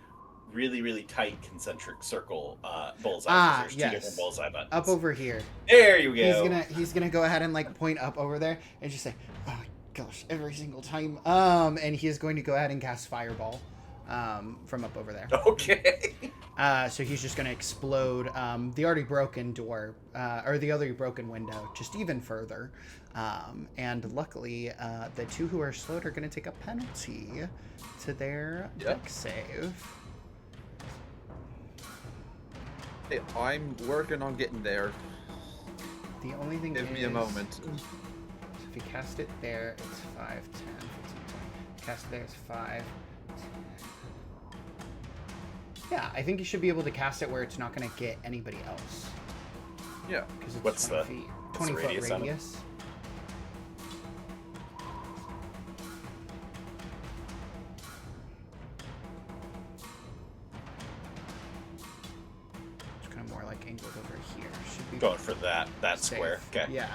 really, really tight concentric circle bullseye. 'Cause there's two yes. different bullseye buttons. Up over here. There you go. He's gonna go ahead and like point up over there and just say, "Oh my gosh!" every single time. And he is going to go ahead and cast Fireball, from up over there. Okay. So he's just gonna explode the already broken door, or the already broken window, just even further. And luckily, the two who are slowed are gonna take a penalty to their deck save. Hey, I'm working on getting there. The only thing Give me a moment. If you cast it there, it's 5, 10, 15, 20. Cast it there, it's 5. 10. Yeah, I think you should be able to cast it where it's not going to get anybody else. Yeah. Because it's What's 20 the- feet. what's 20 the foot radius on it? radius. It's kind of more like angled over here. Should be Going for that safe. square. Okay. Yeah.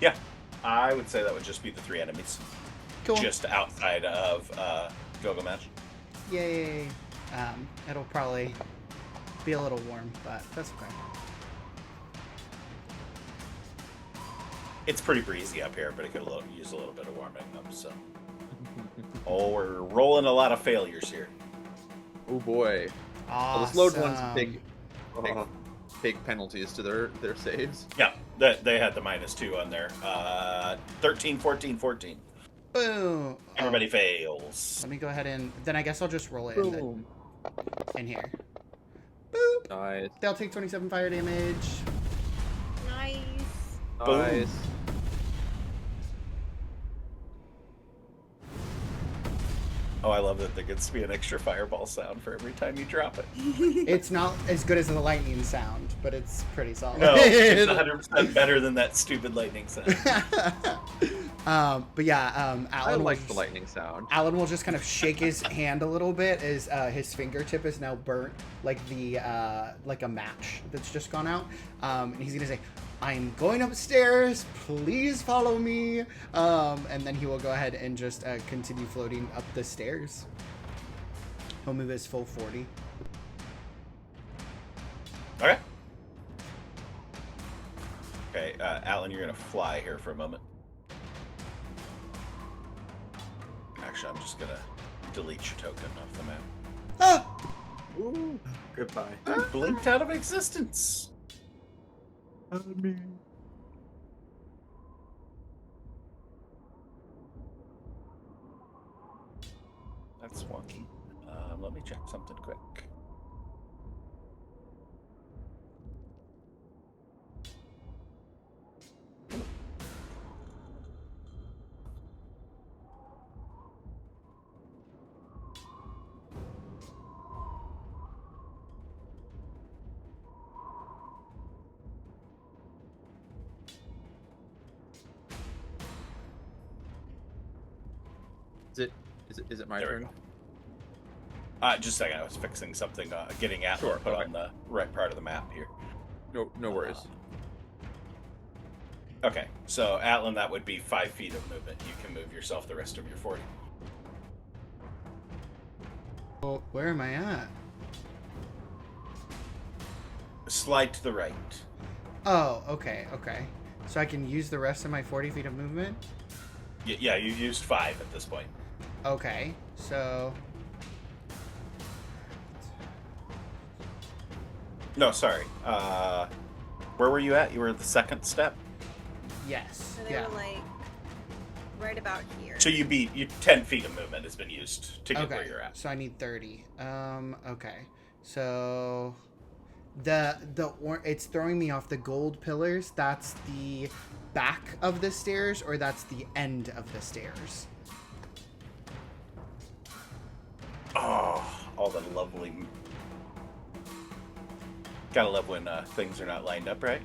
Yeah. I would say that would just be the 3 enemies. Cool. Just outside of Gilgamesh. Yay. It'll probably be a little warm, but that's okay. It's pretty breezy up here, but it could use a little bit of warming up. So, oh, we're rolling a lot of failures here. Oh boy. Awesome. Well, the slowed ones take penalties to their saves. Yeah, they had the -2 on there. 13, 14, 14. Boom. Everybody fails. Let me go ahead and then I guess I'll just roll it Boom. in here. Boop. Nice. They'll take 27 fire damage. Nice. Boom. Nice. Oh, I love that there gets to be an extra fireball sound for every time you drop it. It's not as good as the lightning sound, but it's pretty solid. No, it's 100% better than that stupid lightning sound. But yeah, Alan I will like just- the lightning sound. Alan will just kind of shake his hand a little bit as his fingertip is now burnt like like a match that's just gone out. And he's gonna say, "I'm going upstairs. Please follow me." And then he will go ahead and just continue floating up the stairs. He'll move his full 40. Okay. Okay, Alan, you're gonna fly here for a moment. Actually, I'm just gonna delete your token off the map. Ah! Ooh, goodbye. You blinked out of existence. That's wonky. Let me check something quick. Is it my There we turn? go. Just a second, I was fixing something, getting Atlas Sure, put okay. on the right part of the map here. No worries. Okay, so Atlan, that would be 5 feet of movement. You can move yourself the rest of your 40. Well, where am I at? Slide to the right. Oh, okay. So I can use the rest of my 40 feet of movement? Yeah, you used 5 at this point. Okay, so... No, sorry. Where were you at? You were at the second step? Yes. So they were like right about here. So you 10 feet of movement has been used to get Okay, where you're at. so I need 30. Okay. So it's throwing me off the gold pillars. That's the back of the stairs, or that's the end of the stairs? Oh, all the lovely... Gotta love when things are not lined up right.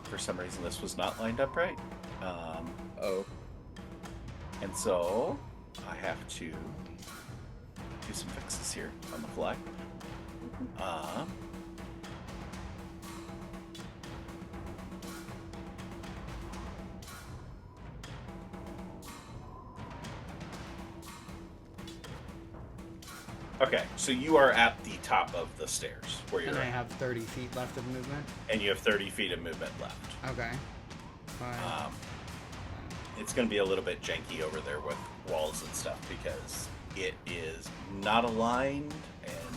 For some reason, this was not lined up right. Oh. And so, I have to do some fixes here on the fly. Okay, so you are at the top of the stairs where you're And I at, have 30 feet left of movement. and you have 30 feet of movement left. Okay. Fine. It's going to be a little bit janky over there with walls and stuff because it is not aligned, and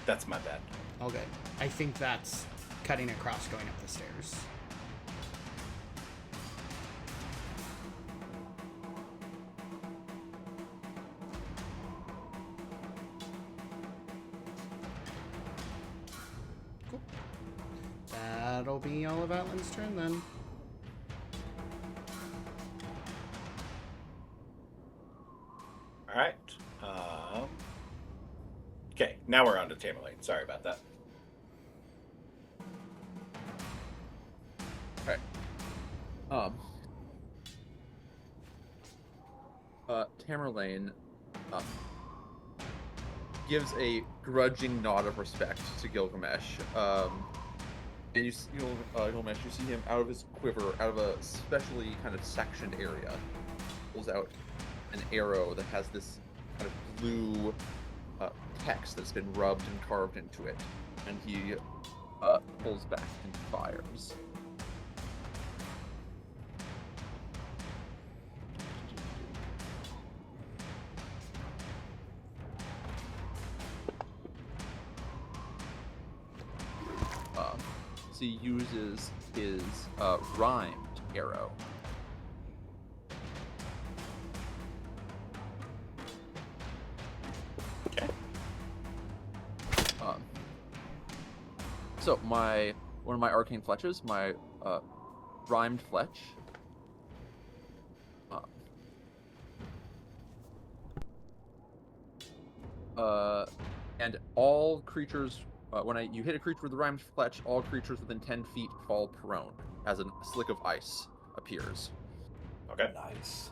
that's my bad. Okay. I think that's cutting across going up the stairs. Cool. That'll be all of Atlan's turn then. All right. Okay, now we're on to Tamerlane. Sorry about that. Tamerlane gives a grudging nod of respect to Gilgamesh. And Gilgamesh, you see him out of his quiver, out of a specially kind of sectioned area, pulls out an arrow that has this kind of blue text that's been rubbed and carved into it, and he pulls back and fires. So he uses his rhymed arrow. Okay. So one of my arcane fletches, my rhymed fletch. And all creatures, when you hit a creature with a rhymed fletch, all creatures within 10 feet fall prone as a slick of ice appears. Okay. Nice.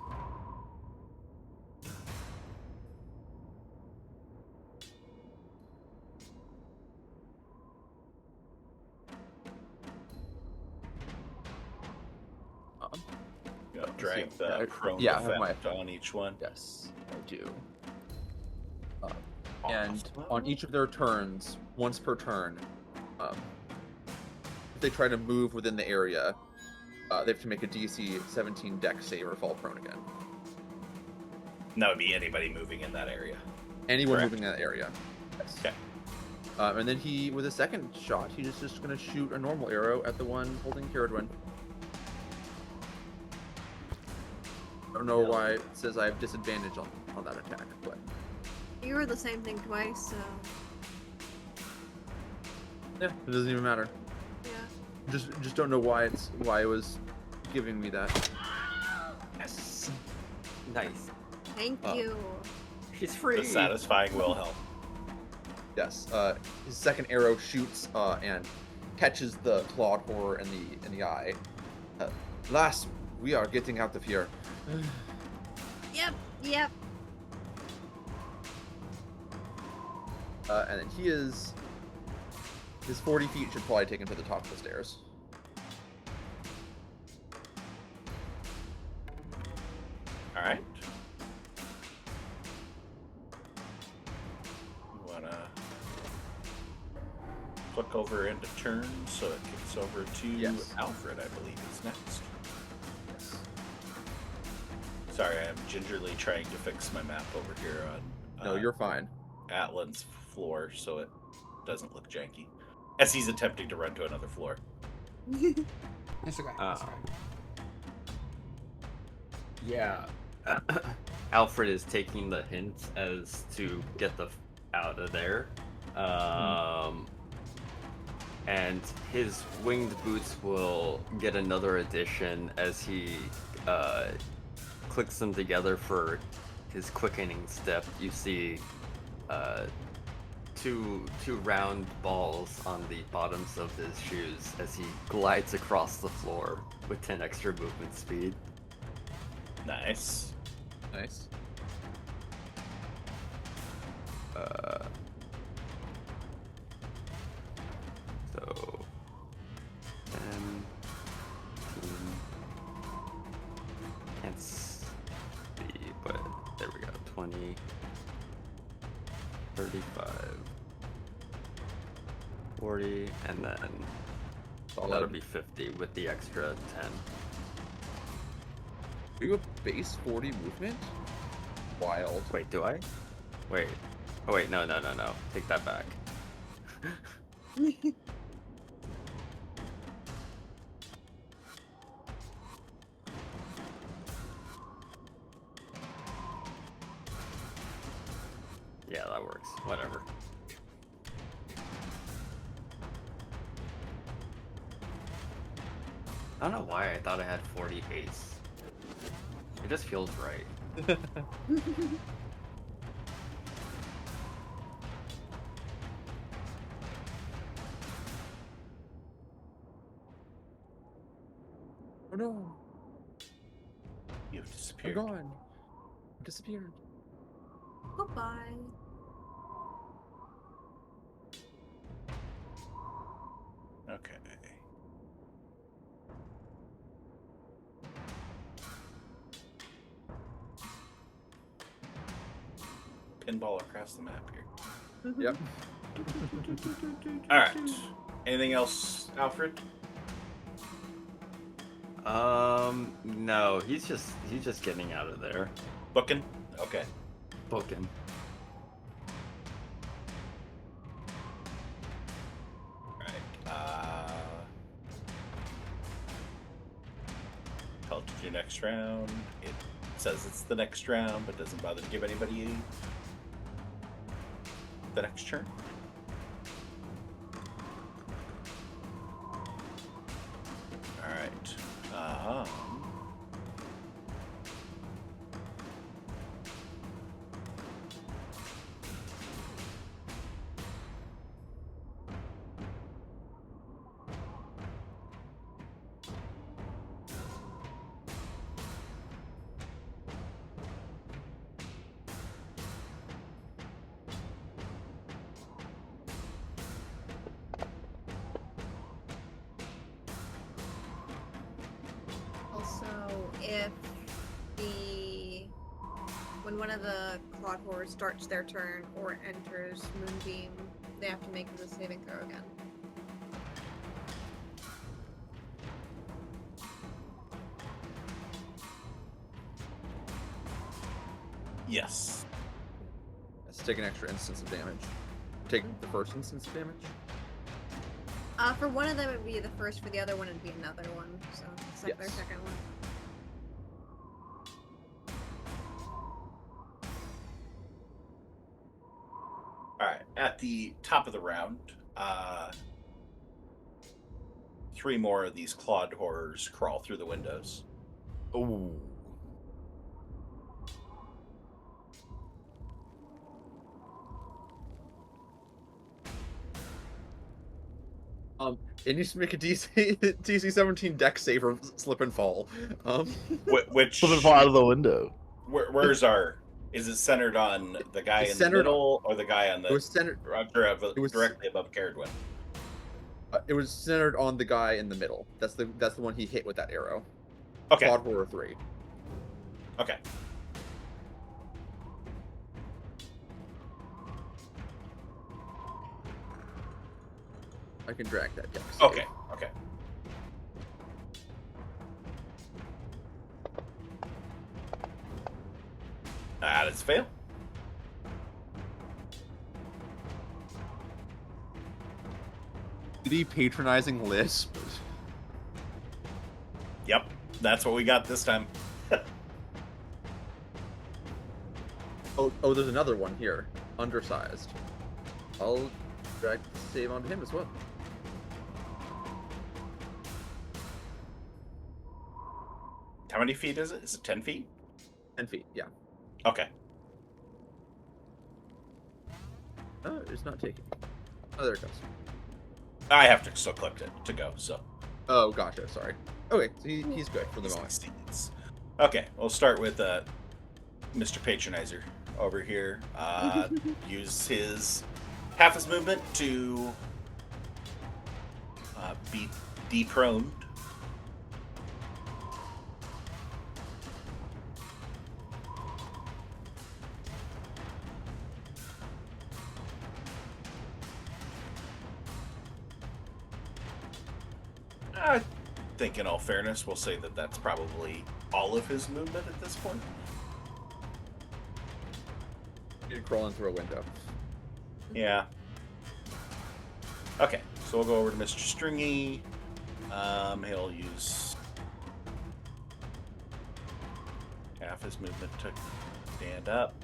You know, drag the prone yeah, I have effect on each one. Yes, I do. And on each of their turns, once per turn, if they try to move within the area, they have to make a DC 17 Dex save or fall prone again. And that would be anybody moving in that area. Anyone Correct. moving in that area. Yes. Okay. And then he, with a second shot, he's just going to shoot a normal arrow at the one holding Caradwin. I don't know why it says I have disadvantage on that attack, but... You were the same thing twice, so yeah, it doesn't even matter. yeah. Just don't know why it was giving me that. Yes. Nice. Thank you. She's free. The satisfying Wilhelm. Yes. His second arrow shoots and catches the clawed horror in the eye. Lass, we are getting out of here. Yep. And then his 40 feet should probably take him to the top of the stairs. All right. You wanna click over into turn so it kicks over to Yes. Alfred, I believe is next. Sorry, I'm gingerly trying to fix my map over here on No, you're fine. Atlan's floor so it doesn't look janky. As he's attempting to run to another floor. It's okay. It's okay. Yeah. Alfred is taking the hint as to get out of there. And his winged boots will get another addition as he clicks them together for his quickening step. You see two round balls on the bottoms of his shoes as he glides across the floor with 10 extra movement speed. Nice. Nice. So 10, 15, can't see, but there we go, 20, 35, 40, and then Solid. that'll be 50 with the extra 10. Do you have base 40 movement? Wild. Wait, do I? Wait. Oh wait, no. Take that back. Yeah, that works. Whatever. I don't know why I thought I had 40 haste. It just feels right. Oh no, You've I'm disappeared. gone. Disappeared. Goodbye. Okay. Pinball across the map here. Yep. All right. Anything else, Alfred? No, he's just getting out of there. Booking? Okay. Booking. Alright. Call to your next round. It says it's the next round, but doesn't bother to give anybody the next turn. Alright. Also, if when one of the Clawed Horrors starts their turn or enters Moonbeam, they have to make the saving throw again. Yes. Let's take an extra instance of damage. Take the first instance of damage. For one of them, it would be the first. For the other one, it'd be another one. So it's like their Yes. second one. Alright. At the top of the round, 3 more of these clawed horrors crawl through the windows. Ooh. It needs to make a DC 17 deck save or slip and fall. Which Slip and fall out of the window. where's our? Is it centered on the guy It's in the centered middle or the guy on the It was centered. directly above Caradwin? It was centered on the guy in the middle. That's the one he hit with that arrow. Okay. Clawed Horror 3. Okay. I can drag that deck. save. Okay. Okay. Let's fail. Did he patronizing lisp? Yep. That's what we got this time. Oh, there's another one here. Undersized. I'll drag the save onto him as well. How many feet is it? Is it 10 feet? 10 feet, yeah. Okay. Oh, it's not taking. Oh, there it goes. I have to still click it to go, so. Oh, gotcha, sorry. Okay, so he's good for the He moment. succeeds. Okay, we'll start with Mr. Patronizer over here. Use his half his movement to be deproned. I think, in all fairness, we'll say that that's probably all of his movement at this point. You're crawling through a window. Yeah. Okay, so we'll go over to Mr. Stringy. He'll use half his movement to stand up.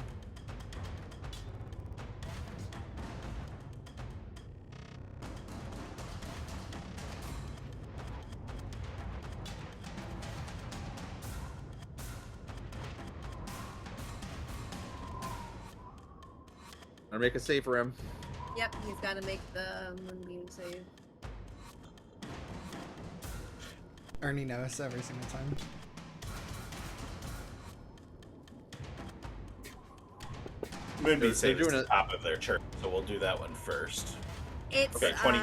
I'll make a save for him. Yep, he's got to make the moonbeam save. Ernie knows every single time. Moonbeam They're save is doing the it- top of their turn, so we'll do that one first. It's Okay, 20.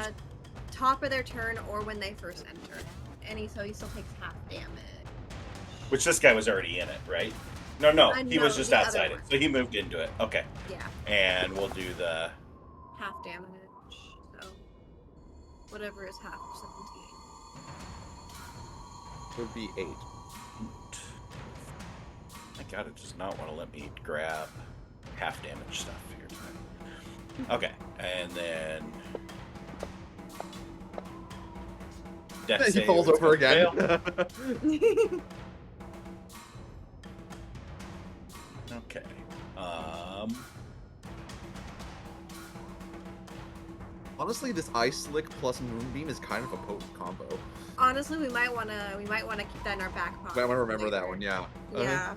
top of their turn or when they first enter. So he still takes half damage. Which this guy was already in it, right? No, he was No, just the other outside it, one. so he moved into it. Okay, Yeah, and we'll do the half damage. So whatever is half of 17. Would be 8. My God, it does not want to let me grab half damage stuff here. Okay, and then death He save falls is over gonna again. fail. Okay. Honestly, this ice slick plus moonbeam is kind of a potent combo. Honestly, we might wanna keep that in our back pocket. I want to remember later. that one. Yeah. Yeah.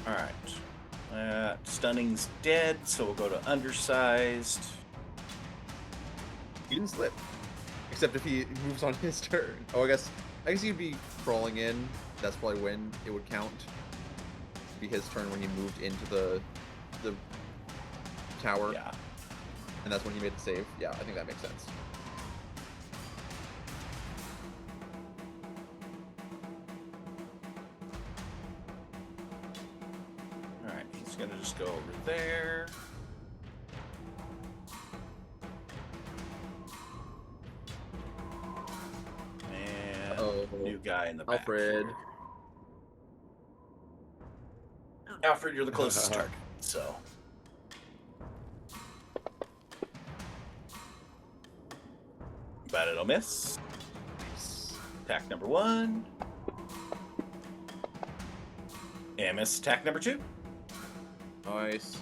All right. Stunning's dead, so we'll go to undersized. He didn't slip. Except if he moves on his turn. Oh, I guess he'd be crawling in. That's probably when it would count. It'd be his turn when he moved into the tower. Yeah. And that's when he made the save. Yeah, I think that makes sense. All right. He's gonna just go over there. And Oh, new guy in the back. Alfred. Alfred, you're the closest target, so. But it'll miss. Attack number 1. And miss attack number 2. Nice.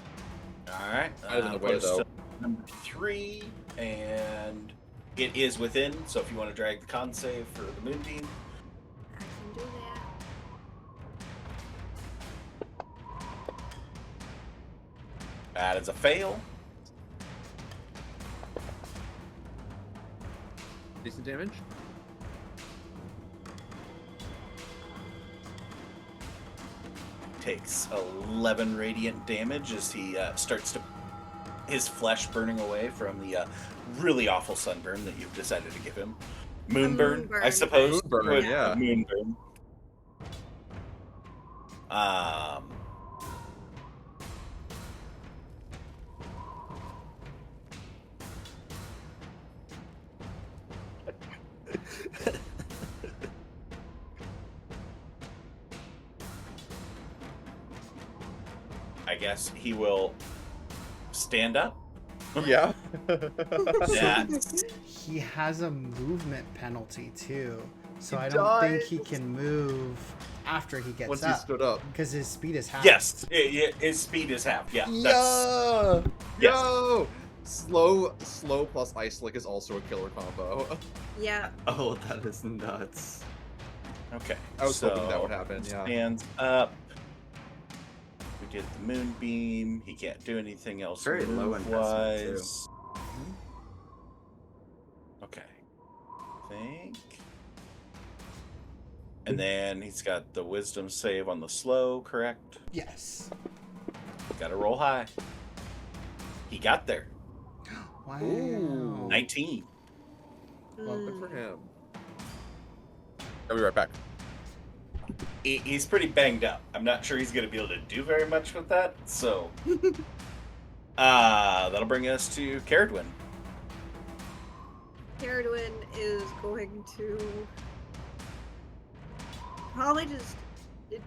Alright. Out of the way, though. Number 3. And it is within, so if you want to drag the con save for the moonbeam. I can do that. That is a fail. Decent damage. Takes 11 radiant damage as he starts to his flesh burning away from the really awful sunburn that you've decided to give him. Moonburn, I moonburn. suppose. Moonburn, yeah. Moonburn. I guess he will stand up. Yeah. That's He has a movement penalty too, so He I don't think does. he can move after he gets Once he up stood up. because his speed is half. yes. His speed is half. Yeah. That's, yes. Yo! Slow plus ice slick is also a killer combo. Yeah. Oh, that is nuts. Okay. I was so hoping that would happen, yeah. Stands up. We did the moonbeam. He can't do anything else. Very low investment, move-wise. Okay. I think. And then he's got the wisdom save on the slow, correct? Yes. Gotta roll high. He got there. Wow. Ooh. 19. Well, good for Mm. him. I'll be right back. He's pretty banged up. I'm not sure he's gonna be able to do very much with that, so. That'll bring us to Caradwin. Caradwin is going to probably just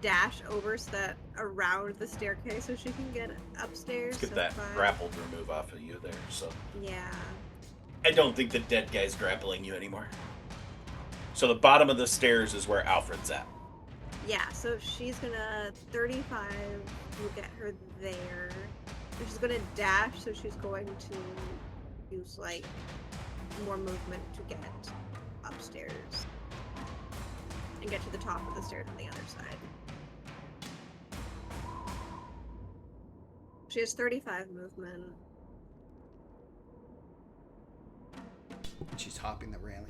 dash over so that around the staircase so she can get upstairs. Let's get so that fine. grappled remove off of you there. So Yeah. I don't think the dead guy's grappling you anymore. So the bottom of the stairs is where Alfred's at. Yeah, so she's gonna 35 will get her there. And she's gonna dash, so she's going to use like more movement to get upstairs. And get to the top of the stairs on the other side. She has 35 movement. And she's hopping the railing.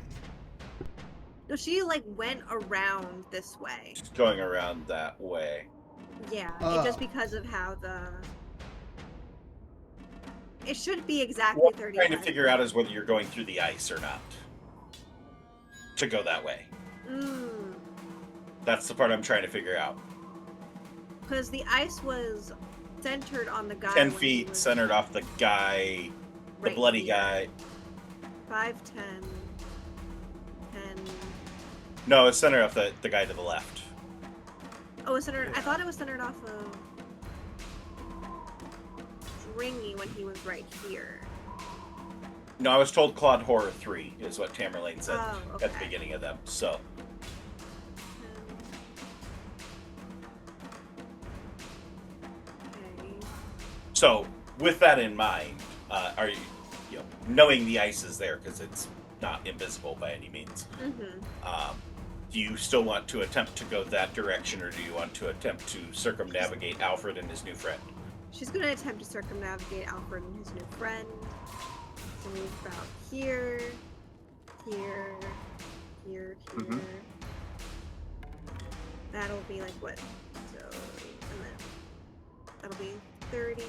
No, she like went around this way. She's going around that way. Yeah, Oh. just because of how the... It should be exactly What I'm 35. trying to figure out is whether you're going through the ice or not. To go that way. That's the part I'm trying to figure out. Because the ice was centered on the guy. 10 when he feet was centered off the guy, the right bloody here. guy. 5, 10, 10. No, it's centered off the guy to the left. Oh, it's centered. I thought it was centered off of Stringy when he was right here. No, I was told Claude Horror 3 is what Tamerlane said Oh, at the okay. beginning of them. So, Okay. so with that in mind, are you know, knowing the ice is there because it's not invisible by any means? Do you still want to attempt to go that direction, or do you want to attempt to circumnavigate Alfred and his new friend? She's going to attempt to circumnavigate Alfred and his new friend. So move about here, here, here, here. Mhm. That'll be like what? So, and then that'll be 30,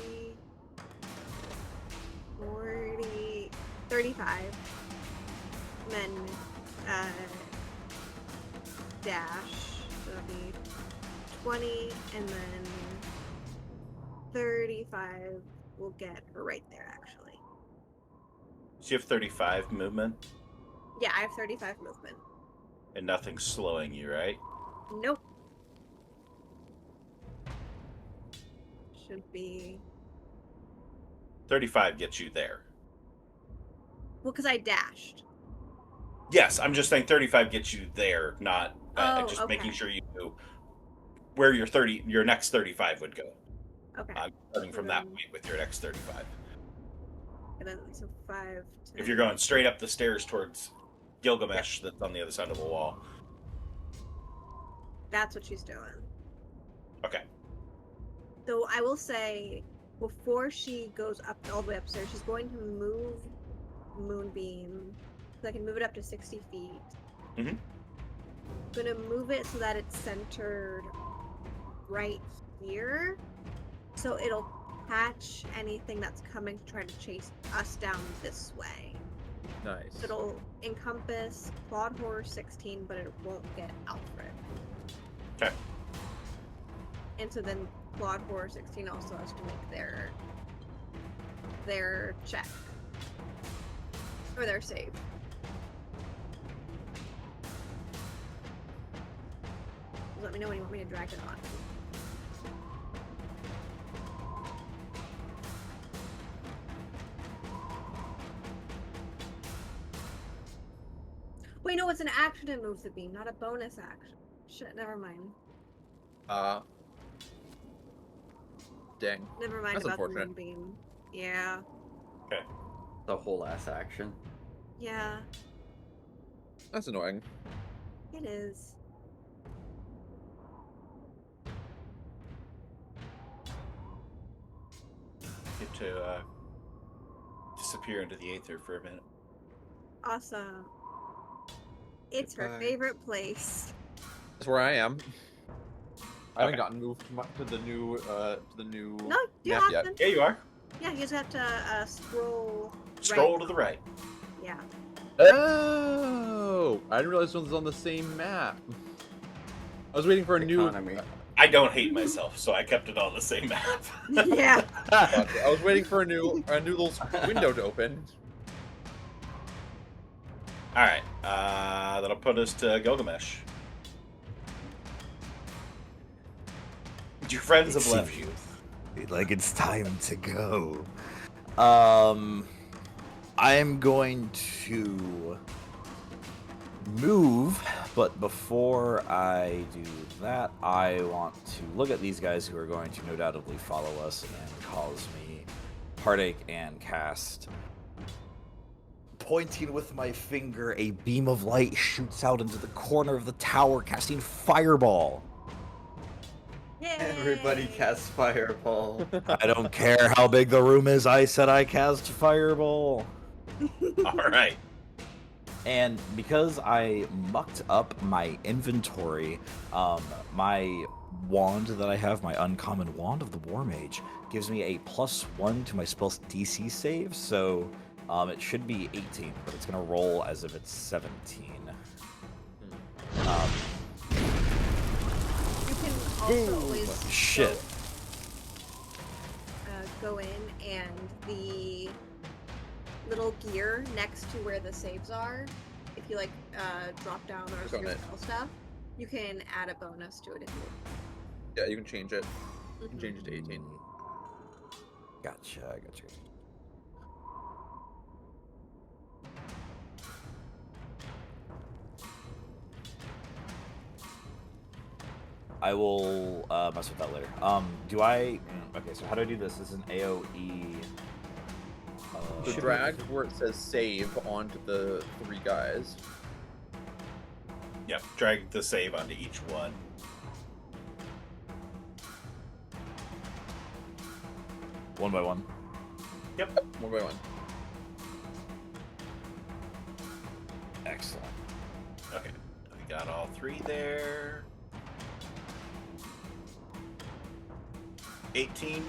40, 35. And then, dash. So that'll be 20, and then 35 will get her right there, actually. So you have 35 movement, Yeah, I have 35 movement. and nothing's slowing you, right? Nope. Should be... 35 gets you there. Well, because I dashed. Yes, I'm just saying 35 gets you there, not just okay. making sure you know where your next 35 would go. Okay. Starting from that Mhm. point with your next 35. And then, so 5, 10. If you're going straight up the stairs towards Gilgamesh, that's on the other side of the wall. That's what she's doing. Okay. So I will say, before she goes up all the way upstairs, she's going to move Moonbeam. So I can move it up to 60 feet. Mhm. I'm going to move it so that it's centered right here. So it'll catch anything that's coming to try to chase us down this way. Nice. So it'll encompass Claude Horror 16, but it won't get Alfred. Okay. And so then Claude Horror 16 also has to make their check. Or their save. Let me know when you want me to drag it on. Wait, no, it's an action to move the beam, not a bonus action. Shit, never mind. Dang. Never mind That's about the unfortunate. moonbeam. Yeah. The whole ass action. Yeah, That's annoying. it is. Get to disappear into the aether for a minute. Awesome. It's her Goodbye. favorite place. That's where I am. I haven't Okay. gotten moved to the new No, you map have yet. to. Yeah, you are. Yeah, you just have to scroll. Scroll right. to the right. Yeah. Oh! I didn't realize this one's on the same map. I was waiting for a new. Economy. I don't hate myself, so I kept it on the same map. Yeah. Gotcha. I was waiting for a new little window to open. All right, that'll put us to Gilgamesh. Your friends have left you. Like it's time to go. I'm going to move, but before I do that, I want to look at these guys who are going to no doubtably follow us and cause me heartache and cast. Pointing with my finger, a beam of light shoots out into the corner of the tower, casting Fireball. Yay. Everybody casts Fireball. I don't care how big the room is, I said I cast Fireball. All right. And because I mucked up my inventory, my wand that I have, my uncommon wand of the War Mage, gives me a +1 to my spell's DC save, so it should be 18, but it's going to roll as if it's 17. You can also always Shit. go in and the little gear next to where the saves are, if you like drop down or Click on your it. spell stuff, you can add a bonus to it if you Yeah, you can change it. You want. can change it to 18. Gotcha, gotcha. I will mess with that later. Do I... Okay, so how do I do this? This is an AoE... So drag where it says save onto the 3 guys. Yep, drag the save onto each one. one by one. Yep. One by one. Excellent. Okay, we got all 3 there. 18.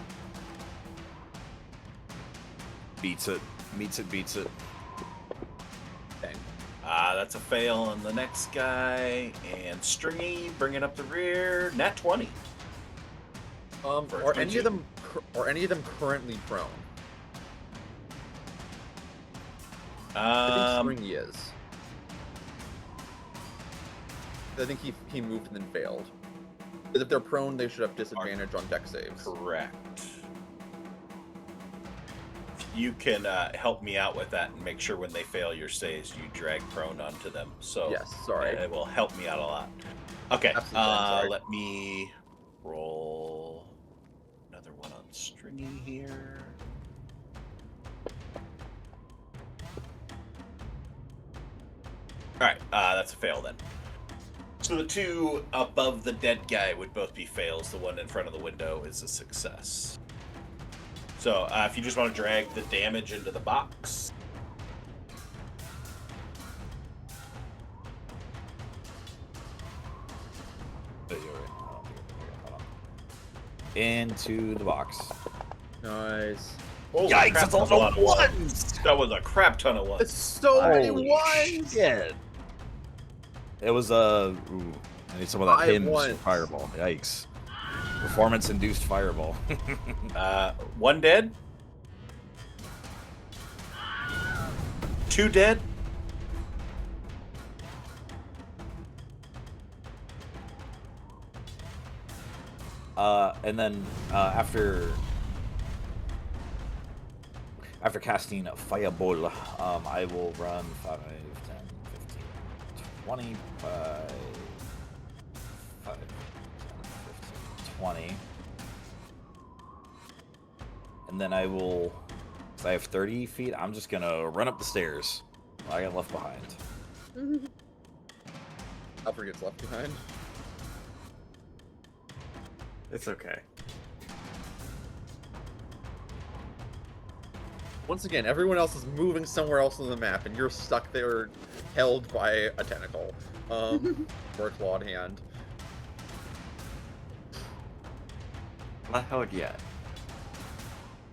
Beats it. Meets it, beats it. Dang. That's a fail on the next guy. And Stringy, bringing up the rear. Nat 20. Are any of them currently prone? I think Stringy is. I think he moved and then failed. Because if they're prone, they should have disadvantage on deck saves. Correct. You can help me out with that and make sure when they fail your saves, you drag prone onto them. So Yes, sorry. it will help me out a lot. Okay, Absolutely, I'm sorry. let me roll another one on Stringy here. All right, that's a fail then. So the 2 above the dead guy would both be fails. The one in front of the window is a success. So if you just want to drag the damage into the box. Into the box. Nice. Holy Yikes, crap, it's a that's lot lot of ones! That was a crap ton of ones. It's so many Holy ones! shit. It was ooh, I need some of that 5 Hims for ones. Fireball. Yikes. Performance-induced Fireball. 1 dead. 2 dead. And then after casting Fireball, I will run 5, 10, 15, 20, 5, 10, 15, 20. And then I will, because I have 30 feet, I'm just going to run up the stairs. I got left behind. Alfred gets left behind. It's okay. Once again, everyone else is moving somewhere else on the map, and you're stuck there, held by a tentacle, or a clawed hand. Not held yet.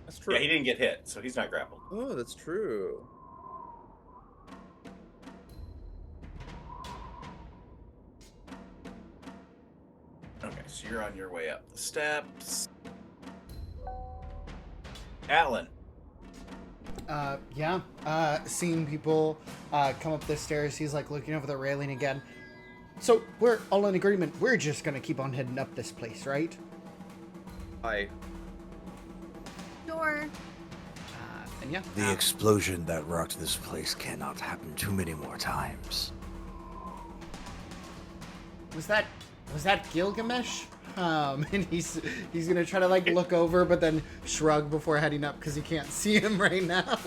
That's true. Yeah, he didn't get hit, so he's not grappled. Oh, that's true. Okay, so you're on your way up the steps. Alan. Yeah. Seeing people come up the stairs, he's like looking over the railing again. So we're all in agreement. We're just gonna keep on heading up this place, right? I Sure. And yeah. The explosion that rocked this place cannot happen too many more times. Was that Gilgamesh? And he's gonna try to like look over, but then shrug before heading up because he can't see him right now.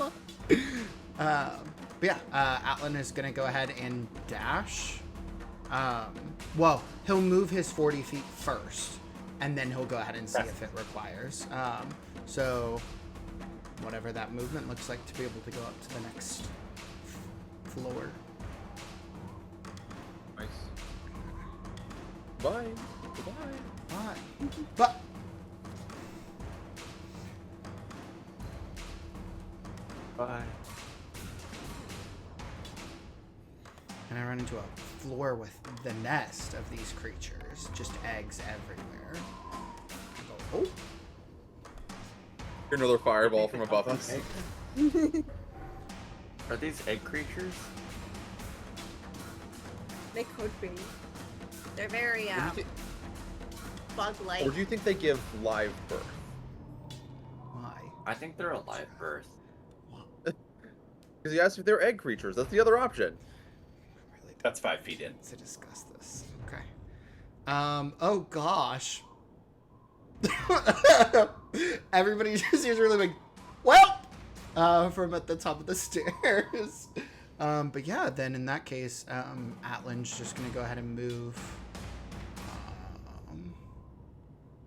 But yeah, Atlan is gonna go ahead and dash. Well, he'll move his 40 feet first, and then he'll go ahead and see if it requires. So whatever that movement looks like to be able to go up to the next floor. nice. Bye. Goodbye. But Bye. and I run into a floor with the nest of these creatures, just eggs everywhere. I go, oh, Hear another fireball from above us. Are these egg creatures? They could be. They're very Or do you thi- bug-like. or do you think they give live birth? why? I think they're a live birth. Because he asked if they're egg creatures. That's the other option. Really That's 5 feet in. to discuss this. Okay. Oh gosh. Everybody just hears really like, well, from at the top of the stairs. But yeah, then in that case, Atlan's just gonna go ahead and move.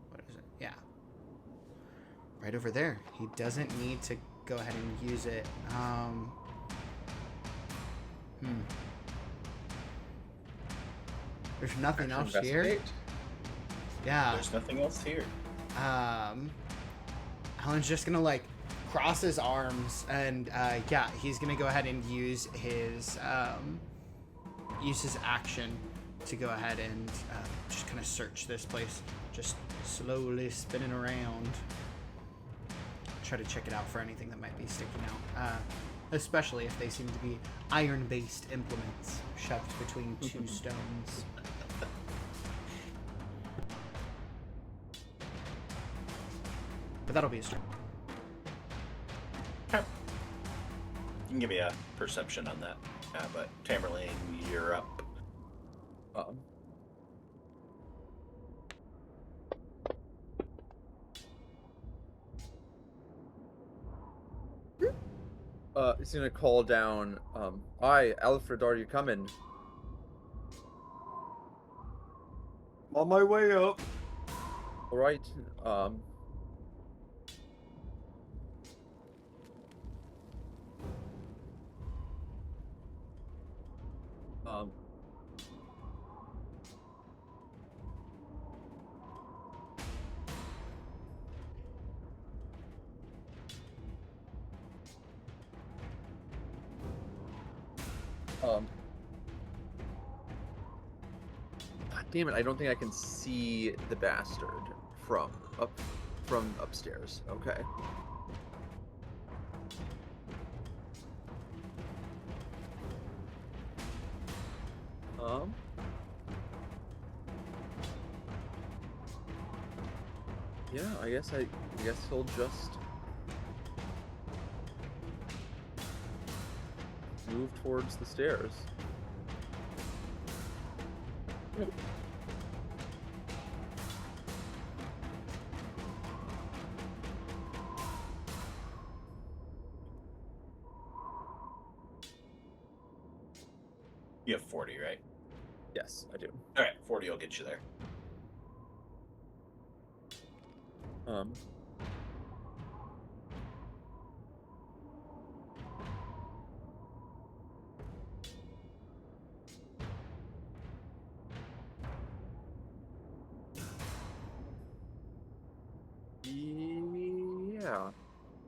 What is it? Yeah. Right over there. He doesn't need to go ahead and use it. There's nothing else here. Investigate? Yeah. There's nothing else here. Alan's just gonna like cross his arms and yeah, he's gonna go ahead and use his action to go ahead and just kind of search this place, just slowly spinning around, try to check it out for anything that might be sticking out, especially if they seem to be iron-based implements shoved between two stones. But that'll be a turn. You can give me a perception on that. But Tamerlane, you're up. He's gonna call down. Hi, Alfred, are you coming? On my way up. All right. God damn it! I don't think I can see the bastard from upstairs. Okay. Yeah, I guess he'll just move towards the stairs. You have 40, right? Yes, I do. All right, 40 will get you there. Yeah.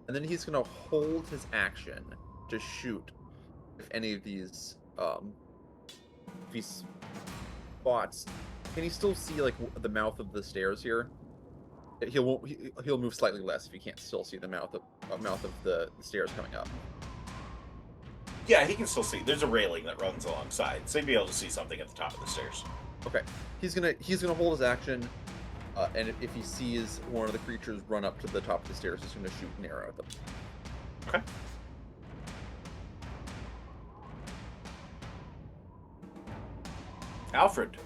And then he's gonna hold his action to shoot if any of these if he spots Can you still see like the mouth of the stairs here? He'll move slightly less if you can't still see the mouth of the stairs coming up. Yeah, he can still see. There's a railing that runs alongside, so he'd be able to see something at the top of the stairs. Okay, he's gonna hold his action, and if he sees one of the creatures run up to the top of the stairs, he's gonna shoot an arrow at them. Okay. Alfred.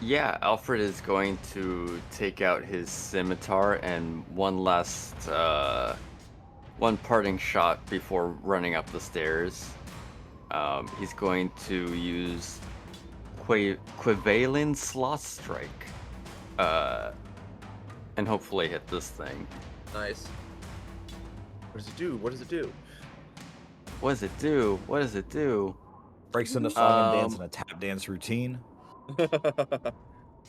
Yeah, Alfred is going to take out his scimitar and one parting shot before running up the stairs. He's going to use Quivalin Sloth Strike, and hopefully hit this thing. Nice. What does it do? What does it do? What does it do? What does it do? Breaks into song and dance and a tap dance routine.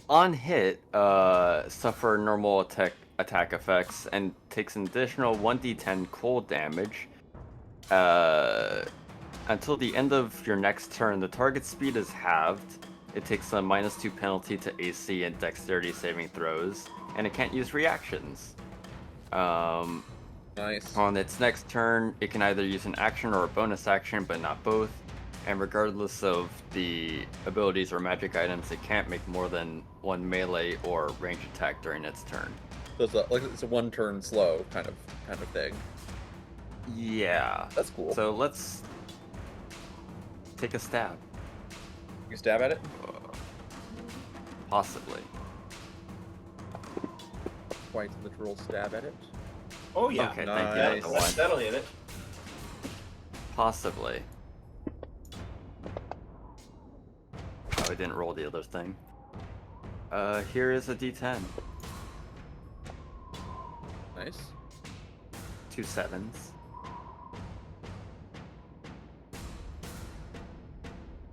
On hit, suffer normal attack effects and takes an additional 1d10 cold damage. Until the end of your next turn, the target's speed is halved. It takes a -2 penalty to AC and dexterity saving throws, and it can't use reactions. Nice. On its next turn, it can either use an action or a bonus action, but not both. And regardless of the abilities or magic items, it can't make more than one melee or range attack during its turn. So it's a one turn slow kind of thing. Yeah. That's cool. So let's take a stab. You stab at it? Possibly. Quite literal stab at it. Oh yeah. Okay, Nice. thank you. That's the one. That'll hit it. Possibly. Oh, I didn't roll the other thing. Here is a d10. Nice. 2 7s.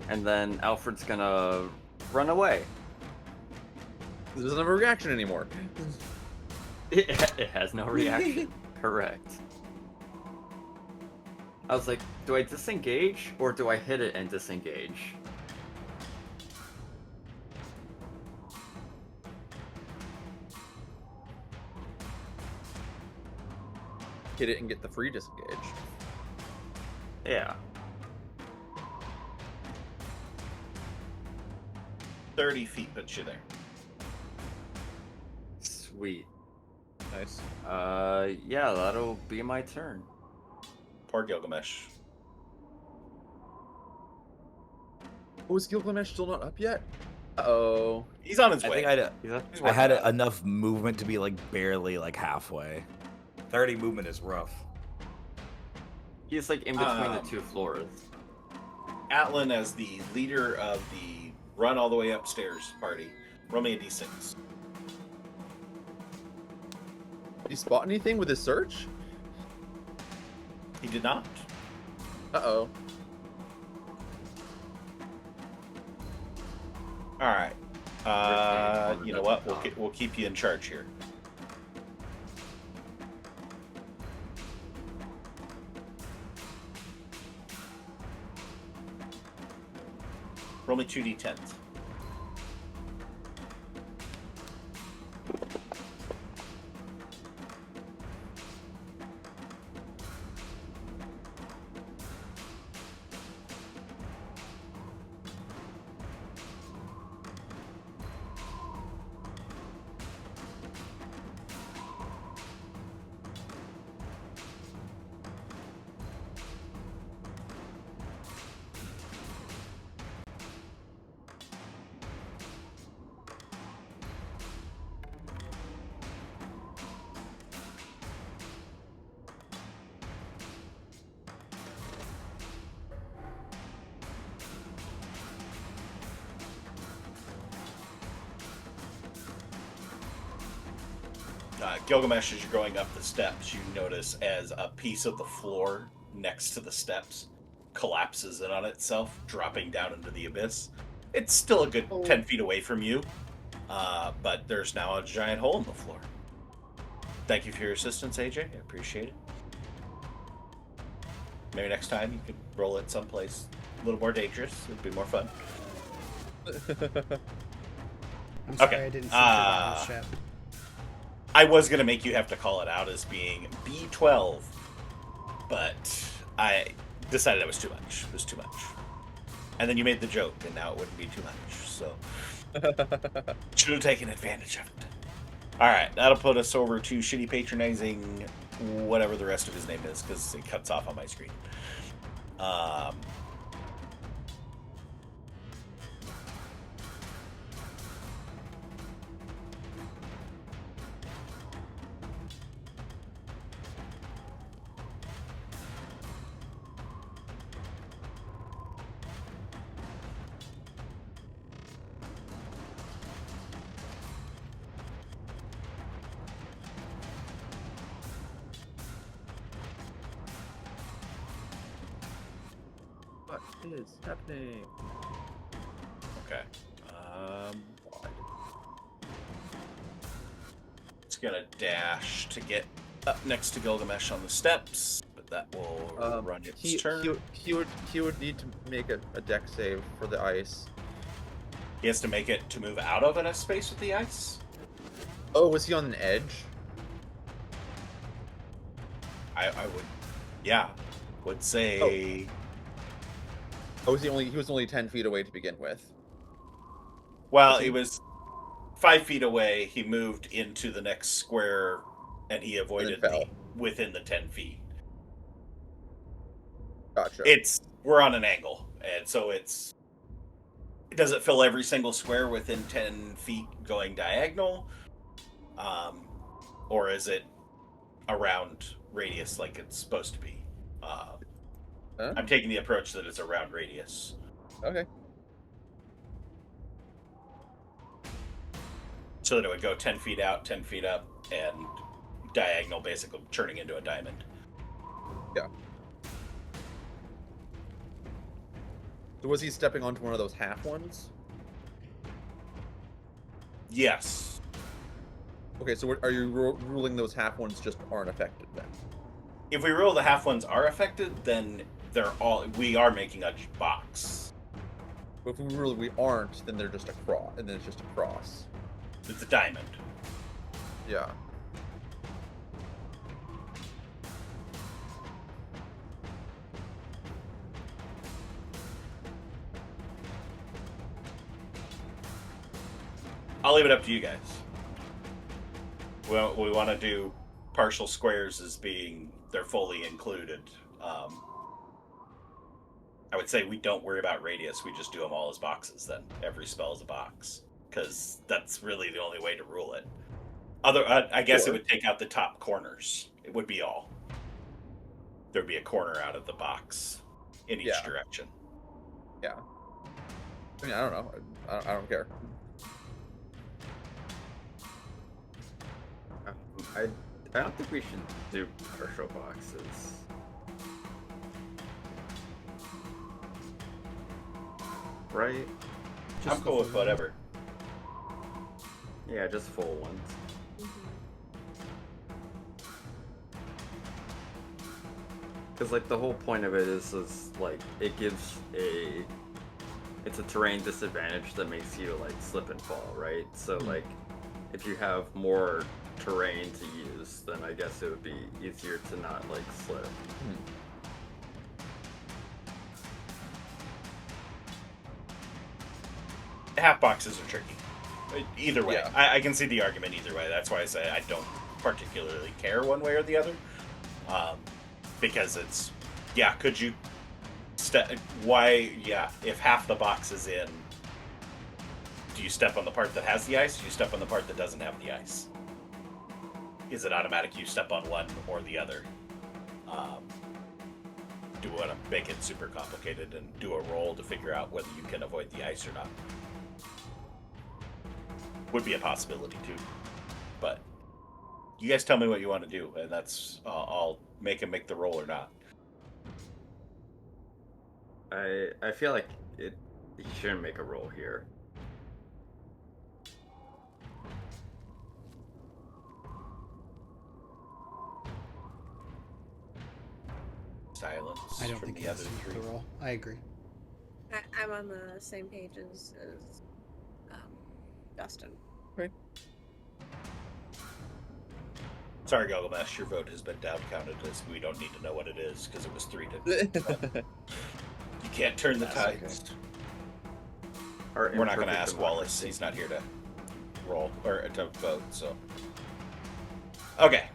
And then Alfred's gonna run away. It doesn't have a reaction anymore. It has no reaction. Correct. I was like, do I disengage or do I hit it and disengage? Hit it and get the free disengage. Yeah. 30 feet puts you there. Sweet. Nice. Yeah, that'll be my turn. Poor Gilgamesh. Oh, is Gilgamesh still not up yet? Uh-oh. He's on his I way. think He's up. He's I working had on it. enough movement to be like barely like halfway. 30 movement is rough. He's like in between the Um, two floors. Atlan, as the leader of the run all the way upstairs party, roll me a d6. Did he spot anything with his search? He did not. Uh-oh. All right. Thirteen, You know what? We'll keep you in charge here. Roll me 2d10s. Gilgamesh, as you're going up the steps, you notice as a piece of the floor next to the steps collapses in on itself, dropping down into the abyss. It's still a good 10 feet away from you, but there's now a giant hole in the floor. Thank you for your assistance, AJ. I appreciate it. Maybe next time you could roll it someplace little more dangerous. It'd be more fun. I'm sorry Okay, I didn't see your battleship. I was gonna make you have to call it out as being B12, but I decided that was too much. It was too much. And then you made the joke, and now it wouldn't be too much. So should have taken advantage of it. All right, that'll put us over to shitty patronizing, whatever the rest of his name is, because it cuts off on my screen. What is happening? Okay. It's gonna dash to get up next to Gilgamesh on the steps, but that will run its turn. He would need to make a deck save for the ice. He has to make it to move out of a space with the ice. Oh, was he on an edge? I would, yeah, would say. Oh, he was only 10 feet away to begin with. Well, he was 5 feet away. He moved into the next square, and he avoided within the 10 feet. Gotcha. We're on an angle, and so it doesn't fill every single square within 10 feet going diagonal, or is it around radius like it's supposed to be? I'm taking the approach that it's around radius. Okay. So that it would go 10 feet out, 10 feet up, and diagonal, basically turning into a diamond. Yeah. So was he stepping onto one of those half ones? Yes. Okay, so are you ruling those half ones just aren't affected then? If we rule the half ones are affected, then we are making a box. But if we rule we aren't, then they're just a cross, and then it's just a cross. It's a diamond. Yeah. I'll leave it up to you guys. We want to do partial squares as being they're fully included. I would say we don't worry about radius. We just do them all as boxes. Then every spell is a box, because that's really the only way to rule it. I guess it would take out the top corners. It would be all. There'd be a corner out of the box in each direction. Yeah. I mean, I don't know. I don't care. I don't think we should do partial boxes. Right? I'm cool with whatever. Yeah, just full ones. Because, like, the whole point of it is like, it gives it's a terrain disadvantage that makes you, like, slip and fall, right? So, like, if you have more terrain to use, then I guess it would be easier to not, like, slip. Half boxes are tricky. Either way. I can see the argument either way. That's why I say I don't particularly care one way or the other. Because it's, could you if half the box is in, do you step on the part that has the ice, or do you step on the part that doesn't have the ice? Is it automatic you step on one or the other? Do you want to make it super complicated and do a roll to figure out whether you can avoid the ice or not? Would be a possibility too, but you guys tell me what you want to do, and that's I'll make him make the roll or not. I feel like he shouldn't make a roll here. Silence. I don't from think the he has other to make three. the roll. I agree. I'm on the same page as Dustin. Sorry, Gilgamesh, your vote has been down counted as we don't need to know what it is because it was 3-1. You can't turn the That's tides. Our We're not going to imperfect ask Wallace. democracy. He's not here to roll or to vote. So, okay,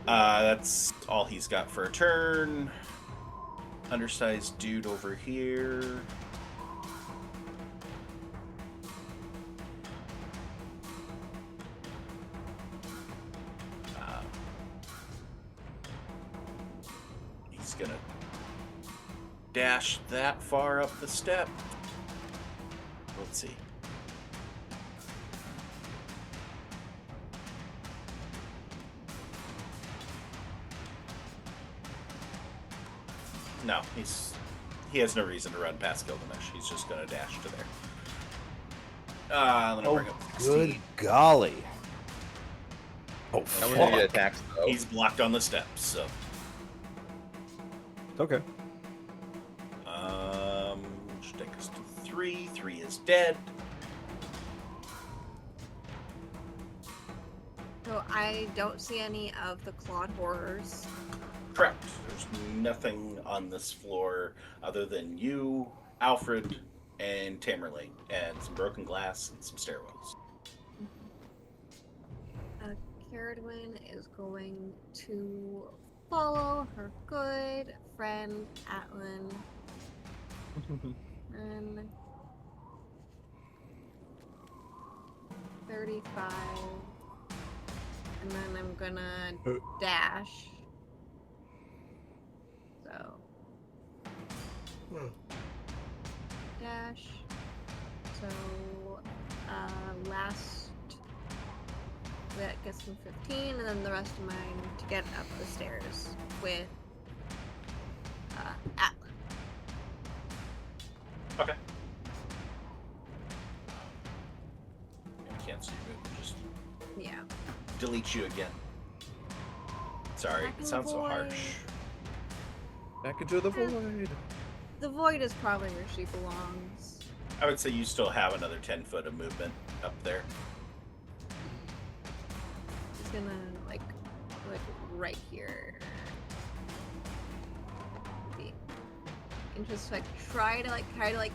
that's all he's got for a turn. Undersized dude over here. He's gonna dash that far up the step. Let's see. No, he has no reason to run past Gilgamesh. He's just gonna dash to there. Let me bring up 16. Good golly. Oh, How many fuck. attacks though? He's blocked on the steps, so Okay. should take us to 3. 3 is dead. So I don't see any of the clawed horrors. Correct. There's nothing on this floor other than you, Alfred, and Tamerlane, and some broken glass and some stairwells. Caradwin is going to follow her good friend Atlan. And 35. And then I'm gonna dash. So. Dash. So, last. That gets me 15, and then the rest of mine to get up the stairs with Atlan. Okay. I can't see you. Just Yeah. delete you again. Sorry, Back in it the sounds so void. harsh. Back into the void. The void is probably where she belongs. I would say you still have another 10 foot of movement up there. She's gonna like right here. And just try to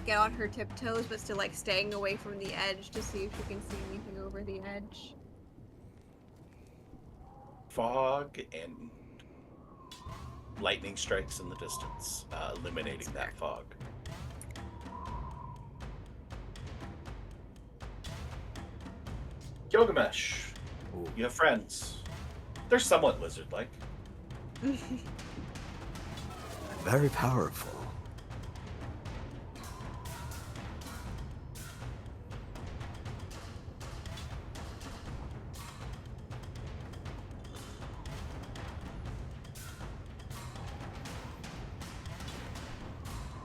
get on her tiptoes, but still staying away from the edge to see if she can see anything over the edge. Fog and lightning strikes in the distance, illuminating that fog. Gilgamesh, you have friends. They're somewhat lizard-like. Very powerful.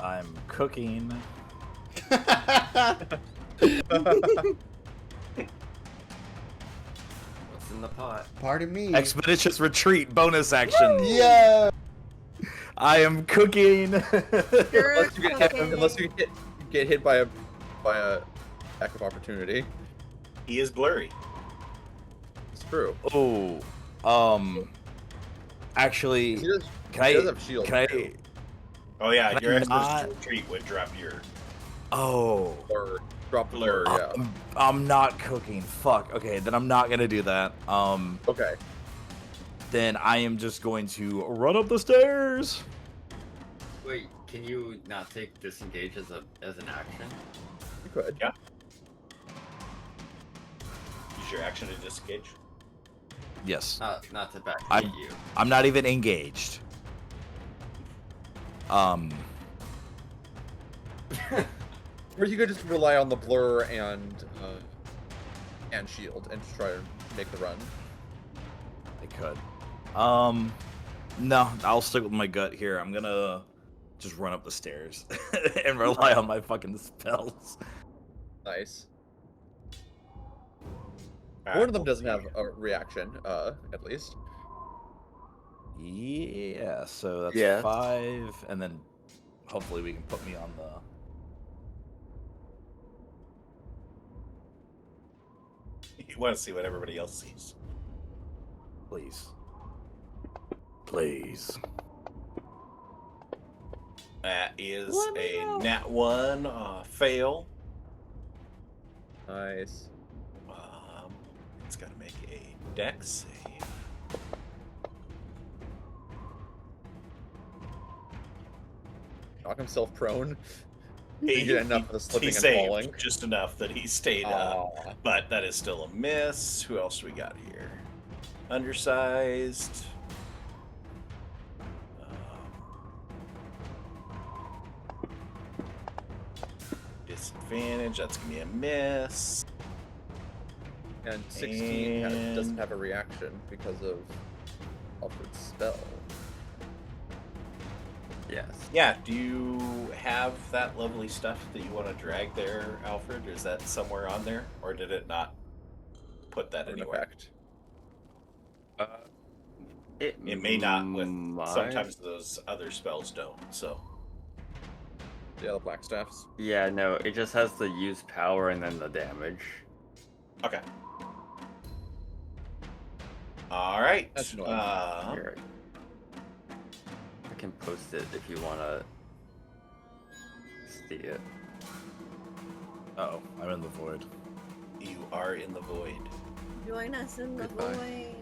I'm cooking. What's in the pot? Pardon me. Expeditious retreat bonus action. Yeah. I am cooking. You're Unless you get hit by a act of opportunity. He is blurry. It's true. Oh, actually, He does, can he I? does have shield. Can I? too. Oh yeah, Can your I expedition not- retreat would drop your. Oh, Blur. Drop the Blur. blur, yeah. I'm not cooking. Fuck. Okay, then I'm not gonna do that. Okay. Then I am just going to run up the stairs. Wait, can you not take disengage as an action? You could. Yeah. Use your action to disengage. Yes. Not to back I- hit you. I'm not even engaged. Or you could just rely on the blur and shield and just try to make the run. I could. No, I'll stick with my gut here. I'm gonna just run up the stairs and rely on my fucking spells. Nice. Alright, One of them doesn't have a reaction, at least. Yeah, so that's Yeah. 5, and then hopefully we can put me on the You want to see what everybody else sees. Please. Please. That is Let me a know. nat 1 fail. Nice. It's got to make a dex save. Knock himself prone. He, Get enough of the slipping he and saved falling. just enough that he stayed up. Aw. But that is still a miss. Who else do we got here? Undersized. Disadvantage. That's going to be a miss. And 16 doesn't have a reaction because of Alfred's spell. Yes. Yeah, do you have that lovely stuff that you want to drag there, Alfred? Is that somewhere on there? Or did it not put that An anywhere? effect. It may not with might. sometimes those other spells don't, so. Yeah, the black staffs. Yeah, no, it just has the use power and then the damage. Okay. Alright. That's annoying. Here, I can post it if you wanna see it. Oh, I'm in the void. You are in the void. Join us in the Goodbye. void.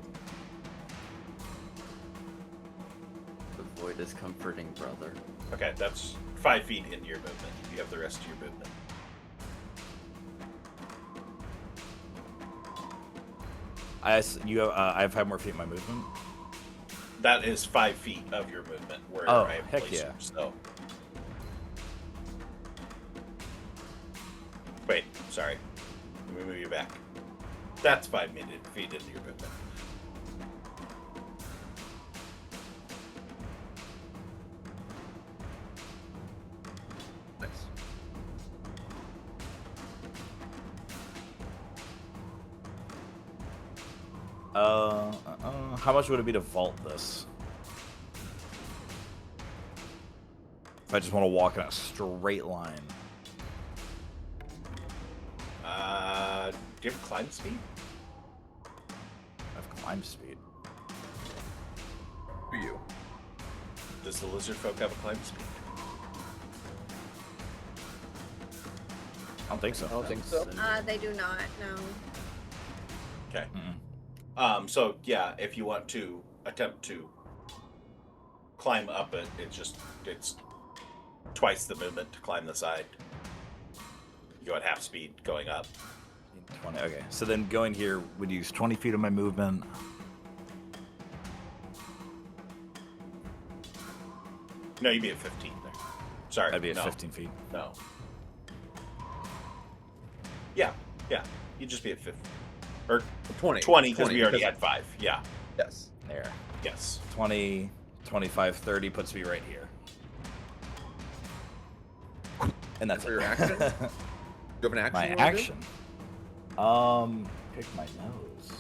The void is comforting, brother. Okay, that's 5 feet into your movement. You have the rest of your movement. I have 5 more feet in my movement. That is 5 feet of your movement where Oh, I have heck placed yeah. you, so. Wait, sorry. Let me move you back. That's 5 feet into your movement. Nice. How much would it be to vault this? If I just want to walk in a straight line. Do you have climb speed? I have climb speed. For you. Does the lizard folk have a climb speed? I don't think so. I don't think so. They do not, no. Okay. Mm-mm. So yeah, if you want to attempt to climb up it, it's twice the movement to climb the side. You go at half speed going up. 20. Okay, so then going here would use 20 feet of my movement. No, you'd be at 15 there. Sorry. I'd be at no, 15 feet. No. Yeah. You'd just be at 15. Or 20. 20 because we already because- had 5. Yeah. Yes. There. Yes. 20, 25, 30 puts me right here. And that's For your it. action? You have an action? My you wanna do? action. Pick my nose.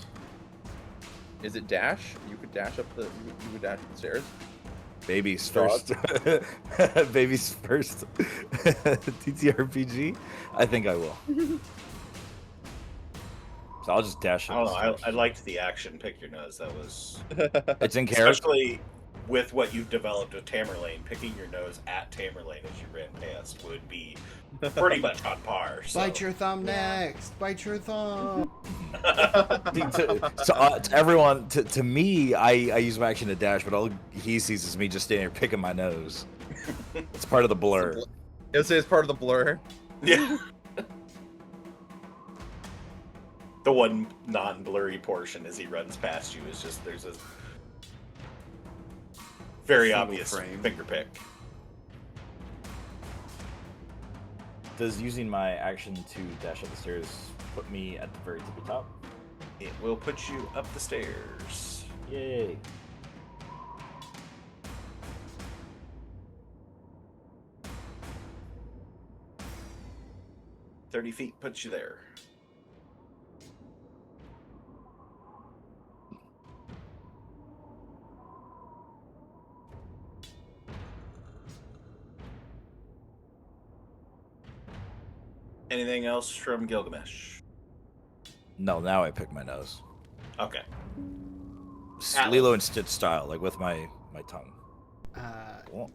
Is it dash? You could dash up the. You would dash up the stairs. Baby's Dog. first. Baby's first. TTRPG. I think I will. So I'll just dash I up. don't the know. stairs. I liked the action. Pick your nose. That was It's in character. especially with what you've developed with Tamerlane. Picking your nose at Tamerlane as you ran past would be pretty much on par. So. Bite your thumb Yeah. next. Bite your thumb. To everyone, to me, I use my action to dash, but all he sees is me just standing there picking my nose. It's part of the blur. It'll say it's part of the blur. Yeah. The one non-blurry portion as he runs past you is just there's a very Single obvious frame. finger pick. Does using my action to dash up the stairs put me at the very tippy top? It will put you up the stairs. Yay. "30 feet puts you there. Anything else from Gilgamesh? No, now I pick my nose. Okay. Lilo and Stitch style, like with my tongue. Cool.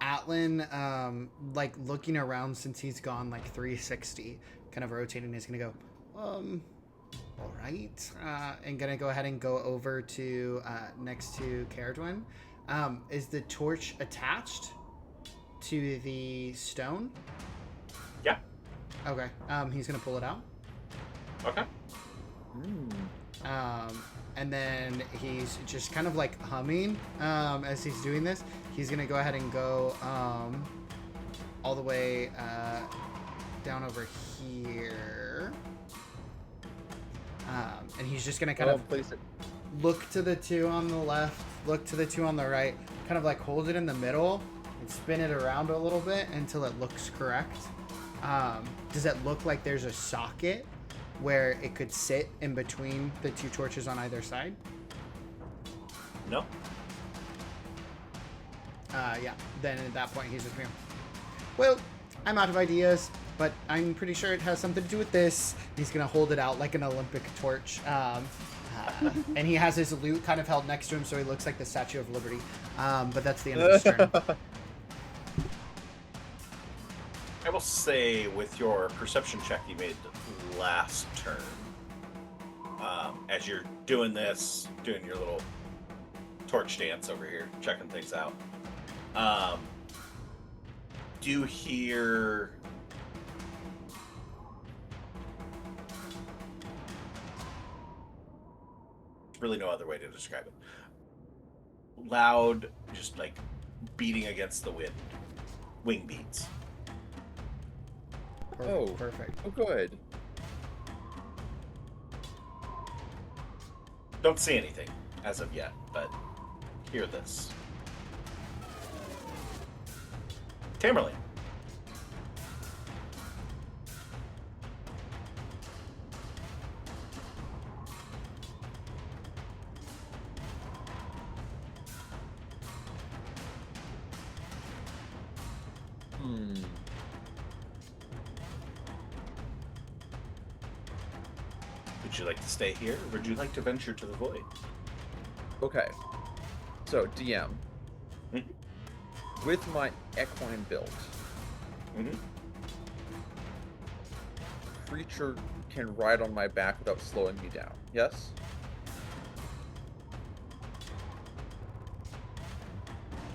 Atlan, like looking around since he's gone like 360, kind of rotating, is gonna go, all right, and gonna go ahead and go over to next to Caradwin. Is the torch attached to the stone? Yeah. Okay. He's gonna pull it out. Okay. And then he's just kind of like humming as he's doing this. He's gonna go ahead and go all the way down over here, and he's just gonna kind of place it. look to the two on the left, look to the two on the right, kind of like hold it in the middle and spin it around a little bit until it looks correct. Does it look like there's a socket where it could sit in between the two torches on either side? No. Yeah. Then at that point, he's just going, well, I'm out of ideas, but I'm pretty sure it has something to do with this. He's going to hold it out like an Olympic torch. And he has his lute kind of held next to him, so he looks like the Statue of Liberty. But that's the end of his turn. I will say, with your perception check you made last turn, as you're doing this, doing your little torch dance over here, checking things out, do you hear really no other way to describe it? Loud, just like beating against the wind, wing beats. Perfect. Oh, good. Don't see anything as of yet, but hear this. Tamerlane. Would you like to stay here, or would you like to venture to the void? Okay. So, DM. Mhm. With my equine build, creature can ride on my back without slowing me down. Yes?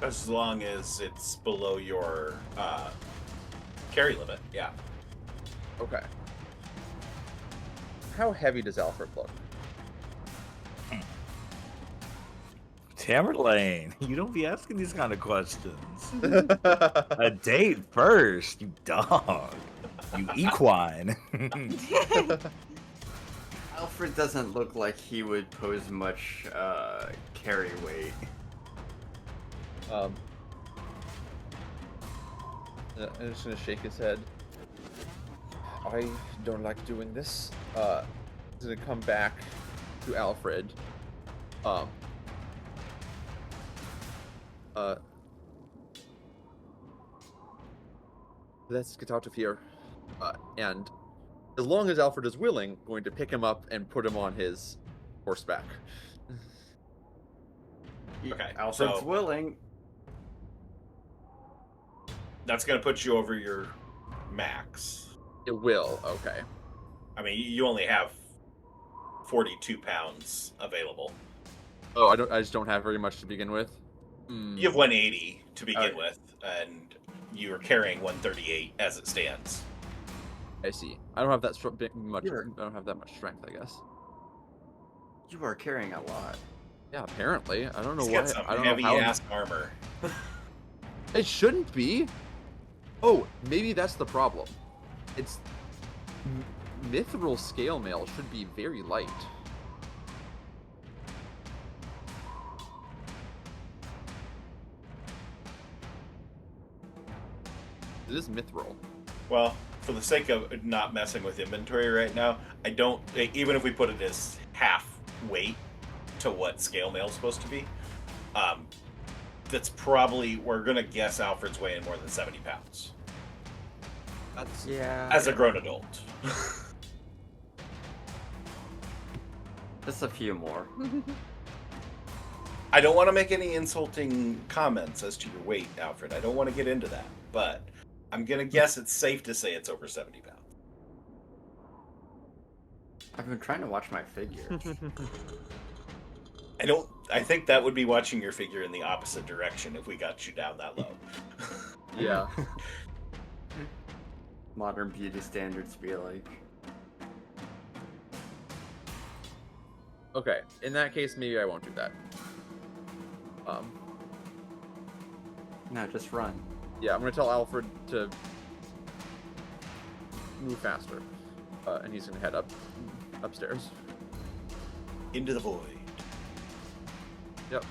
As long as it's below your carry limit, yeah. Okay. How heavy does Alfred look? Tamerlane, you don't be asking these kind of questions. A date first, you dog. You equine. Alfred doesn't look like he would pose much carry weight. I'm just gonna shake his head. I don't like doing this. He's gonna come back to Alfred. Let's get out of here. And as long as Alfred is willing, going to pick him up and put him on his horseback. Okay, Alfred's so willing. that's going to put you over your max. It will, okay. I mean, you only have 42 pounds available. Oh, I just don't have very much to begin with. You have 180 to begin Alright. with, and you are carrying 138 as it stands. I see. I don't have that much. Sure. I don't have that much strength, I guess. You are carrying a lot. Yeah, apparently. I don't know He's why. got some I don't know heavy how. ass armor. It shouldn't be. Oh, maybe that's the problem. It's mithril scale mail should be very light. It is mithril. Well, for the sake of not messing with inventory right now, I don't. Even if we put it as half weight to what scale mail is supposed to be, that's probably, we're gonna guess Alfred's weighing more than 70 pounds That's Yeah. as a grown adult. Just a few more. I don't want to make any insulting comments as to your weight, Alfred. I don't want to get into that, but I'm gonna guess it's safe to say it's over 70 pounds. I've been trying to watch my figure. I think that would be watching your figure in the opposite direction if we got you down that low. Yeah. Modern beauty standards be like. Okay, in that case, maybe I won't do that. No, just run. Yeah, I'm gonna tell Alfred to move faster, and he's gonna head upstairs. Into the void. Yep.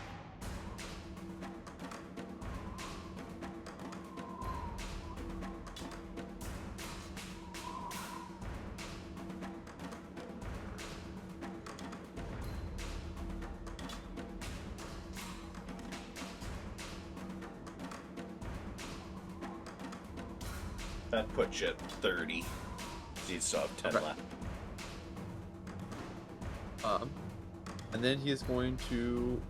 That puts you at 30. You still have 10 Okay. left. And then he is going to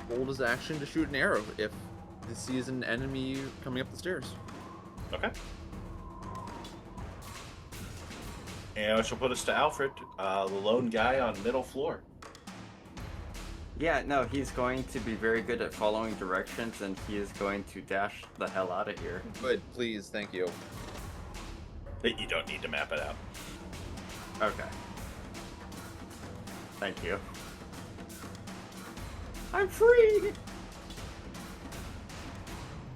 hold his action to shoot an arrow if he sees an enemy coming up the stairs. Okay. And which will put us to Alfred, the lone guy on middle floor. Yeah, no, he's going to be very good at following directions, and he is going to dash the hell out of here. Good, please, thank you. But you don't need to map it out. Okay. Thank you. I'm free!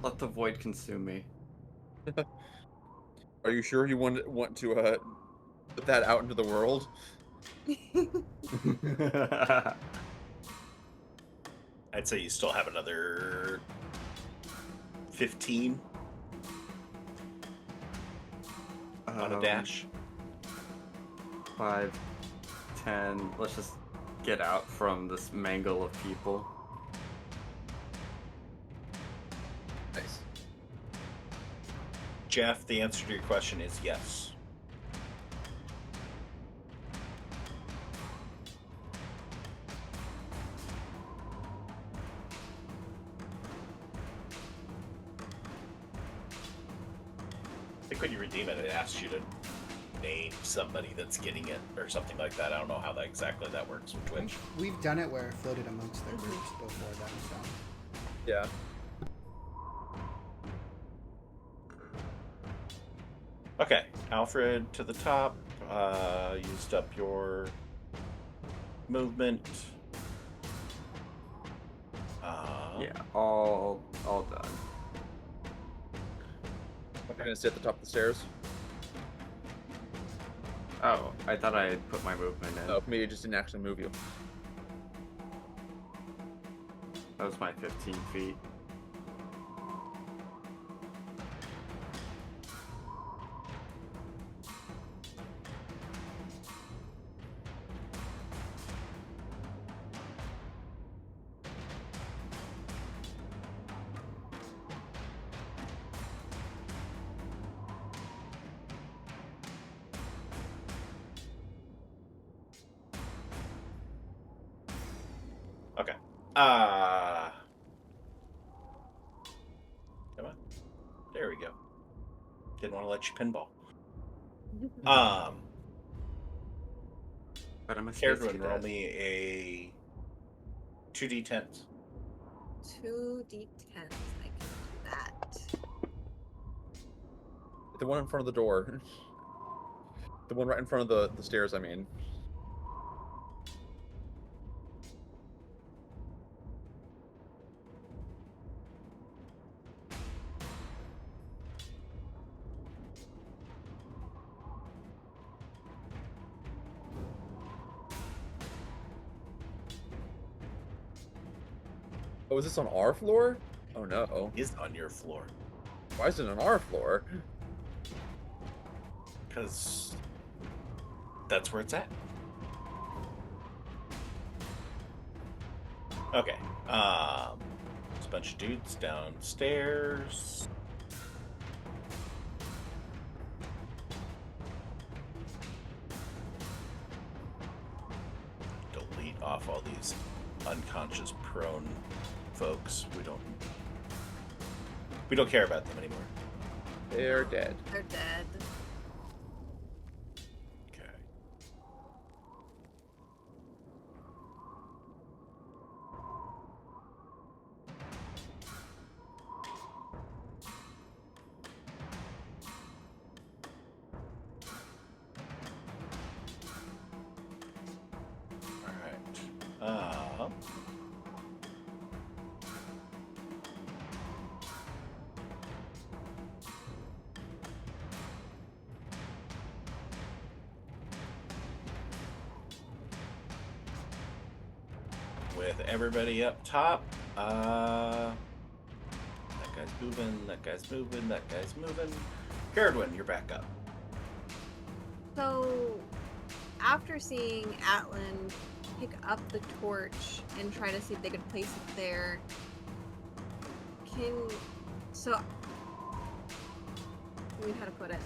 Let the void consume me. Are you sure you want to put that out into the world? I'd say you still have another 15 on a dash. 5, 10. Let's just get out from this mangle of people. Nice. Jeff, the answer to your question is yes. I think when you redeem it, it asks you to name somebody that's getting it or something like that. I don't know how that exactly that works with Twitch. We've done it where it floated amongst their groups before then, so. Yeah. Okay, Alfred to the top. Used up your movement. Yeah, all done. I'm gonna sit at the top of the stairs. Oh, I thought I had put my movement in. Oh, maybe it just didn't actually move you. That was my 15 feet. Okay. Come on. There we go. Didn't want to let you pinball. But I'm a Caradwin, roll me a 2d10. 2d10s. I can do that. The one in front of the door. The one right in front of the stairs, I mean. Oh, is this on our floor? Oh no. Is on your floor. Why is it on our floor? Because that's where it's at. Okay. There's a bunch of dudes downstairs. off all these unconscious prone folks. We don't care about them anymore. They're dead. They're dead. Okay. All right. With everybody up top, that guy's moving, that guy's moving, that guy's moving. Caradwin, you're back up. So, after seeing Atlan pick up the torch and try to see if they could place it there, I mean, how to put it?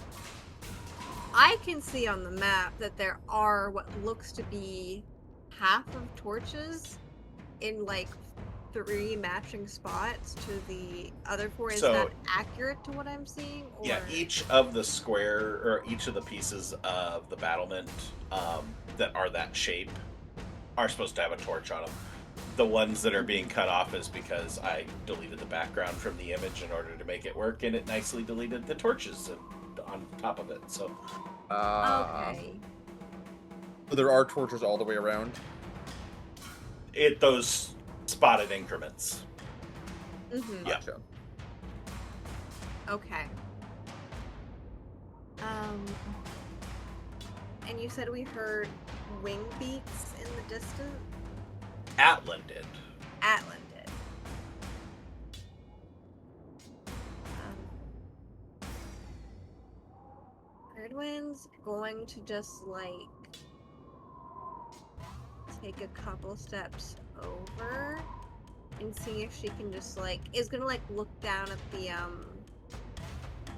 I can see on the map that there are what looks to be half of torches in like 3 matching spots to the other 4. Is So- that accurate to what I'm seeing? Or... Yeah, each of the square, or each of the pieces of the battlement that are that shape are supposed to have a torch on them. The ones that are being cut off is because I deleted the background from the image in order to make it work, and it nicely deleted the torches on top of it. So Okay. So there are torches all the way around. those spotted increments. Mm-hmm. Yeah. Gotcha. Okay. And you said we heard wing beats in the distance? Atlan did. Atlan did. Erdwin's going to just like take a couple steps over and see if she can just like is gonna like look down at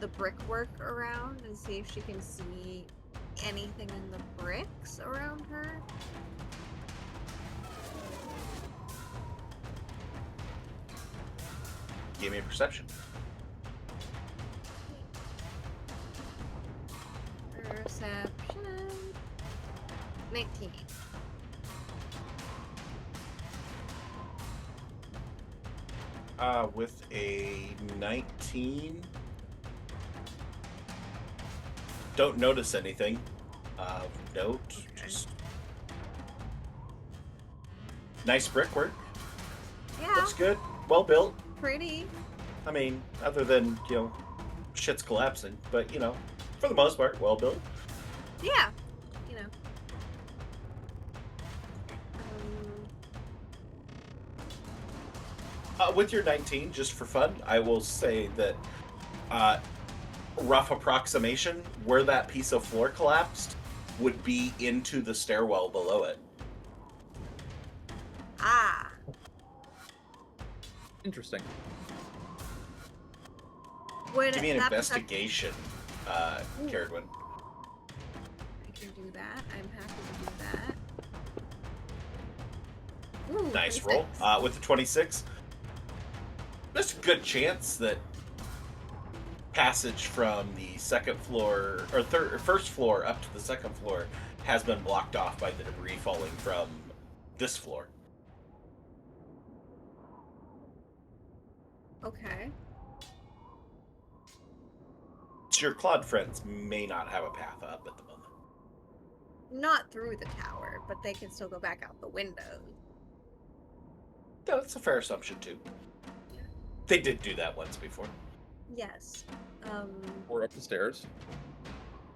the brickwork around and see if she can see anything in the bricks around her. Give me a perception. Perception 19. With a 19, don't notice anything. Note, just nice brickwork. Yeah, Looks good. Well built. pretty. I mean, other than, shit's collapsing. But, for the most part, well built. Yeah, With your 19, just for fun, I will say that rough approximation, where that piece of floor collapsed would be into the stairwell below it. Ah, Interesting. would Give me an that perception- investigation, Caradwin. I can do that. I'm happy to do that. Ooh, Nice 26. roll. With the 26, there's a good chance that passage from the second floor, or first floor up to the second floor has been blocked off by the debris falling from this floor. Okay. So your Claude friends may not have a path up at the moment. Not through the tower, but they can still go back out the window. That's a fair assumption, too. They did do that once before. Yes. Or up the stairs.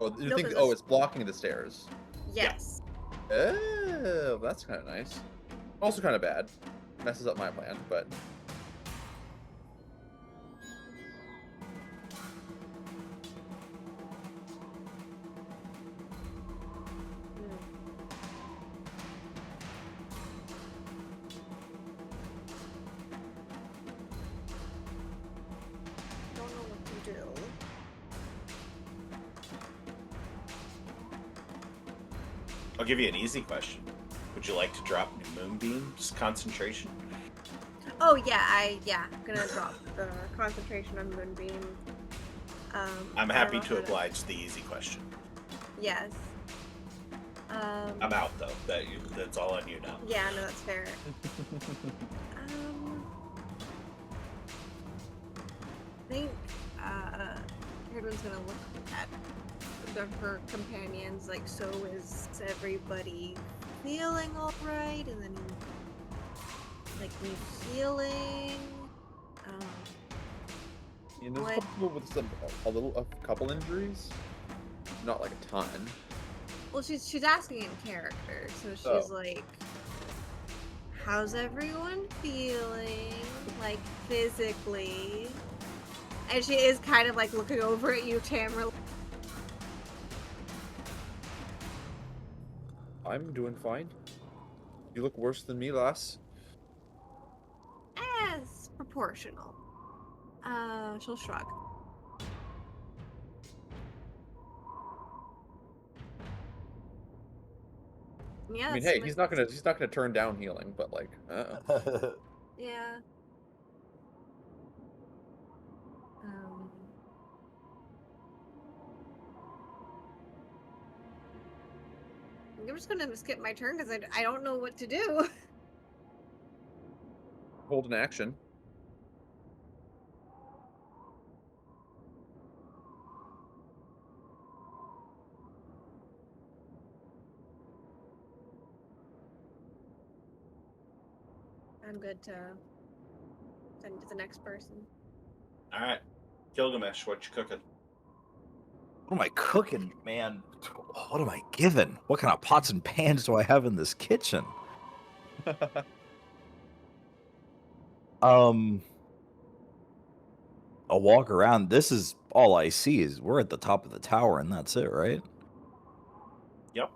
Oh, you No, think? 'cause Oh, this- it's blocking the stairs. Yes. Oh, that's kind of nice. Also kind of bad. Messes up my plan, but Don't know what to do. I'll give you an easy question. Would you like to drop Moonbeam's concentration? Oh yeah, I'm gonna drop the concentration on Moonbeam. I'm I happy don't to know how oblige the easy question. Yes. I'm out though. That's all on you now. Yeah, no, that's fair. I think everyone's gonna look at her companions, like, so is everybody feeling alright? And then, like, need healing? You know, What? there's people with a couple injuries, not like a ton. Well, she's asking in character, so she's Oh. like, how's everyone feeling? Like, physically? And she is kind of like looking over at you, Tamara. I'm doing fine. You look worse than me, lass. As proportional. She'll shrug. Yeah. I mean, that's hey, my- he's not gonna turn down healing, but like, Yeah. I'm just gonna skip my turn because I don't know what to do. hold an action. I'm good to send to the next person. All right, Gilgamesh, what you cooking? What am I cooking, man? What am I given? What kind of pots and pans do I have in this kitchen? I'll walk around. This is all I see is we're at the top of the tower, and that's it, right? Yep.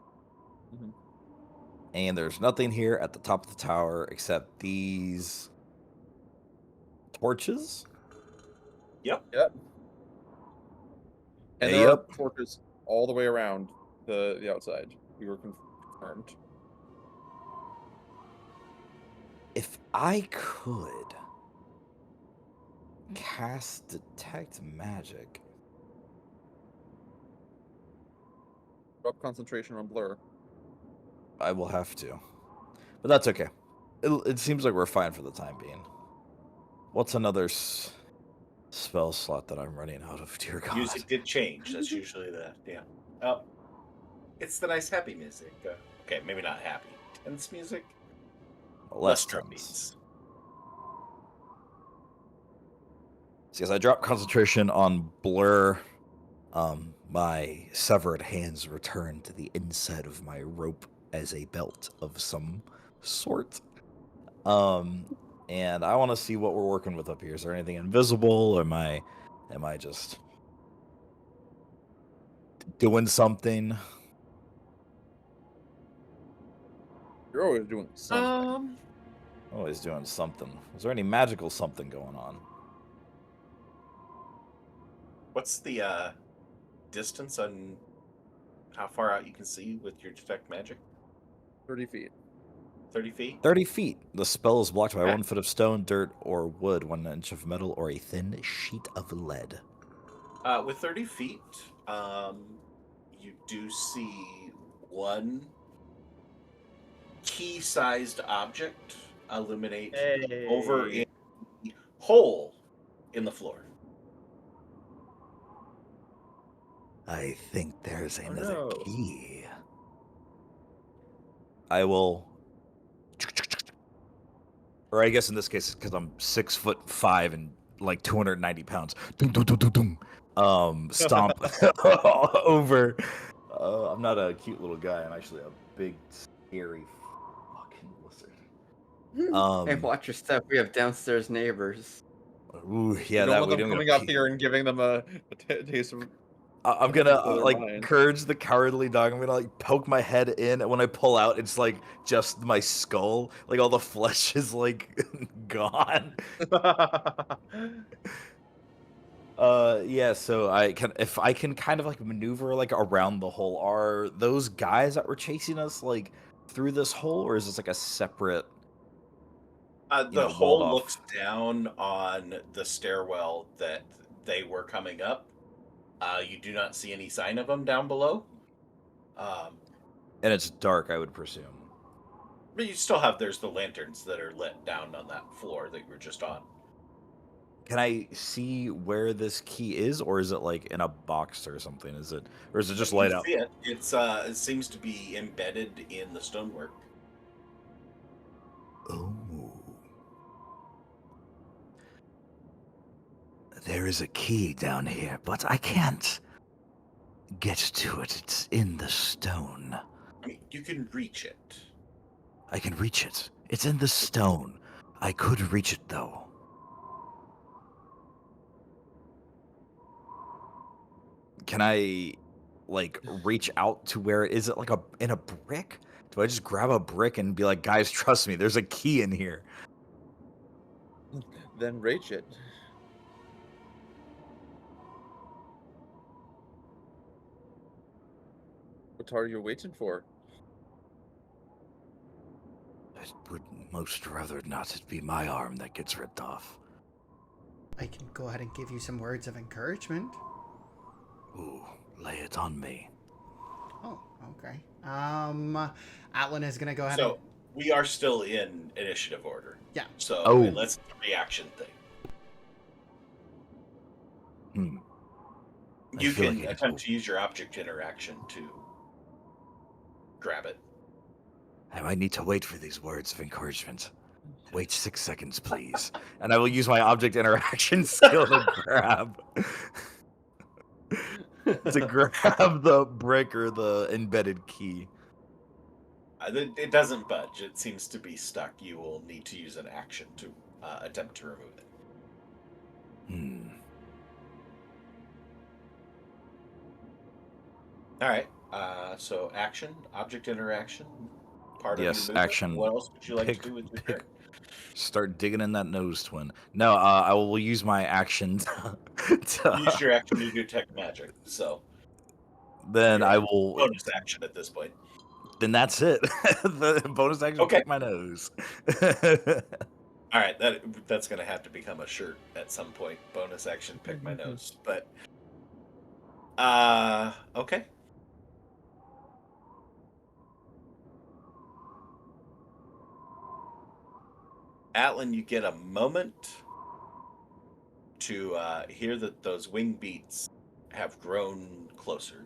And there's nothing here at the top of the tower except these torches. Yep. Hey, And there are yep. torches all the way around the outside. We were confirmed. If I could cast detect magic. Drop concentration on blur. I will have to. But that's okay. It seems like we're fine for the time being. What's another spell slot that I'm running out of? Dear God. Music did change. That's usually oh, it's the nice happy music. Okay, maybe not happy. Tense music. Less drum tense. beats. See, as I drop concentration on blur, my severed hands return to the inside of my rope as a belt of some sort. And I want to see what we're working with up here. Is there anything invisible? Or am I just doing something? You're always doing something. Always doing something. Is there any magical something going on? What's the distance on how far out you can see with your detect magic? 30 feet. 30 feet? 30 feet. The spell is blocked by Okay. 1 foot of stone, dirt, or wood, 1 inch of metal, or a thin sheet of lead. With 30 feet, you do see one key-sized object illuminate over in the hole in the floor. I think there's another no. key. I will... Or I guess in this case, because I'm 6'5" and like 290 pounds. Stomp over. I'm not a cute little guy. I'm actually a big, scary fucking lizard. Hey, watch your step. We have downstairs neighbors. Ooh, yeah, You don't that want we them don't coming up here and giving them a taste of. I'm gonna their like mind. courage the cowardly dog. I'm gonna like poke my head in, and when I pull out, it's like just my skull. Like all the flesh is like gone. Yeah. So if I can kind of like maneuver like around the hole. Are those guys that were chasing us like through this hole, or is this like a separate, The walled hole off? looks down on the stairwell that they were coming up. You do not see any sign of them down below. And it's dark, I would presume. But you still have, there's the lanterns that are lit down on that floor that you were just on. Can I see where this key is, or is it like in a box or something? Or is it just You light can out? see it. It seems to be embedded in the stonework. Oh. There is a key down here, but I can't get to it. It's in the stone. I mean, you can reach it. I can reach it. It's in the stone. I could reach it, though. Can I, like, reach out to where is it like in a brick? Do I just grab a brick and be like, guys, trust me, there's a key in here? Then reach it. What are you waiting for? I would most rather not it be my arm that gets ripped off. I can go ahead and give you some words of encouragement. Ooh, lay it on me. Oh, okay. Atlan is gonna go ahead. So we are still in initiative order. Yeah. So Oh. let's do the reaction thing. I You feel can like I need attempt to use your object interaction to grab it. I might need to wait for these words of encouragement. Wait 6 seconds, please. And I will use my object interaction skill to grab the brick or the embedded key. It doesn't budge. It seems to be stuck. You will need to use an action to attempt to remove it. All right. So action, object interaction, part Yes, of your movement. action. What else would you like to do with your turn? Start digging in that nose, twin. No, I will use my action Use your action to detect magic. So then you're I on will. bonus action at this point. Then that's it. The bonus action. Okay. Pick my nose. All right, that's going to have to become a shirt at some point. Bonus action, pick my nose. But okay. Atlan, you get a moment to hear that those wing beats have grown closer.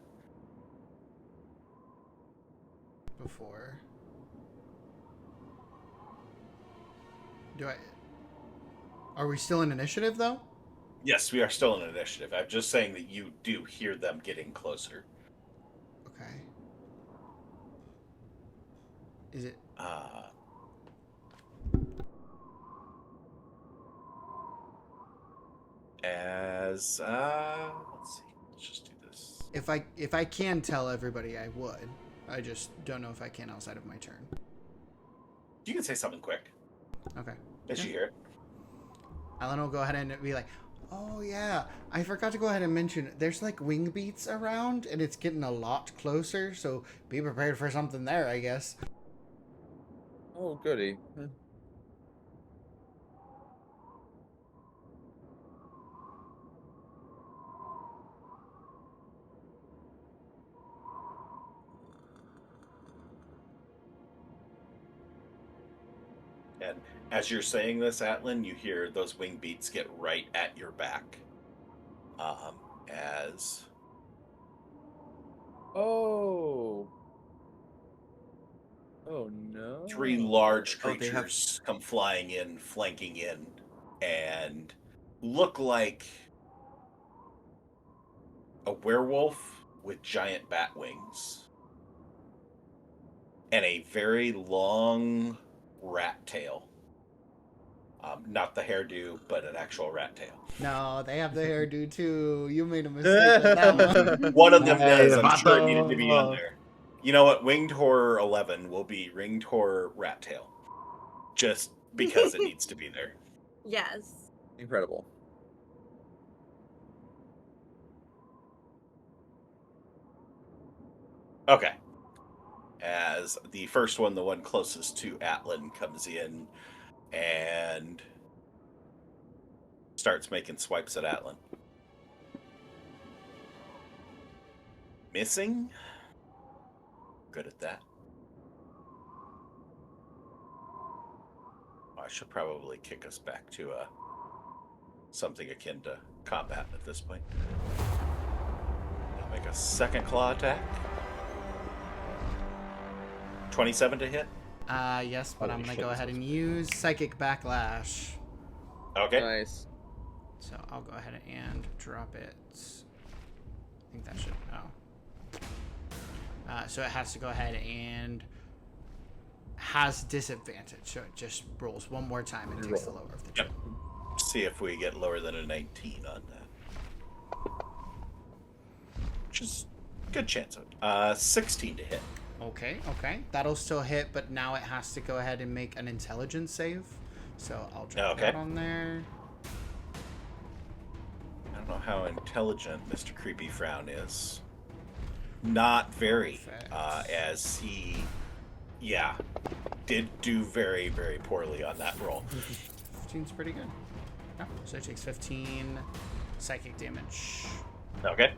Before. Are we still in initiative though? Yes, we are still in initiative. I'm just saying that you do hear them getting closer. Okay. Is it? Let's see. Let's just do this. If I can tell everybody, I would. I just don't know if I can outside of my turn. You can say something quick Okay. as you hear it. Alan will go ahead and be like, "Oh yeah, I forgot to go ahead and mention there's like wing beats around, and it's getting a lot closer. So be prepared for something there, I guess." Oh, goody. And as you're saying this, Atlan, you hear those wing beats get right at your back. As Oh. Oh no. 3 large Oh, they have- creatures come flying in, flanking in, and look like a werewolf with giant bat wings and a very long rat tail. Not the hairdo, but an actual rat tail. No, they have the hairdo too. You made a mistake with that one. One of them Hey, does. I'm sure it needed to be on vato. there. You know what? Winged Horror 11 will be Ringed Horror Rat Tail. Just because it needs to be there. Yes. Incredible. Okay. as the first one, the one closest to Atlan, comes in and starts making swipes at Atlan. Missing. Good at that. I should probably kick us back to something akin to combat at this point. I'll make a second claw attack. 27 to hit. Yes, but Holy I'm gonna shit, go this ahead was and use Psychic Backlash. Okay. Nice. So I'll go ahead and drop it. I think that should. So it has to go ahead and has disadvantage. So it just rolls one more time and takes the lower of the two. Yep. See if we get lower than a 19 on that. Which is a good chance of it. 16 to hit. Okay. That'll still hit, but now it has to go ahead and make an intelligence save. So I'll drop that on there. I don't know how intelligent Mr. Creepy Frown is. Not very. As he, did do very, very poorly on that roll. 15's pretty good. Yeah, so it takes 15 psychic damage. Okay.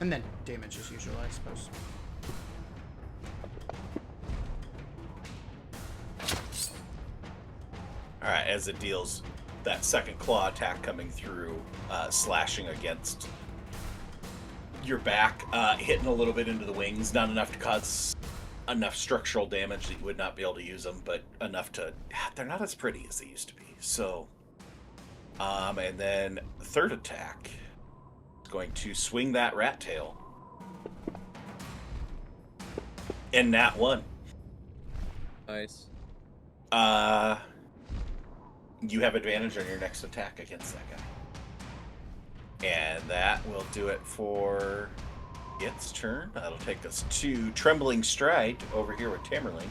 And then damage as usual, I suppose. Alright, as it deals that second claw attack coming through, slashing against your back, hitting a little bit into the wings, not enough to cause enough structural damage that you would not be able to use them, but enough to... They're not as pretty as they used to be, so... and then the third attack is going to swing that rat tail. And that one. Nice. You have advantage on your next attack against that guy. And that will do it for its turn. That'll take us to Trembling Stride over here with Tamerlane.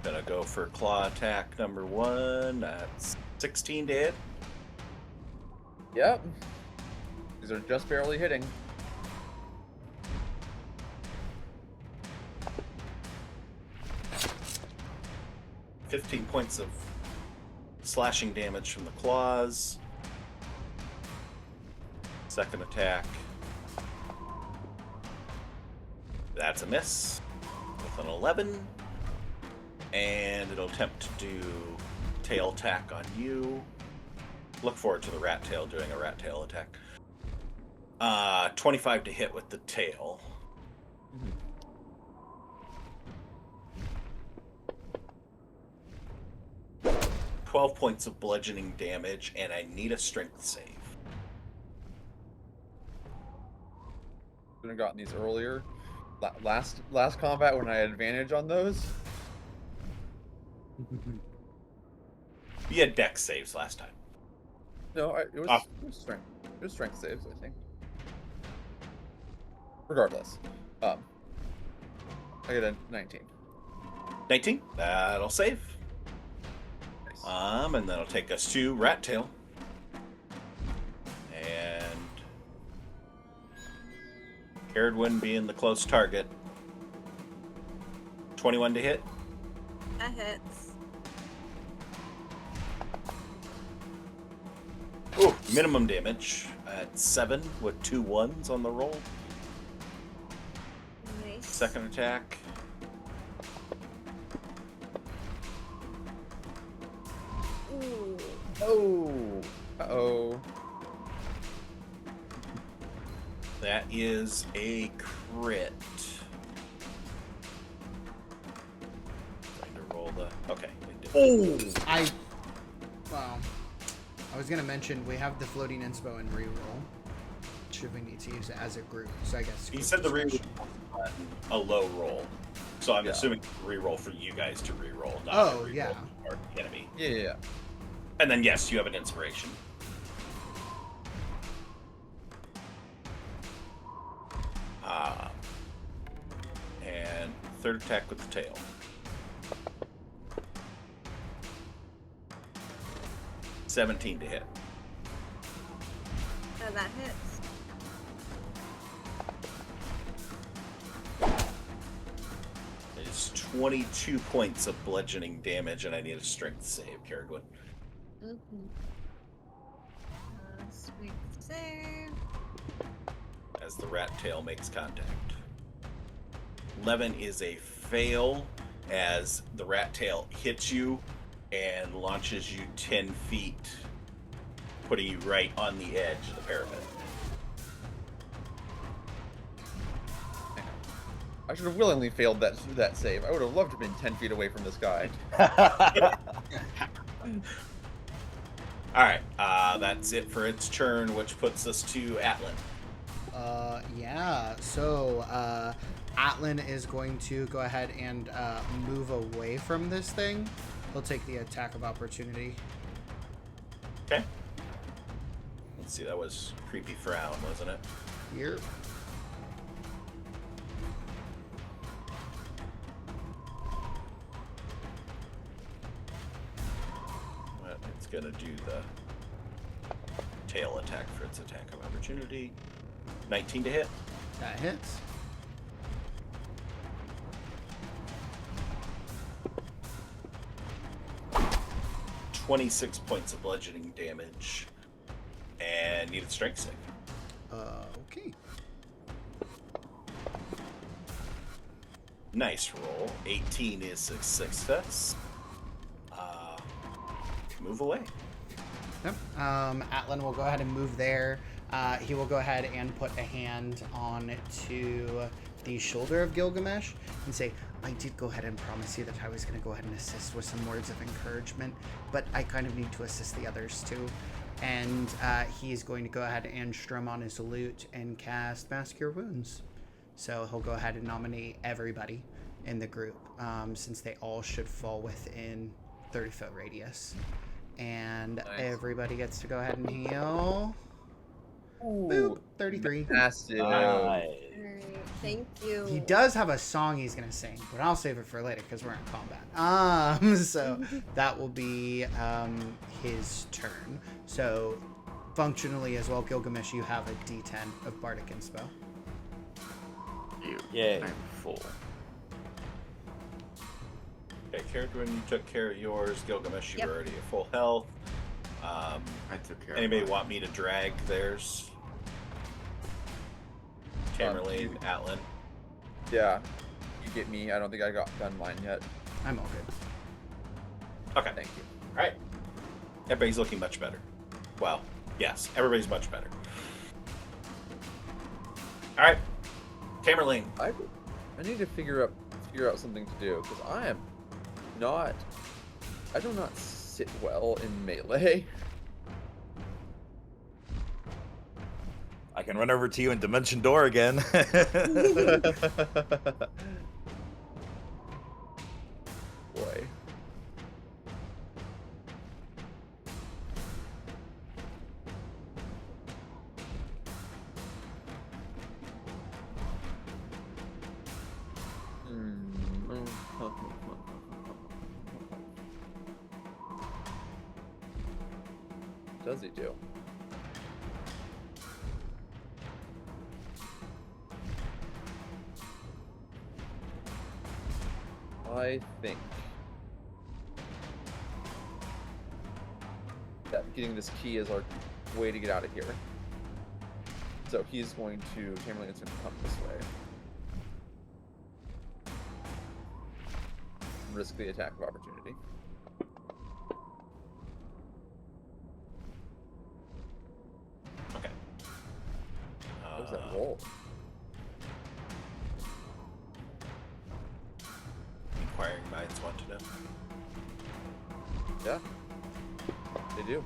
Gonna go for claw attack number 1. That's 16 to hit. Yep. These are just barely hitting. $15 points of slashing damage from the claws. Second attack. That's a miss with an 11. And it'll attempt to do tail attack on you. Look forward to the rat tail doing a rat tail attack. 25 to hit with the tail. 12 points of bludgeoning damage, and I need a strength save. Should have gotten these earlier. Last combat when I had advantage on those. You had dex saves last time. No, it was strength. It was strength saves, I think. Regardless, I get a 19. 19. That'll save. Nice. And that'll take us to Rat Tail. And Caradwin being the close target. 21 to hit. That hits. Ooh, minimum damage at 7 with 2 1s on the roll. Nice. Second attack. Ooh. Oh. Uh-oh. That is a crit. Trying to roll the... Okay. Oh! Well, I was going to mention we have the floating inspo and reroll. Should we need to use it as a group? So I guess... He said the reroll on a low roll. So I'm Yeah. assuming reroll for you guys to reroll, not Oh, a reroll yeah. for the enemy. Yeah. And then, yes, you have an inspiration. And third attack with the tail. $17 to hit. that hits. It's 22 points of bludgeoning damage, and I need a strength save, Caragwin. Mm-hmm. Strength save. As the rat tail makes contact. 11 is a fail, as the rat tail hits you and launches you 10 feet, putting you right on the edge of the parapet. I should have willingly failed that save. I would have loved to have been 10 feet away from this guy. Alright, that's it for its turn, which puts us to Atlan. Yeah. So, Atlan is going to go ahead and move away from this thing. He'll take the attack of opportunity. Okay. Let's see, that was Creepy Frown, wasn't it? Here. Well, it's gonna do the tail attack for its attack of opportunity. 19 to hit. That hits. .26 points of bludgeoning damage. And need a strength save. Okay. Nice roll. 18 is a success. Move away. Yep. Atlan will go ahead and move there. He will go ahead and put a hand on to the shoulder of Gilgamesh and say, I did go ahead and promise you that I was going to go ahead and assist with some words of encouragement, but I kind of need to assist the others too. And he's going to go ahead and strum on his lute and cast Mask Your Wounds. So he'll go ahead and nominate everybody in the group, since they all should fall within 30-foot radius. And Nice. everybody gets to go ahead and heal. Ooh, Boop, 33. massive. Alright, thank you. He does have a song he's going to sing, but I'll save it for later because we're in combat. So that will be his turn. So functionally as well, Gilgamesh, you have a D10 of Bardic Inspo. Yay. I'm full. Okay, Caragwin, you took care of yours. Gilgamesh, you Yep. were already at full health. I took care Anybody of want me to drag theirs? Tamerlane, Atlan. Yeah. You get me. I don't think I got done mine yet. I'm all good. Okay, Thank you. alright. Everybody's looking much better. Well, yes, everybody's much better. Alright, Tamerlane. I need to figure out something to do because I do not sit well in melee. I can run over to you and Dimension Door again. Boy. Does he do? I think that getting this key is our way to get out of here. So he's going to, Tamerlane's going to come this way. Risk the attack of opportunity. Okay. What was that roll? Inquiring minds want to know. Yeah. They do.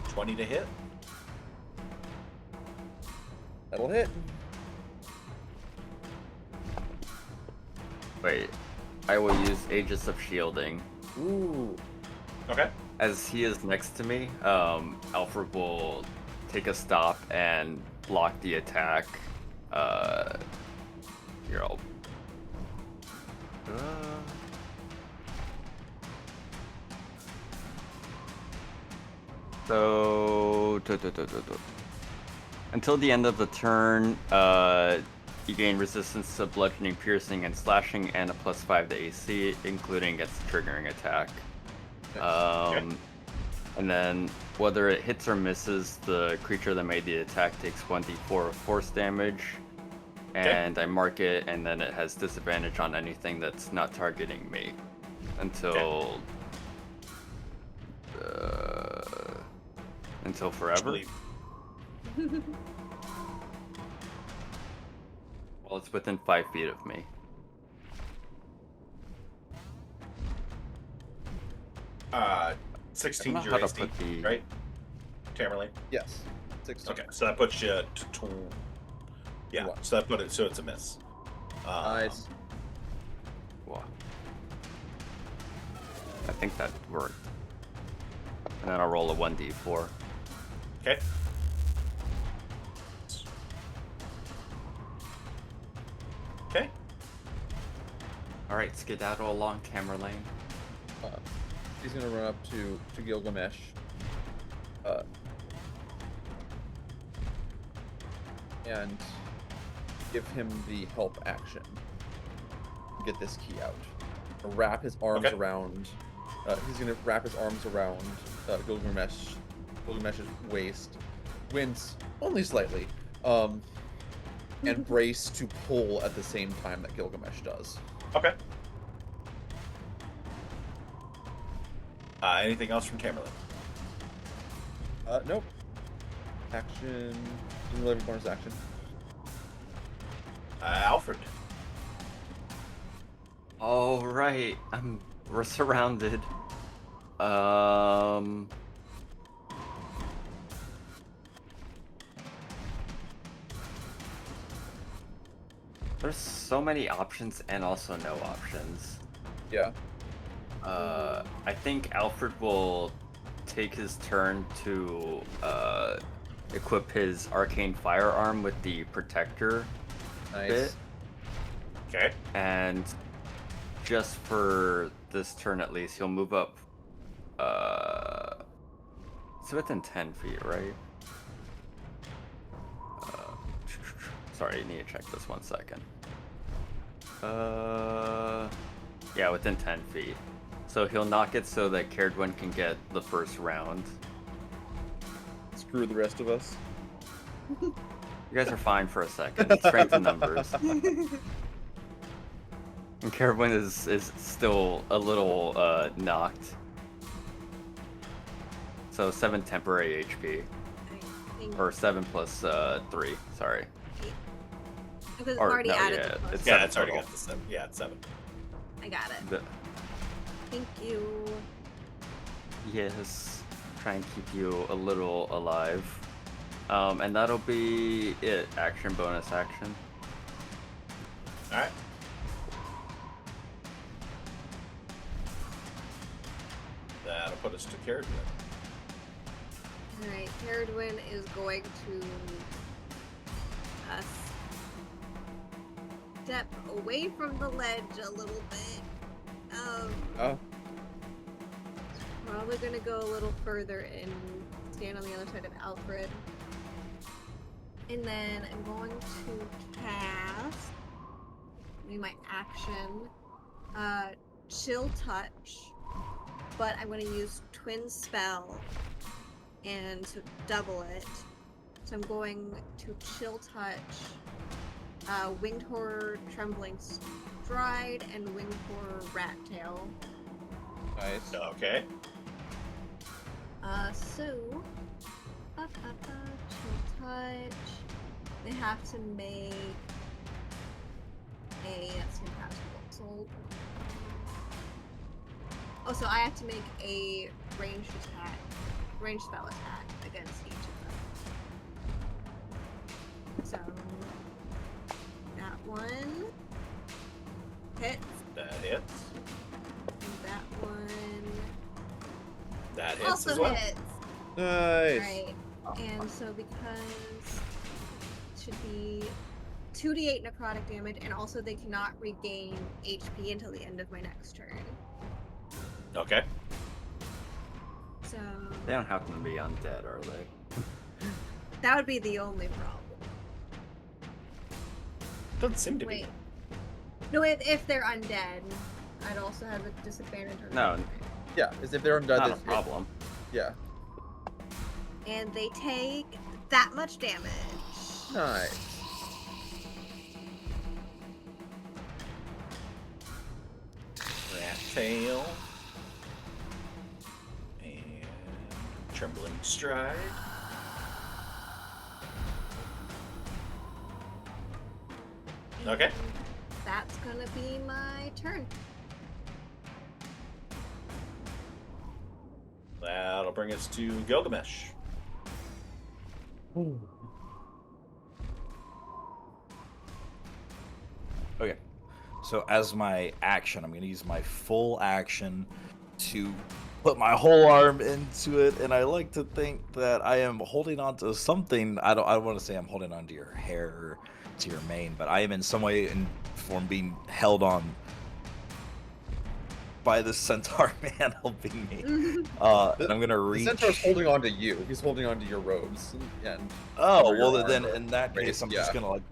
20 to hit. That'll hit. Wait, I will use Aegis of Shielding. Ooh. Okay. As he is next to me, Alfred will take a stop and block the attack. Here, I'll... So, until the end of the turn, you gain resistance to bludgeoning, piercing, and slashing, and a +5 to AC, including against the triggering attack. And then, whether it hits or misses, the creature that made the attack takes 1d4 of force damage. And I mark it, and then it has disadvantage on anything that's not targeting me until forever. Well, it's within 5 feet of me. Uh, 16 I don't is know your how to AC, put the- right? Tamerlane? Yes. 16. Okay, so that puts you at yeah, What? so that put it, so it's a miss. Nice. Wow. I think that worked. And then I'll roll a 1d4. Okay. Okay. Alright, skedaddle along Tamerlane. He's gonna run up to Gilgamesh. And give him the help action. Get this key out. Wrap his arms Okay. around. He's gonna wrap his arms around Gilgamesh's waist, wince only slightly, and brace to pull at the same time that Gilgamesh does. Okay. Anything else from Tamerlane? Nope. Action. Doesn't really have a bonus action. Alfred. All right, we're surrounded. There's so many options and also no options. Yeah. I think Alfred will take his turn to equip his arcane firearm with the protector Nice. bit. Okay. And just for this turn at least, he'll move up. It's within 10 feet, right? Sorry, I need to check this 1 second. Yeah, within 10 feet. So he'll knock it so that Caradwin can get the first round. Screw the rest of us. You guys are fine for a second. Strength in numbers. And Caradwin is still a little knocked. So 7 temporary HP. I think Or 7 plus 3, sorry. because it's or already no, added yeah, the plus. it's Yeah, 7 it's already total. got the 7. Yeah, it's 7. I got it. The- Thank you. Yes, try and keep you a little alive. And that'll be it. Action, bonus action. Alright. That'll put us to Caradwin. Alright, Caradwin is going to step away from the ledge a little bit. Oh. Probably gonna go a little further and stand on the other side of Alfred. And then I'm going to cast, maybe my action, Chill Touch, but I'm going to use Twin Spell and to double it. So I'm going to Chill Touch, Winged Horror, Trembling Stride, and Winged Horror Rat Tail. Nice. Okay. So, Chill Touch. They have to make that's impassable. Oh, so I have to make a ranged spell attack against each of them. So that one hits. That hits. And that one That hits also as well. hits. Nice. Right. And so because it should be 2d8 necrotic damage, and also they cannot regain HP until the end of my next turn. Okay. So They don't happen to be undead, are they? that would be the only problem. Doesn't seem to Wait. be. No, if they're undead, I'd also have a disadvantage on No, it. Yeah, as if they're undead. not a it's- problem. Yeah. And they take that much damage. Nice. Rat tail. And trembling stride. Okay. That's gonna be my turn. That'll bring us to Gilgamesh. Okay. So as my action, I'm going to use my full action to put my whole arm into it, and I like to think that I am holding on to something. I don't want to say I'm holding on to your hair or to your mane, but I am in some way in form being held on by the centaur man helping me. And I'm going to The reach. centaur's holding on to you. He's holding on to your robes. And Oh, over your well then arm. in that case, I'm just Yeah. gonna like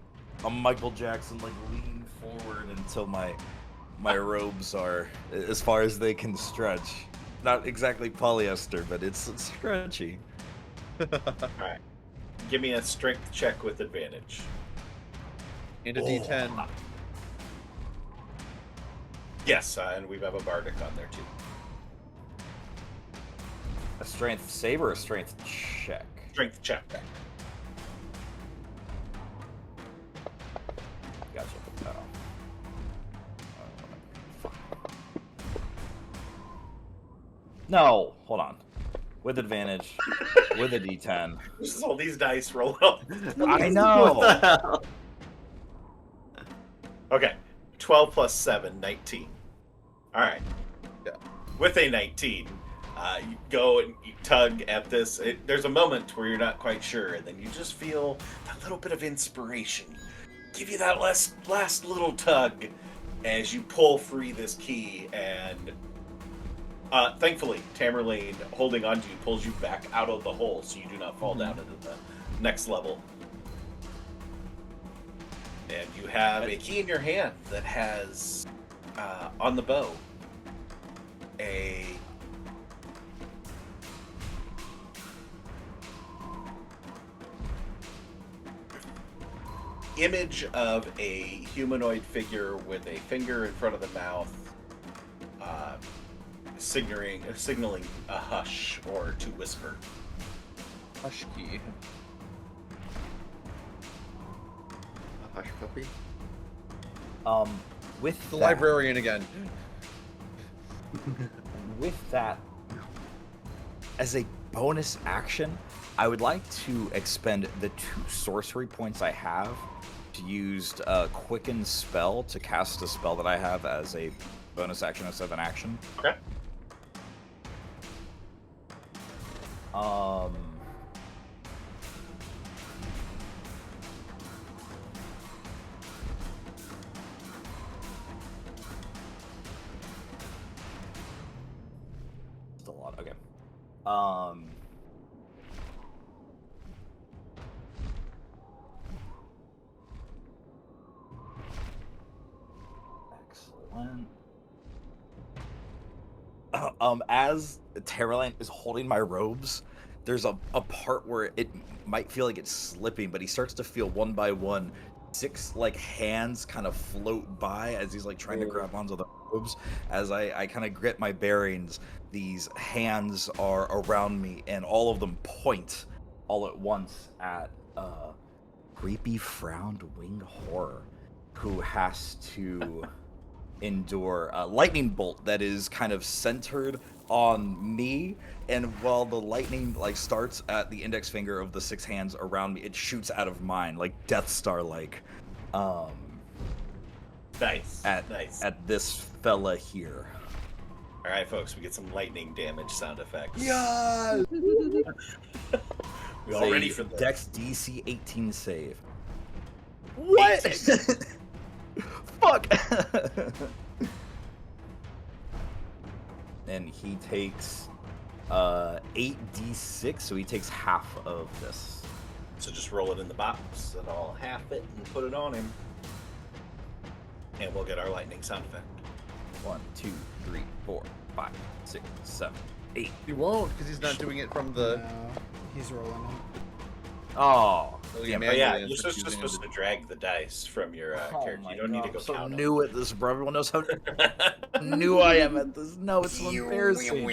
a Michael Jackson, like lean forward until my robes are as far as they can stretch. Not exactly polyester, but it's stretchy. Alright. Give me a strength check with advantage. And a D10. Yes, and we have a bardic on there too. A strength save or a strength check? Strength check. Gotcha. No, hold on. With advantage, with a D10. Just all these dice roll up. I know. What the hell? Okay. 12 plus 7, 19. Alright. Yeah. With a 19, you go and you tug at this. There's a moment where you're not quite sure, and then you just feel that little bit of inspiration. Give you that last little tug as you pull free this key, and thankfully, Tamerlane, holding onto you, pulls you back out of the hole so you do not fall down into the next level. And you have a key in your hand that has, on the bow, a image of a humanoid figure with a finger in front of the mouth, signaling a hush or to whisper. Hush key. A hush puppy? With The that, librarian again. with that, as a bonus action, I would like to expend the 2 sorcery points I have to use a quicken spell to cast a spell that I have as a bonus action instead of an action. Okay. Still a lot. Okay. Excellent. As Tamerlane is holding my robes, there's a part where it might feel like it's slipping, but he starts to feel one by one 6 like hands kind of float by as he's like trying to grab onto the robes. As I kind of get my bearings, these hands are around me, and all of them point all at once at creepy frowned winged horror, who has to endure a lightning bolt that is kind of centered on me, and while the lightning like starts at the index finger of the 6 hands around me, it shoots out of mine like Death Star like Nice. at this fella here. All right, folks, we get some lightning damage sound effects. Yeah. We all ready for this? Dex DC 18 save. What? Fuck. And he takes 8d6, so he takes half of this. So just roll it in the box, and I'll half it and put it on him. And we'll get our lightning sound effect. 1, 2, 3, 4, 5, 6, 7, 8. He won't, because he's not doing it from the. No, he's rolling it. Oh, Yeah, but yeah, you're just supposed to drag the dice from your character. You don't need to go so count new at this, bro. Everyone knows how new I am at this. No, it's so embarrassing.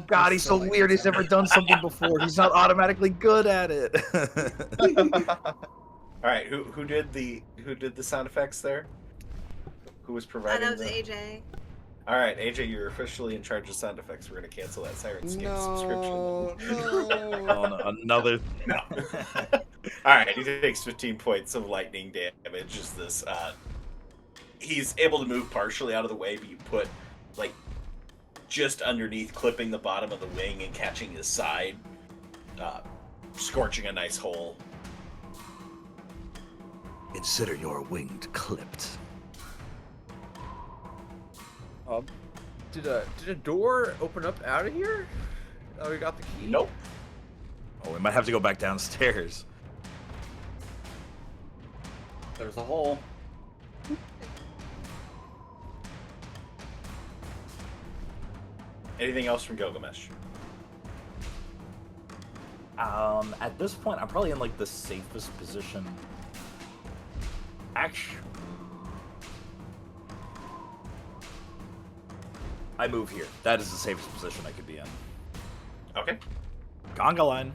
God, he's so weird. He's never done something before. He's not automatically good at it. All right, who did the sound effects there? Who was providing? That was AJ. All right, AJ, you're officially in charge of sound effects. We're gonna cancel that Sirenscape subscription. No. Oh, no, another. No. All right, he takes 15 points of lightning damage. Is this? He's able to move partially out of the way, but you put like just underneath, clipping the bottom of the wing and catching his side, scorching a nice hole. Consider your winged clipped. Did a door open up out of here? Oh, we got the key. Nope. Oh, we might have to go back downstairs. There's a hole. Anything else from Gilgamesh? At this point, I'm probably in like the safest position. Actually, I move here. That is the safest position I could be in. Okay. Conga line.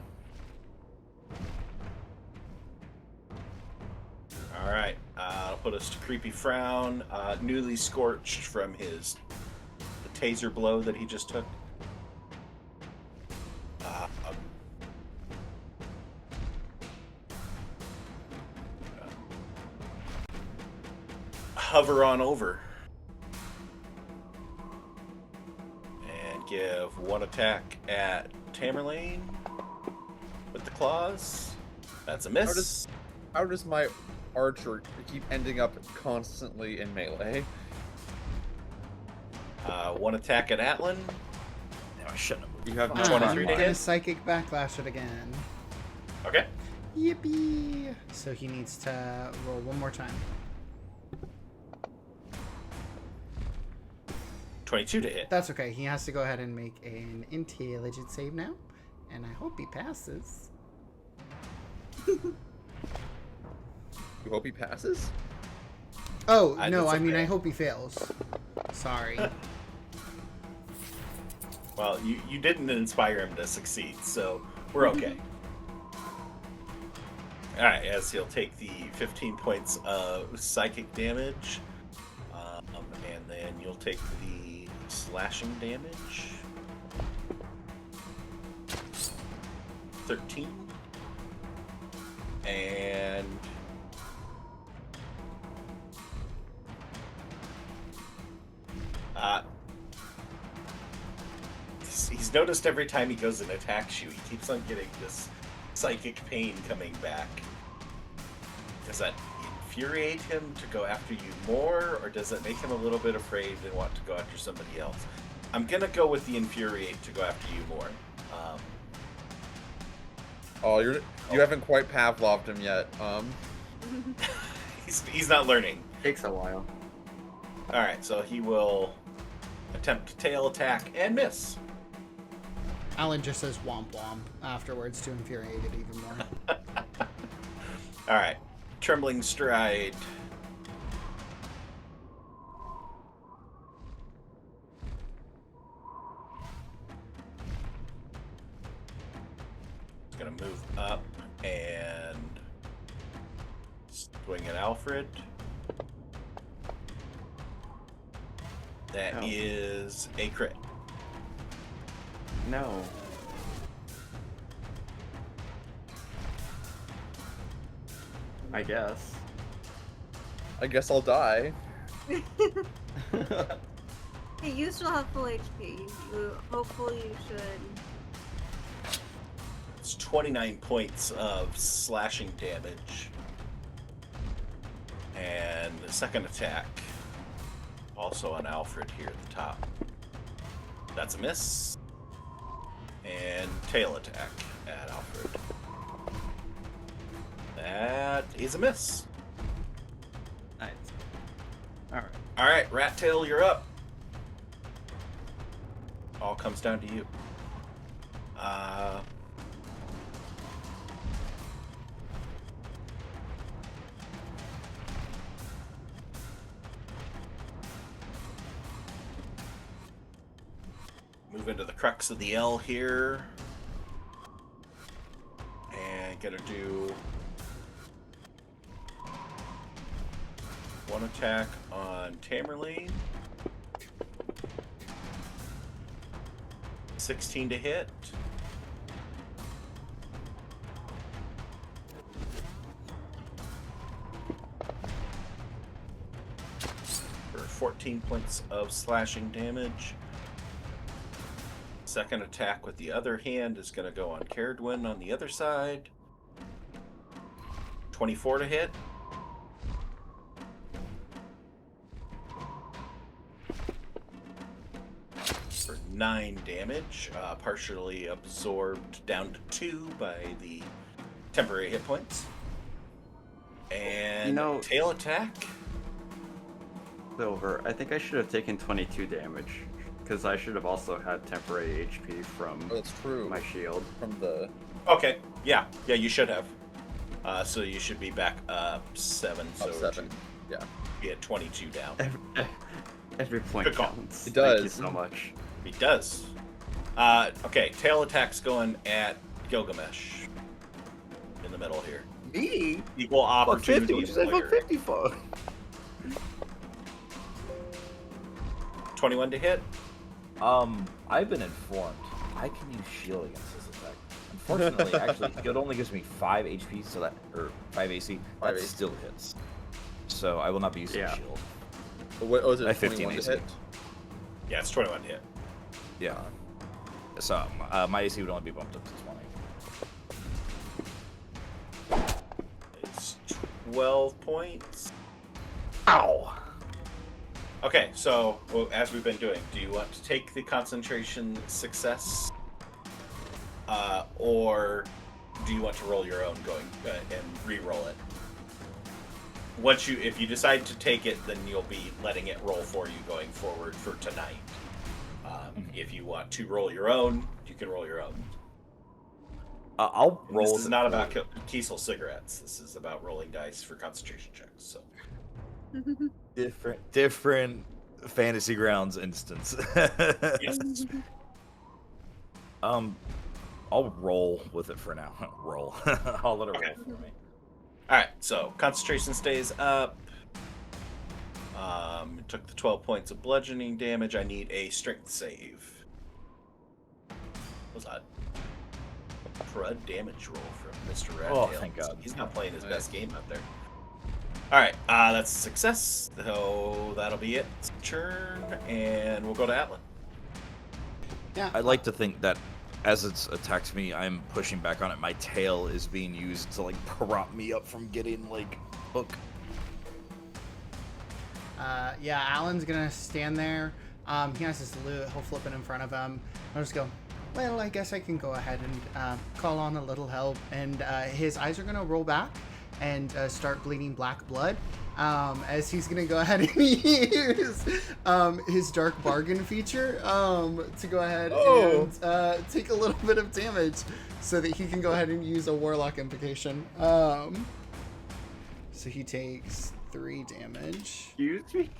All right. I'll put us to Creepy Frown, newly scorched from the taser blow that he just took. Hover on over. And give one attack at Tamerlane with the claws. That's a miss. How does my archer keep ending up constantly in melee? One attack at Atlan. No, I shouldn't have moved. You have I'm no 23 to gonna hit. psychic backlash it again. Okay. Yippee! So he needs to roll one more time. 22 to hit. That's okay. He has to go ahead and make an intelligence save now, and I hope he passes. You hope he passes? Oh I no! did I mean, okay. I hope he fails. Sorry. Well, you didn't inspire him to succeed, so we're okay. Alright, as he'll take the 15 points of psychic damage, and then you'll take the slashing damage. 13. And he's noticed every time he goes and attacks you, he keeps on getting this psychic pain coming back. Does that infuriate him to go after you more, or does it make him a little bit afraid and want to go after somebody else? I'm gonna go with the infuriate to go after you more. You haven't quite Pavloved him yet. He's not learning. Takes a while. All right, so he will attempt to tail attack and miss. Alan just says womp womp afterwards to infuriate it even more. All right, trembling stride. He's gonna move up and swing at Alfred. That is a crit. No. I guess. I guess I'll die. Hey, you still have full HP. Hopefully you should. It's 29 points of slashing damage. And the second attack, also on Alfred here at the top. That's a miss. and tail attack at Alfred. That is a miss. Nice. Alright. All right, Rat Tail, you're up. All comes down to you. Move into the crux of the L here. And gonna do one attack on Tamerlane. 16 to hit. For 14 points of slashing damage. Second attack with the other hand is going to go on Caradwin on the other side. 24 to hit. For 9 damage, partially absorbed down to 2 by the temporary hit points. And You know- tail attack. Silver, I think I should have taken 22 damage, because I should have also had temporary HP from Oh, that's true. my shield. From the Okay, yeah, you should have. So you should be back up 7. up So 7. Yeah. be at 22 down. Every point Good call. counts. It Thank you does. so much. He does. Okay, tail attack's going at Gilgamesh. In the middle here. Me? Equal Fuck opportunity. 50. You just said fuck player. 50 fuck. 21 to hit. I've been informed I can use shield against this attack. Unfortunately, actually, shield only gives me 5 HP, so that, or 5 AC. 5 That AC. still hits. So I will not be using Yeah. shield. What was it? I 15 21 to AC. hit? Yeah, it's 21 to hit. Yeah. So my AC would only be bumped up to 20. It's 12 points. Ow! Okay, so well, as we've been doing, do you want to take the concentration success, or do you want to roll your own going and re-roll it? If you decide to take it, then you'll be letting it roll for you going forward for tonight. If you want to roll your own, you can roll your own. I'll And roll. this is not about Kiesel cigarettes. This is about rolling dice for concentration checks. So different fantasy grounds instance. yes. I'll roll with it for now. Roll. I'll let it Okay. roll for me. All right, so concentration stays up. It took the 12 points of bludgeoning damage. I need a strength save. What was that? Crud damage roll from Mr. Rat Oh, Tail. thank God. He's not playing his Nice. best game out there. All right, that's a success. So that'll be it. Turn, and we'll go to Atlan. Yeah. I'd like to think that as it attacks me, I'm pushing back on it. My tail is being used to like prop me up from getting like hook. Yeah, Alan's gonna stand there. He has his loot. He'll flip it in front of him. I'll just go, well, I guess I can go ahead and call on a little help. And his eyes are gonna roll back and start bleeding black blood. As he's gonna go ahead and use his dark bargain feature to go ahead and take a little bit of damage so that he can go ahead and use a warlock implication. So he takes 3 damage. Excuse me?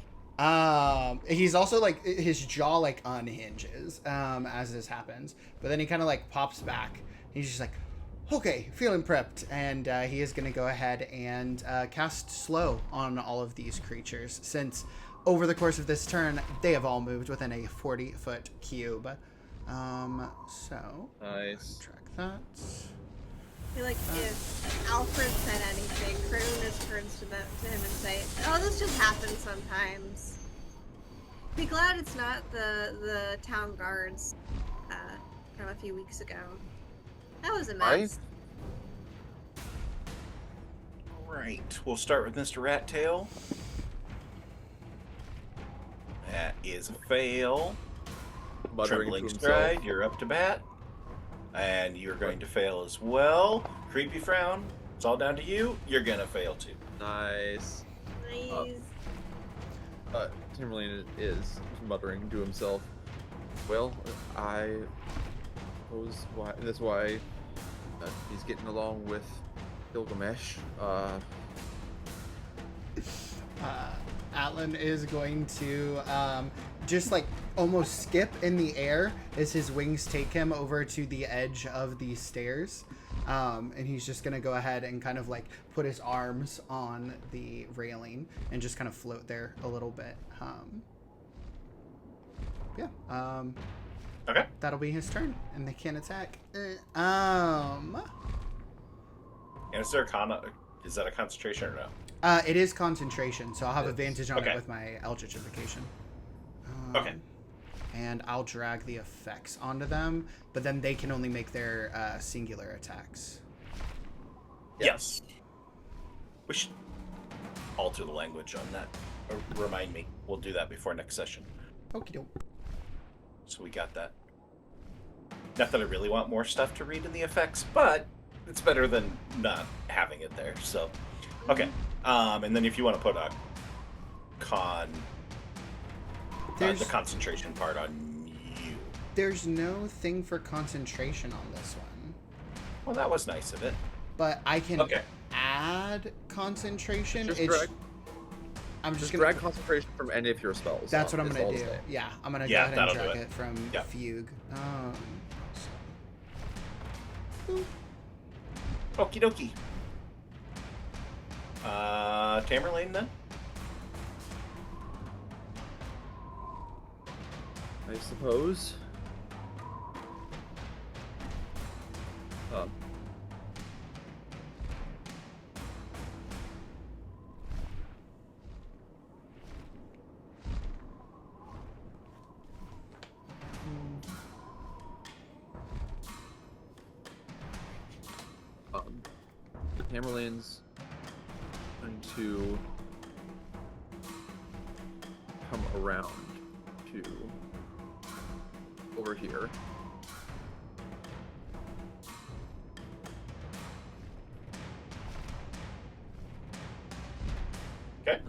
He's also like his jaw like unhinges as this happens, but then he kind of like pops back. He's just like, okay, feeling prepped, and he is going to go ahead and cast slow on all of these creatures, since over the course of this turn they have all moved within a 40-foot cube. So Nice. track that. I feel like if Alfred said anything, Kroon just turns to him and say, "Oh, this just happens sometimes." Be glad it's not the town guards from a few weeks ago. That was a mess. All right, we'll start with Mr. Rat Tail. That is a fail. Muttering Trembling to stride, himself. you're up to bat. And you're going to fail as well. Creepy frown. It's all down to you. You're gonna fail too. Nice. Nice. Timberlane is muttering to himself. Well, I suppose that's why he's getting along with Gilgamesh. Atlan is going to just like almost skip in the air as his wings take him over to the edge of the stairs. And he's just going to go ahead and kind of like put his arms on the railing and just kind of float there a little bit. Okay. That'll be his turn, and they can't attack. And is there is that a concentration or no? It is concentration, so I'll have advantage on Okay. it with my Eldritch Invocation. Okay. And I'll drag the effects onto them, but then they can only make their singular attacks. Yes. We should alter the language on that. Or remind me. We'll do that before next session. Okie doke. So we got that. Not that I really want more stuff to read in the effects, but it's better than not having it there. So, okay. And then if you want to put a the concentration part on you. There's no thing for concentration on this one. Well, that was nice of it. But I can Okay. add concentration. Just It's- drag- I'm just Just gonna drag concentration from any of your spells. That's what I'm is gonna all do. say. Yeah, I'm gonna Yeah, go ahead and that'll do drag it. it from Yep. Fugue. Okie dokie. Tamerlane then? I suppose. The Tamerlane's going to come around to over here. Okay.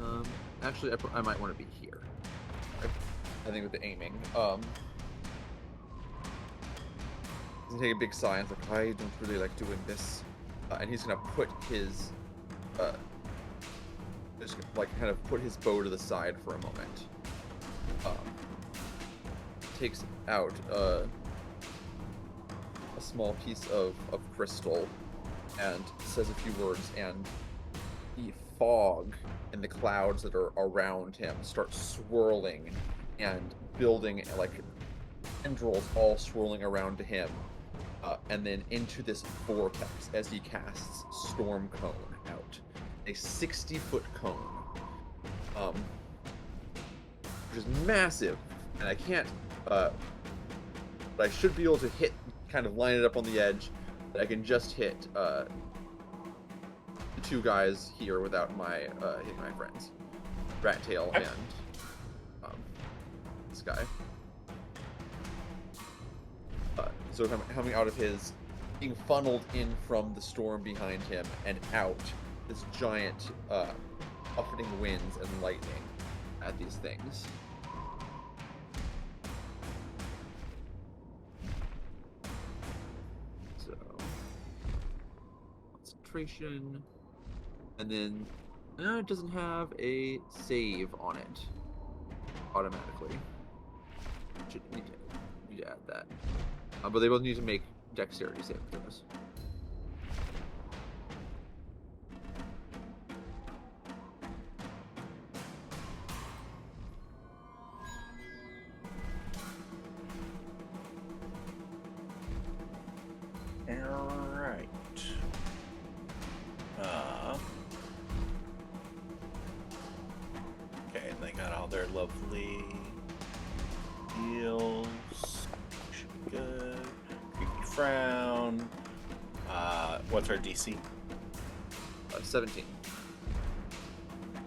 Actually, I might want to be here. I think with the aiming. He's gonna take a big sigh and it's like, I don't really like doing this. And he's gonna put his, just like kind of put his bow to the side for a moment. Takes out a small piece of crystal and says a few words, and the fog and the clouds that are around him start swirling and building like tendrils all swirling around him, and then into this vortex as he casts Storm Cone out, a 60-foot cone, which is massive, and I can't, but I should be able to hit, kind of line it up on the edge, that I can just hit the two guys here without my hitting my friends, Rat Tail and this guy. So coming out of his, being funneled in from the storm behind him and out, this giant buffeting winds and lightning at these things. So concentration, and then it doesn't have a save on it automatically. Should need to add that. But they both need to make dexterity saving throws. Alright. Okay, and they got all their lovely heals. Should be good. Creepy frown. What's our DC? 17.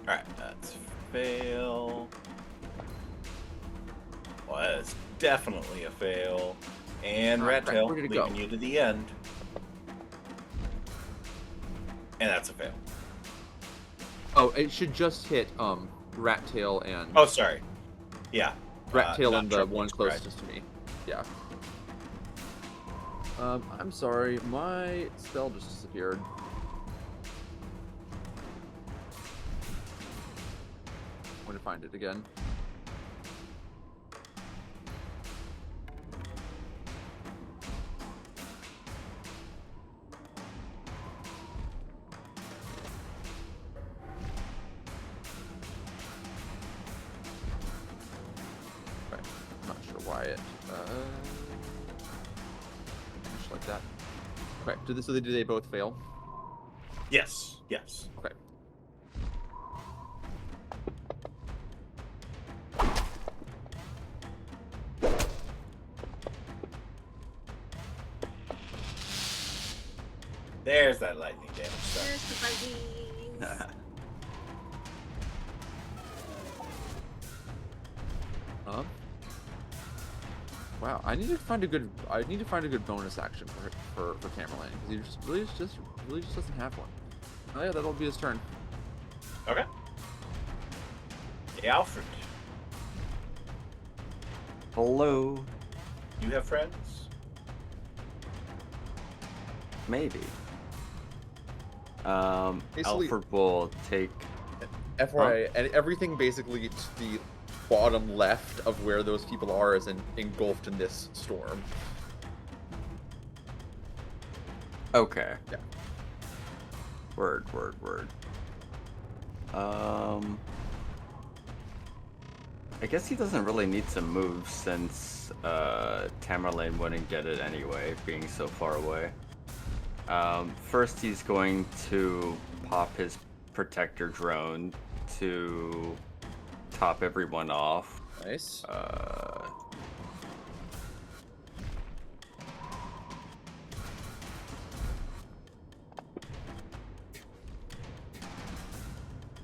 Alright, that's fail. Well, that is definitely a fail. And Alright, Rat Tail, we're gonna leaving go. you to the end. And that's a fail. Oh, it should just hit Rat Tail and Oh, sorry. Yeah. Rat Tail not and the Troubling one Scribe. closest to me. Yeah. I'm sorry, my spell just disappeared. I'm gonna find it again. Okay, not sure why it just like that. Okay, so did they both fail? Yes. Yes. Okay. There's that lightning damage There's stuff. the buggies. Wow, I need to find a good bonus action for Tamerlane because he just really just doesn't have one. Oh yeah, that'll be his turn. Okay. Hey, Alfred. Hello. You have friends? Maybe. Basically- Alfred will take. FYI, and everything basically to the bottom left of where those people are is engulfed in this storm. Okay. Yeah. Word. I guess he doesn't really need to move since Tamerlane wouldn't get it anyway, being so far away. First, he's going to pop his protector drone to top everyone off. Nice.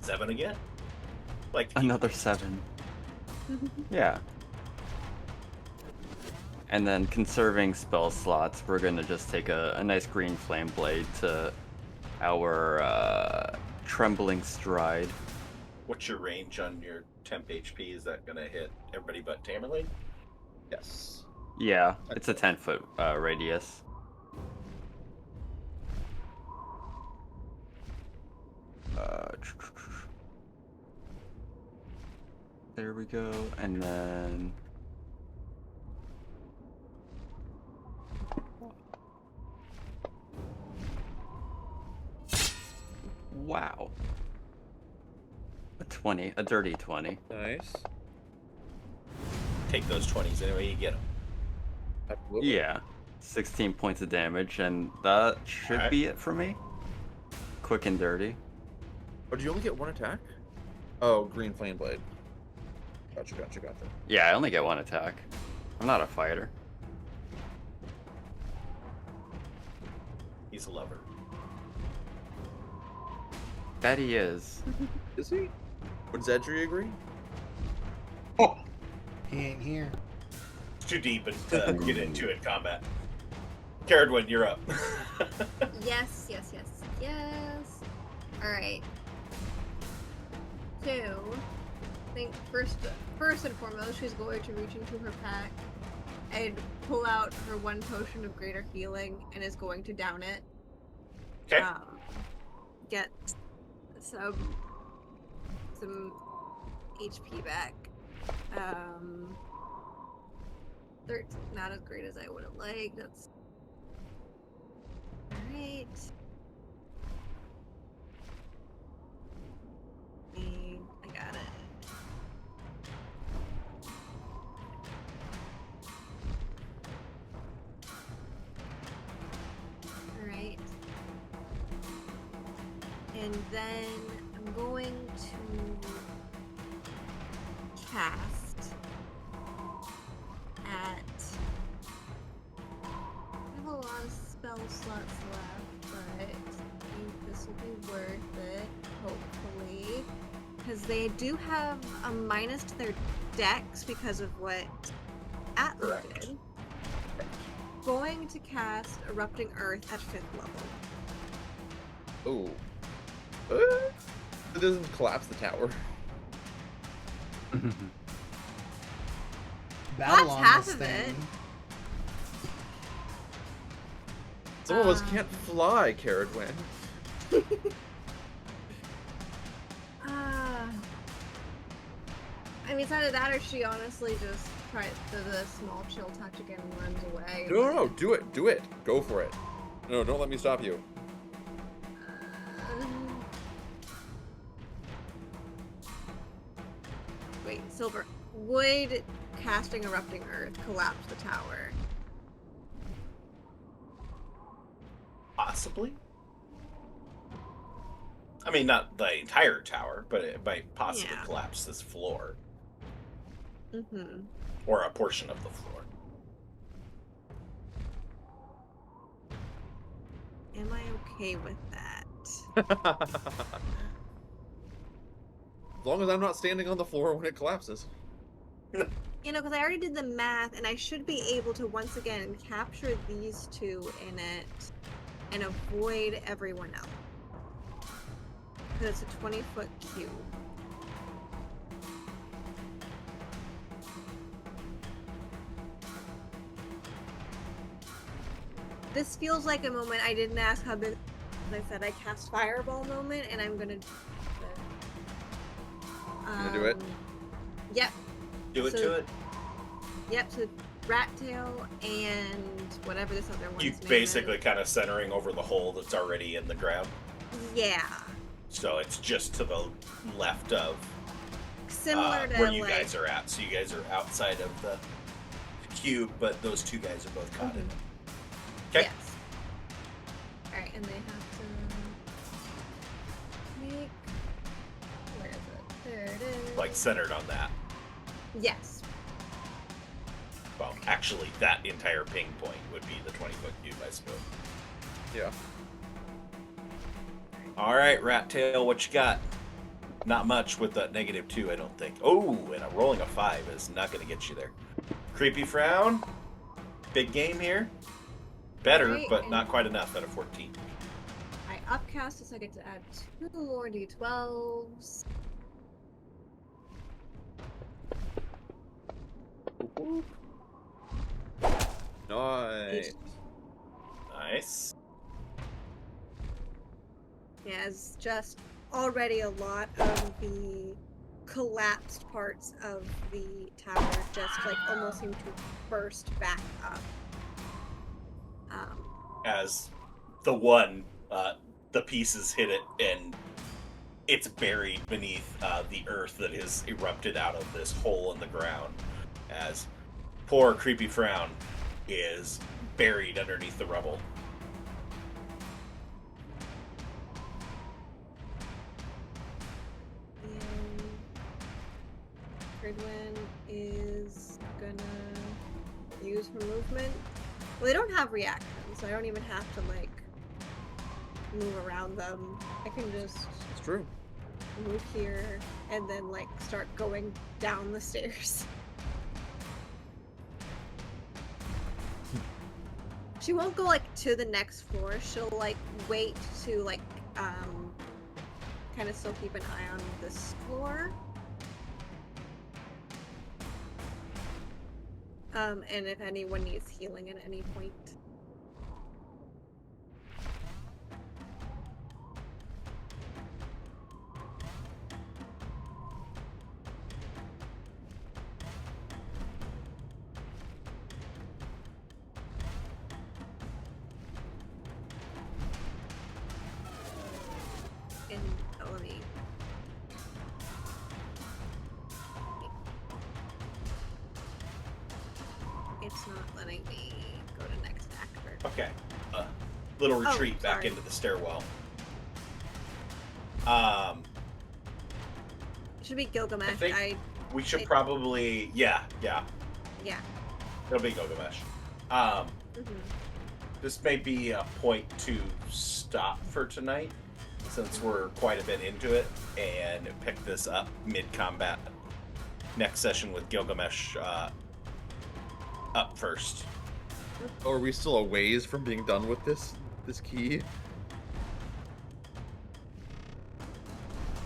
Seven again? Like Another 7. Yeah. And then conserving spell slots, we're gonna just take a nice green flame blade to our trembling stride. What's your range on your temp HP? Is that gonna hit everybody but Tamerlane? Yes. Yeah, it's a 10-foot radius. There we go, and then wow, a 20, a dirty 20. Nice. Take those 20s any way you get them. Absolutely. Yeah, 16 points of damage, and that should Alright. be it for me. Quick and dirty. Oh, do you only get one attack? Oh, green flame blade. Gotcha. Yeah, I only get one attack. I'm not a fighter. He's a lover. Bet he is. Is he? Would Zedri agree? He ain't here. It's too deep to get into it, combat. Caradwin, you're up. Yes. Alright. So, I think first and foremost, she's going to reach into her pack and pull out her one potion of greater healing and is going to down it. Okay. Get some HP back. 13, not as great as I would have liked. That's alright. I got it. Alright. And then I'm going to cast at... I have a lot of spell slots left, but I think this will be worth it, hopefully. Because they do have a minus to their dex because of what Atlas Correct. did. going to cast Erupting Earth at 5th level. Ooh. It doesn't collapse the tower. Battle That's on half this of it. thing. Some of us can't fly, Caradwin. I mean, it's either that or she honestly just tries the small chill touch again and runs away. No, do it. Do it. Go for it. No, don't let me stop you. Wait, Silver. Would casting Erupting Earth collapse the tower? Possibly. I mean, not the entire tower, but it might possibly Yeah. collapse this floor. Mm-hmm. Or a portion of the floor. Am I okay with that? As long as I'm not standing on the floor when it collapses. You know, because I already did the math, and I should be able to once again capture these two in it and avoid everyone else. Because it's a 20-foot cube. This feels like a moment I didn't ask how big. I said I cast Fireball moment, and I'm gonna. Gonna do it? Yep. Do it So- to it. Yep. So Rat Tail and whatever this other one's You name basically kind of centering over the hole that's already in the ground. is. Yeah. So it's just to the left of Similar to where you like. guys are at. So you guys are outside of the cube, but those two guys are both caught in it. Okay. Yes. Alright, and they have to make. Where is it? There it is. Like centered on that. Yes. Well, actually, that entire ping point would be the 20-foot cube, I suppose. Yeah. All right, Rat Tail, what you got? Not much with that -2, I don't think. Oh, and a rolling a 5 is not going to get you there. Creepy Frown. Big game here. Better, Right, but and- not quite enough at a 14. I upcast it so I get to add 2 more d12s. Nice. Nice. Yeah, it's just already a lot of the collapsed parts of the tower just like almost seem to burst back up. As the pieces hit it, and it's buried beneath the earth that has erupted out of this hole in the ground. As poor Creepy Frown is buried underneath the rubble. And Gridwin is gonna use her movement. Well, they don't have reactions, so I don't even have to like move around them. I can just It's true. move here and then like start going down the stairs. She won't go like to the next floor. She'll like wait to like kind of still keep an eye on this floor. And if anyone needs healing at any point. And let me. It's not letting me go to next actor. Okay. Little retreat back sorry. into the stairwell. Should be Gilgamesh. I think- I We should Wait. probably... Yeah. yeah. It'll be Gilgamesh. Mhm. This may be a point to stop for tonight, since we're quite a bit into it, and pick this up mid-combat. Next session with Gilgamesh up first. Are we still a ways from being done with this key?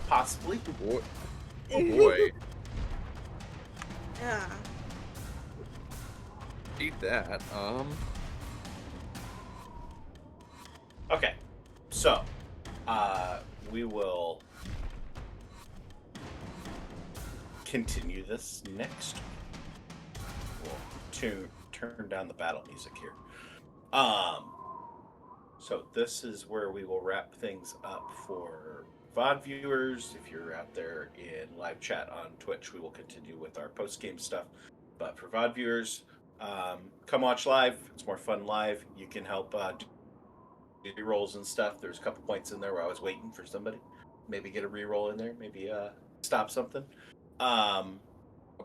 Possibly. Oh boy. Oh boy. Yeah. Eat that. Okay. So, we will continue this next week. We'll turn down the battle music here. So this is where we will wrap things up for VOD viewers. If you're out there in live chat on Twitch, we will continue with our post-game stuff. But for VOD viewers, come watch live. It's more fun live. You can help do rerolls and stuff. There's a couple points in there where I was waiting for somebody. Maybe get a reroll in there. Maybe stop something.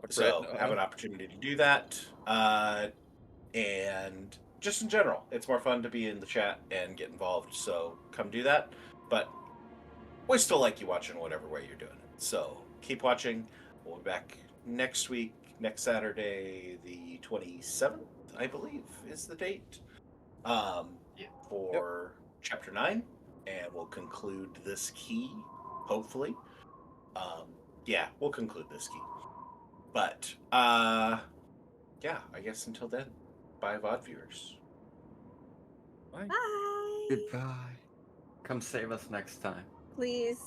So have an opportunity to do that. And just in general, it's more fun to be in the chat and get involved. So come do that. But we still like you watching whatever way you're doing it. So keep watching. We'll be back next week, next Saturday, the 27th, I believe, is the date. For chapter 9, and we'll conclude this key, hopefully. We'll conclude this key. But yeah, I guess until then, bye VOD viewers. Bye. Goodbye. Come save us next time. Please.